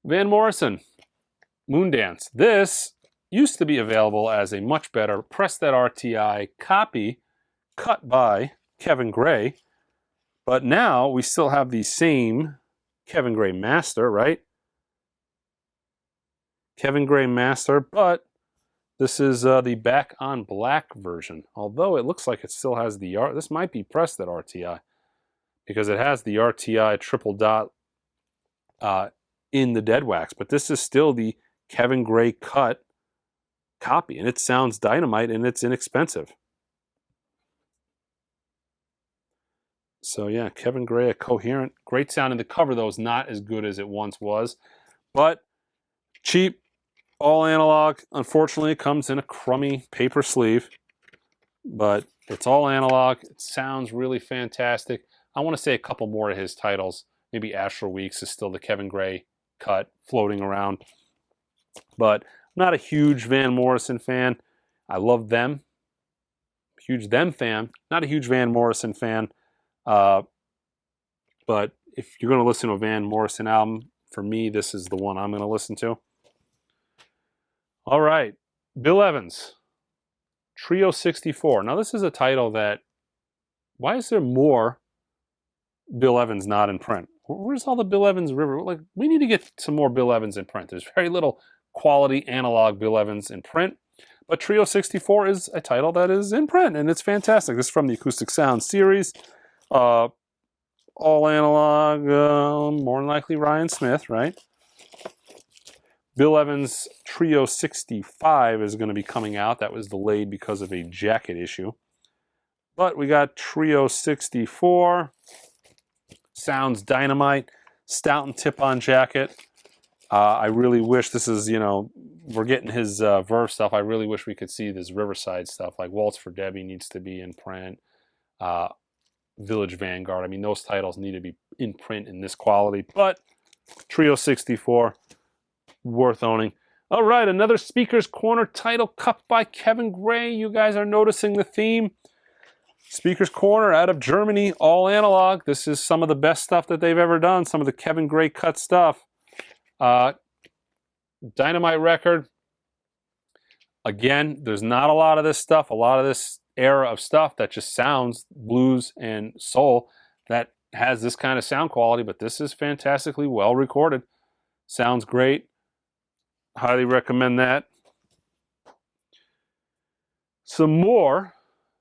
S1: Van Morrison, Moondance. This used to be available as a much better Press That RTI copy cut by Kevin Gray. But now we still have the same Kevin Gray master, right? Kevin Gray master, but this is the back on black version. Although it looks like it still has the this might be Press That RTI because it has the RTI triple dot in the dead wax. But this is still the Kevin Gray cut copy, and it sounds dynamite and it's inexpensive. So yeah, Kevin Gray, a coherent, great sound. And the cover, though, is not as good as it once was. But cheap, all analog. Unfortunately, it comes in a crummy paper sleeve. But it's all analog. It sounds really fantastic. I want to say a couple more of his titles. Maybe Astral Weeks is still the Kevin Gray cut floating around. But I'm not a huge Van Morrison fan. I love them. Huge them fan. Not a huge Van Morrison fan. But if you're going to listen to a Van Morrison album, for me, this is the one I'm going to listen to. All right. Bill Evans, Trio 64. Now, this is a title that, why is there more Bill Evans not in print? Where's all the Bill Evans River? Like, we need to get some more Bill Evans in print. There's very little quality analog Bill Evans in print. But Trio 64 is a title that is in print, and it's fantastic. This is from the Acoustic Sound series. All analog, more than likely Ryan Smith, right? Bill Evans Trio 65 is going to be coming out. That was delayed because of a jacket issue. But we got Trio 64. Sounds dynamite. Stout and tip-on jacket. I really wish this is, you know, we're getting his Verve stuff. I really wish we could see this Riverside stuff. Like Waltz for Debbie needs to be in print. Village Vanguard. I mean, those titles need to be in print in this quality. But Trio 64, worth owning. All right, another Speaker's Corner title cut by Kevin Gray. You guys are noticing the theme. Speaker's Corner out of Germany, all analog. This is some of the best stuff that they've ever done, some of the Kevin Gray cut stuff. Dynamite record. Again, there's not a lot of this stuff, a lot of this era of stuff that just sounds blues and soul that has this kind of sound quality, but this is fantastically well recorded. Sounds great. Highly recommend that. Some more.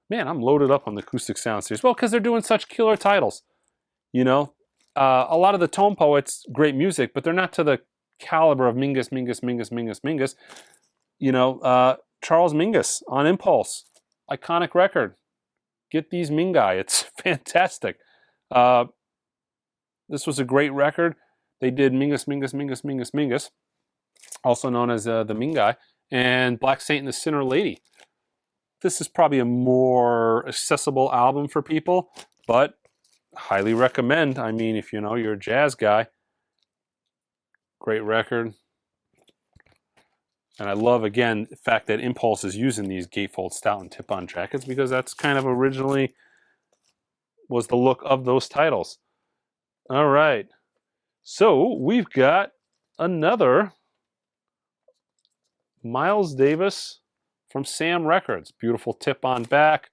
S1: Man, I'm loaded up on the Acoustic Sound Series. Well, because they're doing such killer titles. You know, a lot of the Tone Poets, great music, but they're not to the caliber of Mingus. You know, Charles Mingus on Impulse. Iconic record. Get these Mingai. It's fantastic. This was a great record. They did Mingus, also known as the Mingai, and Black Saint and the Sinner Lady. This is probably a more accessible album for people, but highly recommend. I mean, if you know you're a jazz guy, great record. And I love, again, the fact that Impulse is using these gatefold stout and tip-on jackets, because that's kind of originally was the look of those titles. All right. So we've got another Miles Davis from Sam Records. Beautiful tip-on back.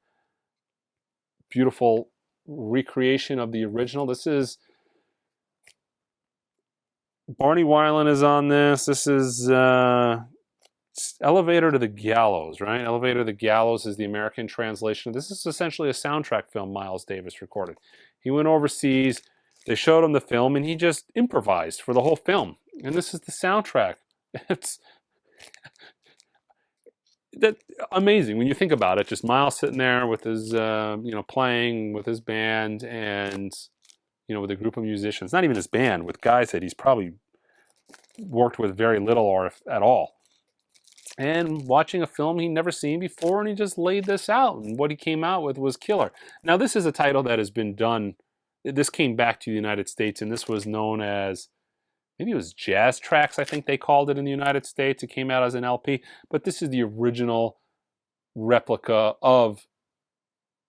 S1: Beautiful recreation of the original. This is Barney Weiland is on this. This is Elevator to the Gallows, right? Elevator to the Gallows is the American translation. This is essentially a soundtrack film Miles Davis recorded. He went overseas. They showed him the film, and he just improvised for the whole film. And this is the soundtrack. It's amazing when you think about it. Just Miles sitting there with his, playing with his band, and with a group of musicians. Not even his band, with guys that he's probably worked with very little or if at all. And watching a film he'd never seen before, and he just laid this out. And what he came out with was killer. Now, this is a title that has been done. This came back to the United States, and this was known as, maybe it was Jazz Tracks, I think they called it in the United States. It came out as an LP. But this is the original replica of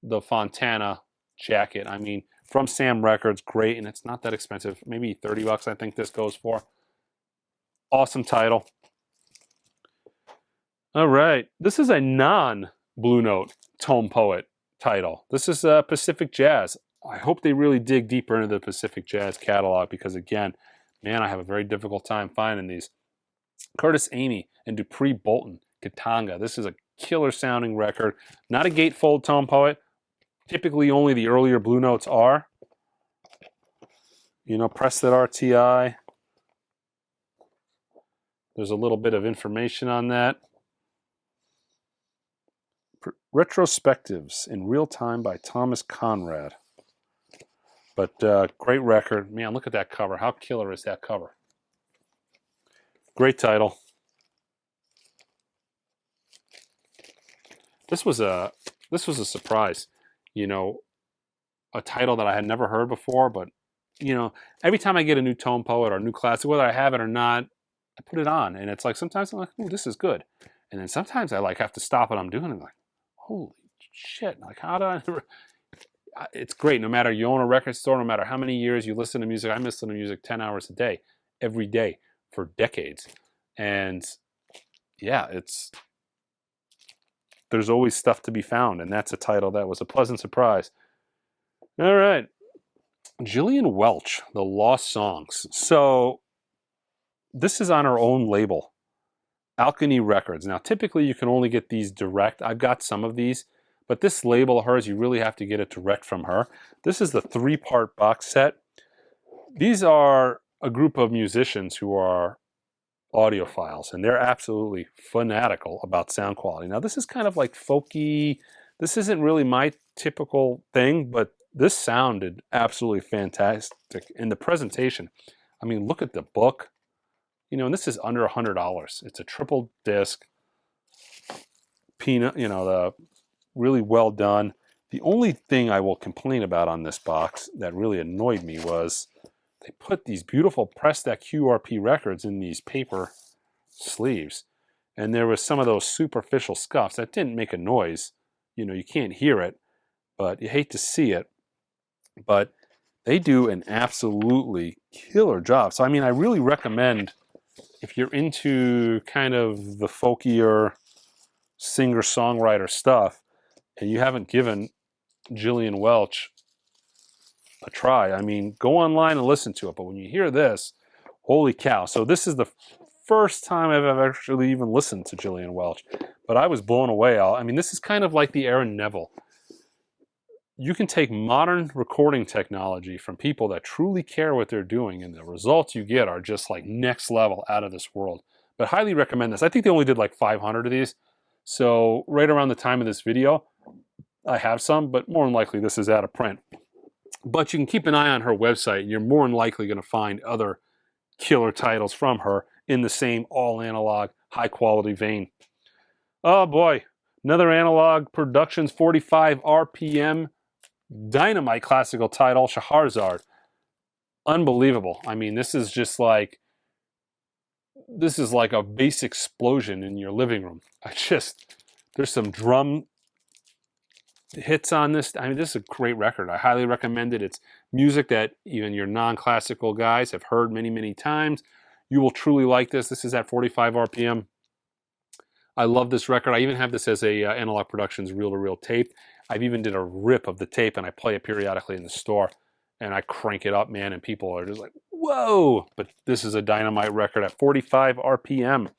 S1: the Fontana jacket. I mean, from Sam Records, great, and it's not that expensive. Maybe $30 I think this goes for. Awesome title. All right. This is a non-Blue Note Tone Poet title. This is Pacific Jazz. I hope they really dig deeper into the Pacific Jazz catalog, because, again, man, I have a very difficult time finding these. Curtis Amy and Dupree Bolton, Katanga. This is a killer sounding record. Not a gatefold Tone Poet. Typically only the earlier Blue Notes are. Prested RTI. There's a little bit of information on that. Retrospectives in Real Time by Thomas Conrad. But great record. Man, look at that cover. How killer is that cover? Great title. This was a surprise. A title that I had never heard before, but every time I get a new Tone Poet or a new classic, whether I have it or not, I put it on, and it's like sometimes I'm like, "Oh, this is good," and then sometimes I have to stop what I'm doing and like, "Holy shit!" Like, how do I? It's great. No matter you own a record store, no matter how many years you listen to music. I listen to music 10 hours a day, every day for decades, and yeah, there's always stuff to be found, and that's a title that was a pleasant surprise. All right. Jillian Welch, The Lost Songs. So this is on her own label, Alchemy Records. Now, typically you can only get these direct. I've got some of these, but this label of hers, you really have to get it direct from her. This is the 3-part box set. These are a group of musicians who are audiophiles, and they're absolutely fanatical about sound quality. Now, this is kind of like folky. This isn't really my typical thing, but this sounded absolutely fantastic in the presentation. I mean, look at the book. You know, and this is under $100. It's a triple disc, peanut, you know, the really well done. The only thing I will complain about on this box that really annoyed me was they put these beautiful pressed QRP records in these paper sleeves. And there was some of those superficial scuffs that didn't make a noise. You know, you can't hear it, but you hate to see it. But they do an absolutely killer job. So, I mean, I really recommend, if you're into kind of the folkier singer-songwriter stuff and you haven't given Gillian Welch a try, I mean, go online and listen to it. But when you hear this, holy cow. So this is the first time I've ever actually even listened to Gillian Welch. But I was blown away. I mean, this is kind of like the Aaron Neville. You can take modern recording technology from people that truly care what they're doing, and the results you get are just like next level, out of this world. But highly recommend this. I think they only did like 500 of these. So right around the time of this video, I have some, but more than likely this is out of print. But you can keep an eye on her website, and you're more than likely going to find other killer titles from her in the same all analog, high quality vein. Oh boy, another Analog Productions 45 RPM dynamite classical title, Scheherazade. Unbelievable. I mean, this is just like, this is like a bass explosion in your living room. There's some drum hits on this. I mean, this is a great record. I highly recommend it. It's music that even your non-classical guys have heard many, many times. You will truly like this. This is at 45 RPM. I love this record. I even have this as a Analog Productions reel-to-reel tape. I've even did a rip of the tape, and I play it periodically in the store. And I crank it up, man, and people are just like, whoa! But this is a dynamite record at 45 RPM.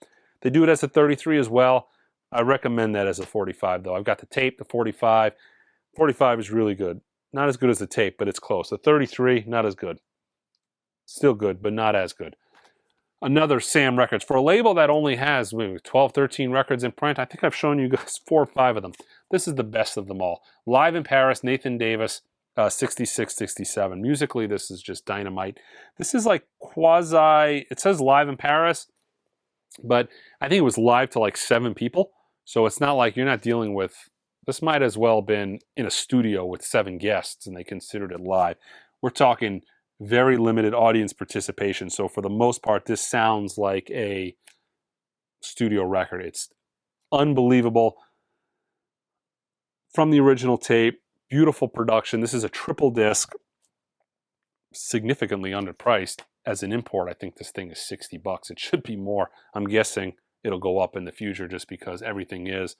S1: They do it as a 33 as well. I recommend that as a 45, though. I've got the tape, the 45. 45 is really good. Not as good as the tape, but it's close. The 33, not as good. Still good, but not as good. Another Sam Records. For a label that only has maybe 12, 13 records in print, I think I've shown you guys 4 or 5 of them. This is the best of them all. Live in Paris, Nathan Davis, 66, 67. Musically, this is just dynamite. This is like quasi, it says live in Paris, but I think it was live to like 7 people. So it's not like you're not dealing with, this might as well have been in a studio with 7 guests and they considered it live. We're talking very limited audience participation. So for the most part, this sounds like a studio record. It's unbelievable. From the original tape, beautiful production. This is a triple disc, significantly underpriced. As an import, I think this thing is $60. It should be more. I'm guessing it'll go up in the future just because everything is,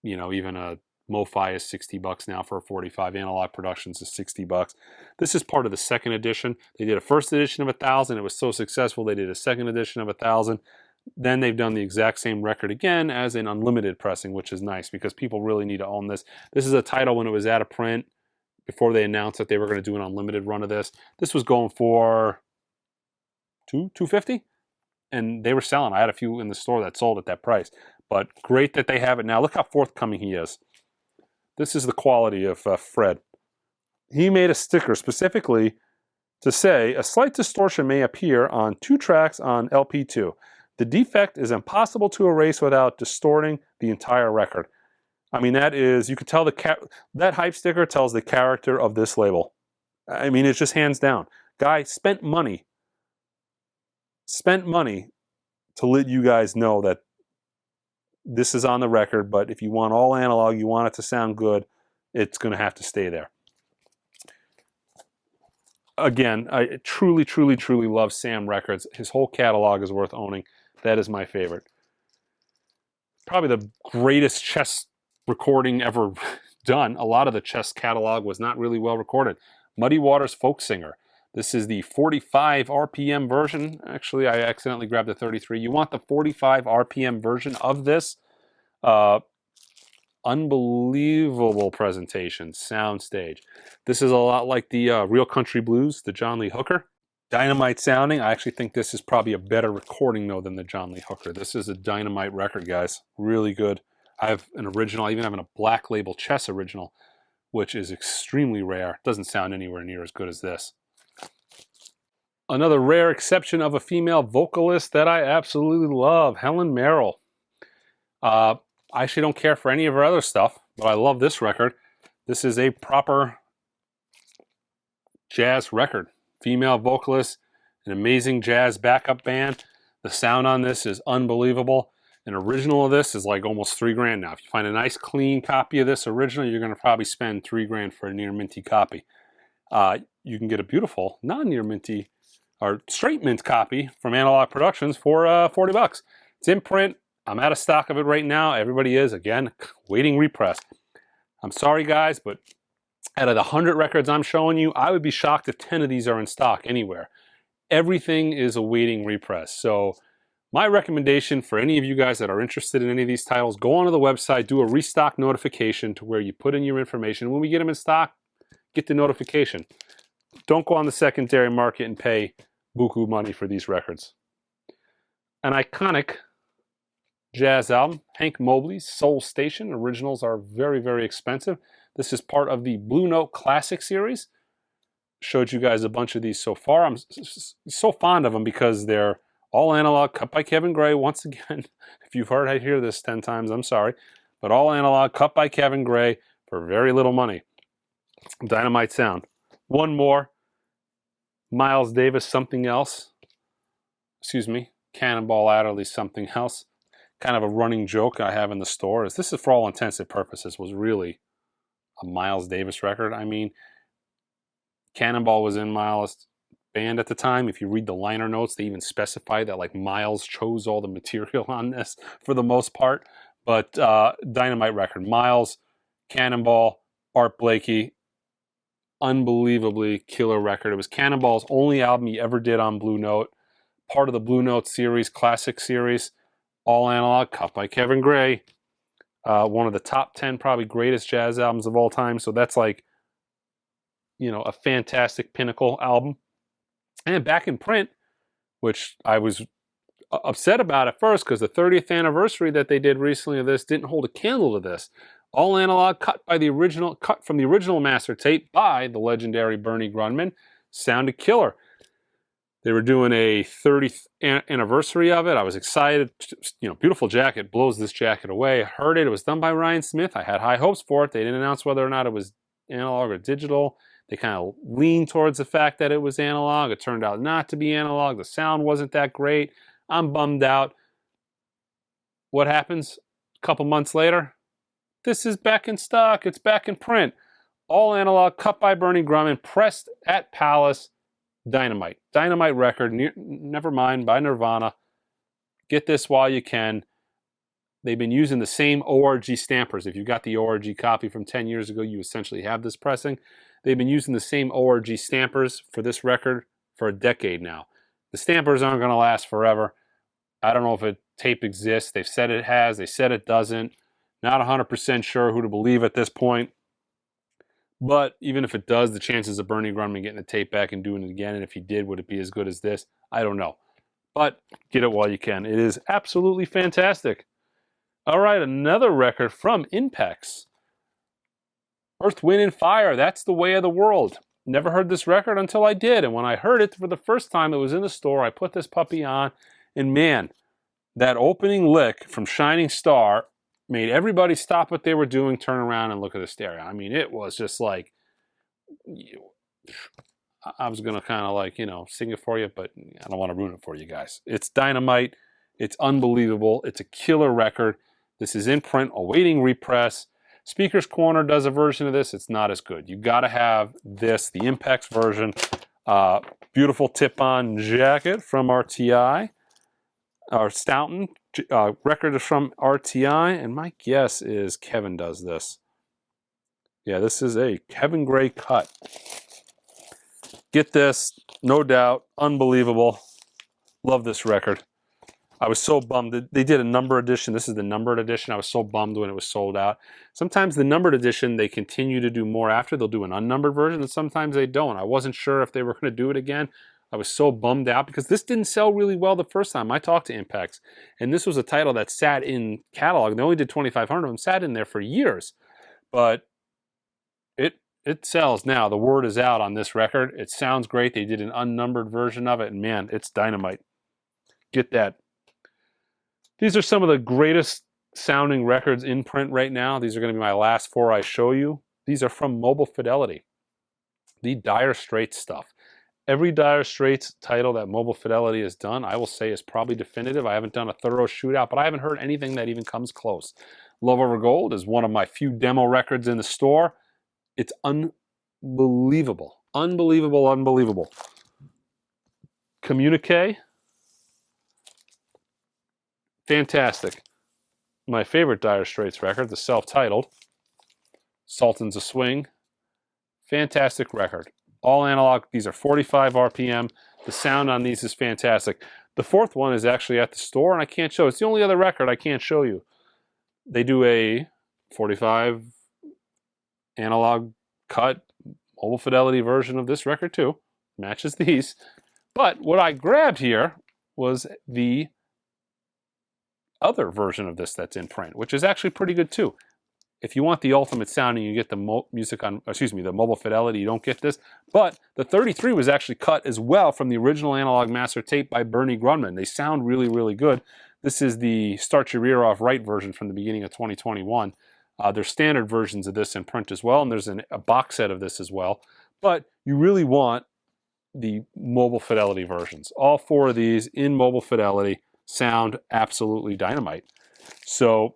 S1: you know, even a MoFi is $60 now for a 45. Analog Productions is $60. This is part of the second edition. They did a first edition of 1,000. It was so successful, they did a second edition of 1,000. Then they've done the exact same record again as an unlimited pressing, which is nice because people really need to own this. This is a title when it was out of print, before they announced that they were going to do an unlimited run of this. This was going for $250, and they were selling. I had a few in the store that sold at that price. But great that they have it now. Look how forthcoming he is. This is the quality of Fred. He made a sticker specifically to say, a slight distortion may appear on 2 tracks on LP2. The defect is impossible to erase without distorting the entire record. I mean, that is, you could tell that hype sticker tells the character of this label. I mean, it's just hands down. Guy spent money to let you guys know that this is on the record, but if you want all analog, you want it to sound good, it's going to have to stay there. Again, I truly, truly, truly love Sam Records. His whole catalog is worth owning. That is my favorite. Probably the greatest chess recording ever done. A lot of the chess catalog was not really well recorded. Muddy Waters Folk Singer. This is the 45 RPM version. Actually, I accidentally grabbed the 33. You want the 45 RPM version of this. Unbelievable presentation, soundstage. This is a lot like the Real Country Blues, the John Lee Hooker. Dynamite sounding. I actually think this is probably a better recording, though, than the John Lee Hooker. This is a dynamite record, guys. Really good. I have an original. I even have a Black Label Chess original, which is extremely rare. Doesn't sound anywhere near as good as this. Another rare exception of a female vocalist that I absolutely love, Helen Merrill. I actually don't care for any of her other stuff, but I love this record. This is a proper jazz record. Female vocalist, an amazing jazz backup band. The sound on this is unbelievable. An original of this is like almost $3 now. If you find a nice clean copy of this original, you're going to probably spend $3 for a near minty copy. You can get a beautiful non-near minty or straight mint copy from Analog Productions for $40. It's in print. I'm out of stock of it right now. Everybody is, again, waiting repress. I'm sorry, guys, but out of the 100 records I'm showing you, I would be shocked if 10 of these are in stock anywhere. Everything is awaiting repress. So my recommendation for any of you guys that are interested in any of these titles, go onto the website, do a restock notification to where you put in your information. When we get them in stock, get the notification. Don't go on the secondary market and pay buku money for these records. An iconic jazz album, Hank Mobley's Soul Station. Originals are very, very expensive. This is part of the Blue Note Classic series. Showed you guys a bunch of these so far. I'm so fond of them because they're all analog, cut by Kevin Gray. Once again, if you've heard I hear this 10 times, I'm sorry. But all analog, cut by Kevin Gray for very little money. Dynamite sound. One more. Miles Davis, Something Else. Excuse me. Cannonball Adderley, Something Else. Kind of a running joke I have in the store is this is, for all intents and purposes, was really a Miles Davis record. I mean, Cannonball was in Miles' band at the time. If you read the liner notes, they even specify that like Miles chose all the material on this for the most part. But dynamite record. Miles, Cannonball, Art Blakey, unbelievably killer record. It was Cannonball's only album he ever did on Blue Note. Part of the Blue Note series, classic series. All analog, cut by Kevin Gray. One of the top 10 probably greatest jazz albums of all time. So that's like, you know, a fantastic pinnacle album. And back in print, which I was upset about at first because the 30th anniversary that they did recently of this didn't hold a candle to this. All analog, cut from the original master tape by the legendary Bernie Grundman. Sounded killer. They were doing a 30th anniversary of it. I was excited. You know, beautiful jacket. Blows this jacket away. I heard it. It was done by Ryan Smith. I had high hopes for it. They didn't announce whether or not it was analog or digital. They kind of leaned towards the fact that it was analog. It turned out not to be analog. The sound wasn't that great. I'm bummed out. What happens a couple months later? This is back in stock. It's back in print. All analog, cut by Bernie Grundman, pressed at Palace. Dynamite. Dynamite record, Nevermind by Nirvana. Get this while you can. They've been using the same ORG stampers. If you got the ORG copy from 10 years ago, you essentially have this pressing. They've been using the same ORG stampers for this record for a decade now. The stampers aren't going to last forever. I don't know if a tape exists. They've said it has. They said it doesn't. Not 100% sure who to believe at this point. But even if it does, the chances of Bernie Grundman getting the tape back and doing it again, and if he did, would it be as good as this? I don't know. But get it while you can. It is absolutely fantastic. All right, another record from Impex. Earth, Wind, and Fire. That's the Way of the World. Never heard this record until I did. And when I heard it for the first time, it was in the store. I put this puppy on. And man, that opening lick from Shining Star made everybody stop what they were doing, turn around, and look at the stereo. I mean, it was just like, I was going to kind of like, you know, sing it for you, but I don't want to ruin it for you guys. It's dynamite. It's unbelievable. It's a killer record. This is in print, awaiting repress. Speaker's Corner does a version of this. It's not as good. You got to have this, the Impex version. Beautiful tip-on jacket from RTI, or Stoughton. Record is from RTI, and my guess is Kevin does this. Yeah, this is a Kevin Gray cut. Get this, no doubt, unbelievable. Love this record. I was so bummed. They did a number edition. This is the numbered edition. I was so bummed when it was sold out. Sometimes the numbered edition, they continue to do more after. They'll do an unnumbered version, and sometimes they don't. I wasn't sure if they were going to do it again. I was so bummed out because this didn't sell really well the first time I talked to Impex. And this was a title that sat in catalog. They only did 2,500 of them, sat in there for years. But it sells now. The word is out on this record. It sounds great. They did an unnumbered version of it, and man, it's dynamite. Get that. These are some of the greatest sounding records in print right now. These are going to be my last 4 I show you. These are from Mobile Fidelity. The Dire Straits stuff. Every Dire Straits title that Mobile Fidelity has done, I will say, is probably definitive. I haven't done a thorough shootout, but I haven't heard anything that even comes close. Love Over Gold is one of my few demo records in the store. It's unbelievable. Unbelievable, unbelievable. Communique. Fantastic. My favorite Dire Straits record, the self-titled, Sultans of Swing. Fantastic record. All analog. These are 45 RPM. The sound on these is fantastic. The fourth one is actually at the store, and I can't show. It's the only other record I can't show you. They do a 45 analog cut, Mobile Fidelity version of this record too. Matches these. But what I grabbed here was the other version of this that's in print, which is actually pretty good too. If you want the ultimate sound and you get the the Mobile Fidelity, you don't get this. But the 33 was actually cut as well from the original analog master tape by Bernie Grunman. They sound really, really good. This is the Start Your Ear Off Right version from the beginning of 2021. There's standard versions of this in print as well, and there's a box set of this as well. But you really want the Mobile Fidelity versions. All 4 of these in Mobile Fidelity sound absolutely dynamite. So,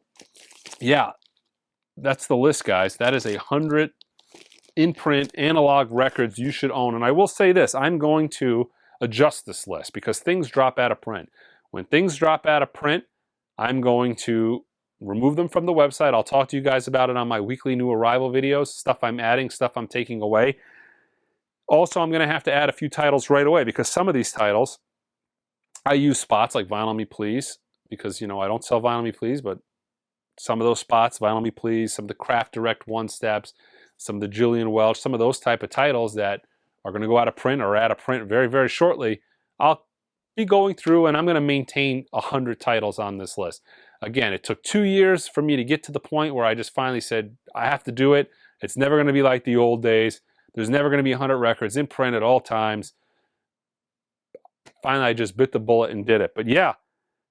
S1: yeah, that's the list, guys. That is 100 in-print analog records you should own. And I will say this, I'm going to adjust this list because things drop out of print. When things drop out of print, I'm going to remove them from the website. I'll talk to you guys about it on my weekly new arrival videos, stuff I'm adding, stuff I'm taking away. Also, I'm going to have to add a few titles right away because some of these titles, I use spots like Vinyl Me Please because, you know, I don't sell Vinyl Me Please, but some of those spots, Vinyl Me Please, some of the Craft Direct one-steps, some of the Jillian Welch, some of those type of titles that are going to go out of print or out of print very, very shortly, I'll be going through and I'm going to maintain 100 titles on this list. Again, it took 2 years for me to get to the point where I just finally said, I have to do it. It's never going to be like the old days. There's never going to be 100 records in print at all times. Finally, I just bit the bullet and did it. But yeah,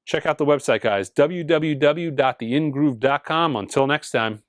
S1: check out the website, guys. www.theingroove.com. Until next time.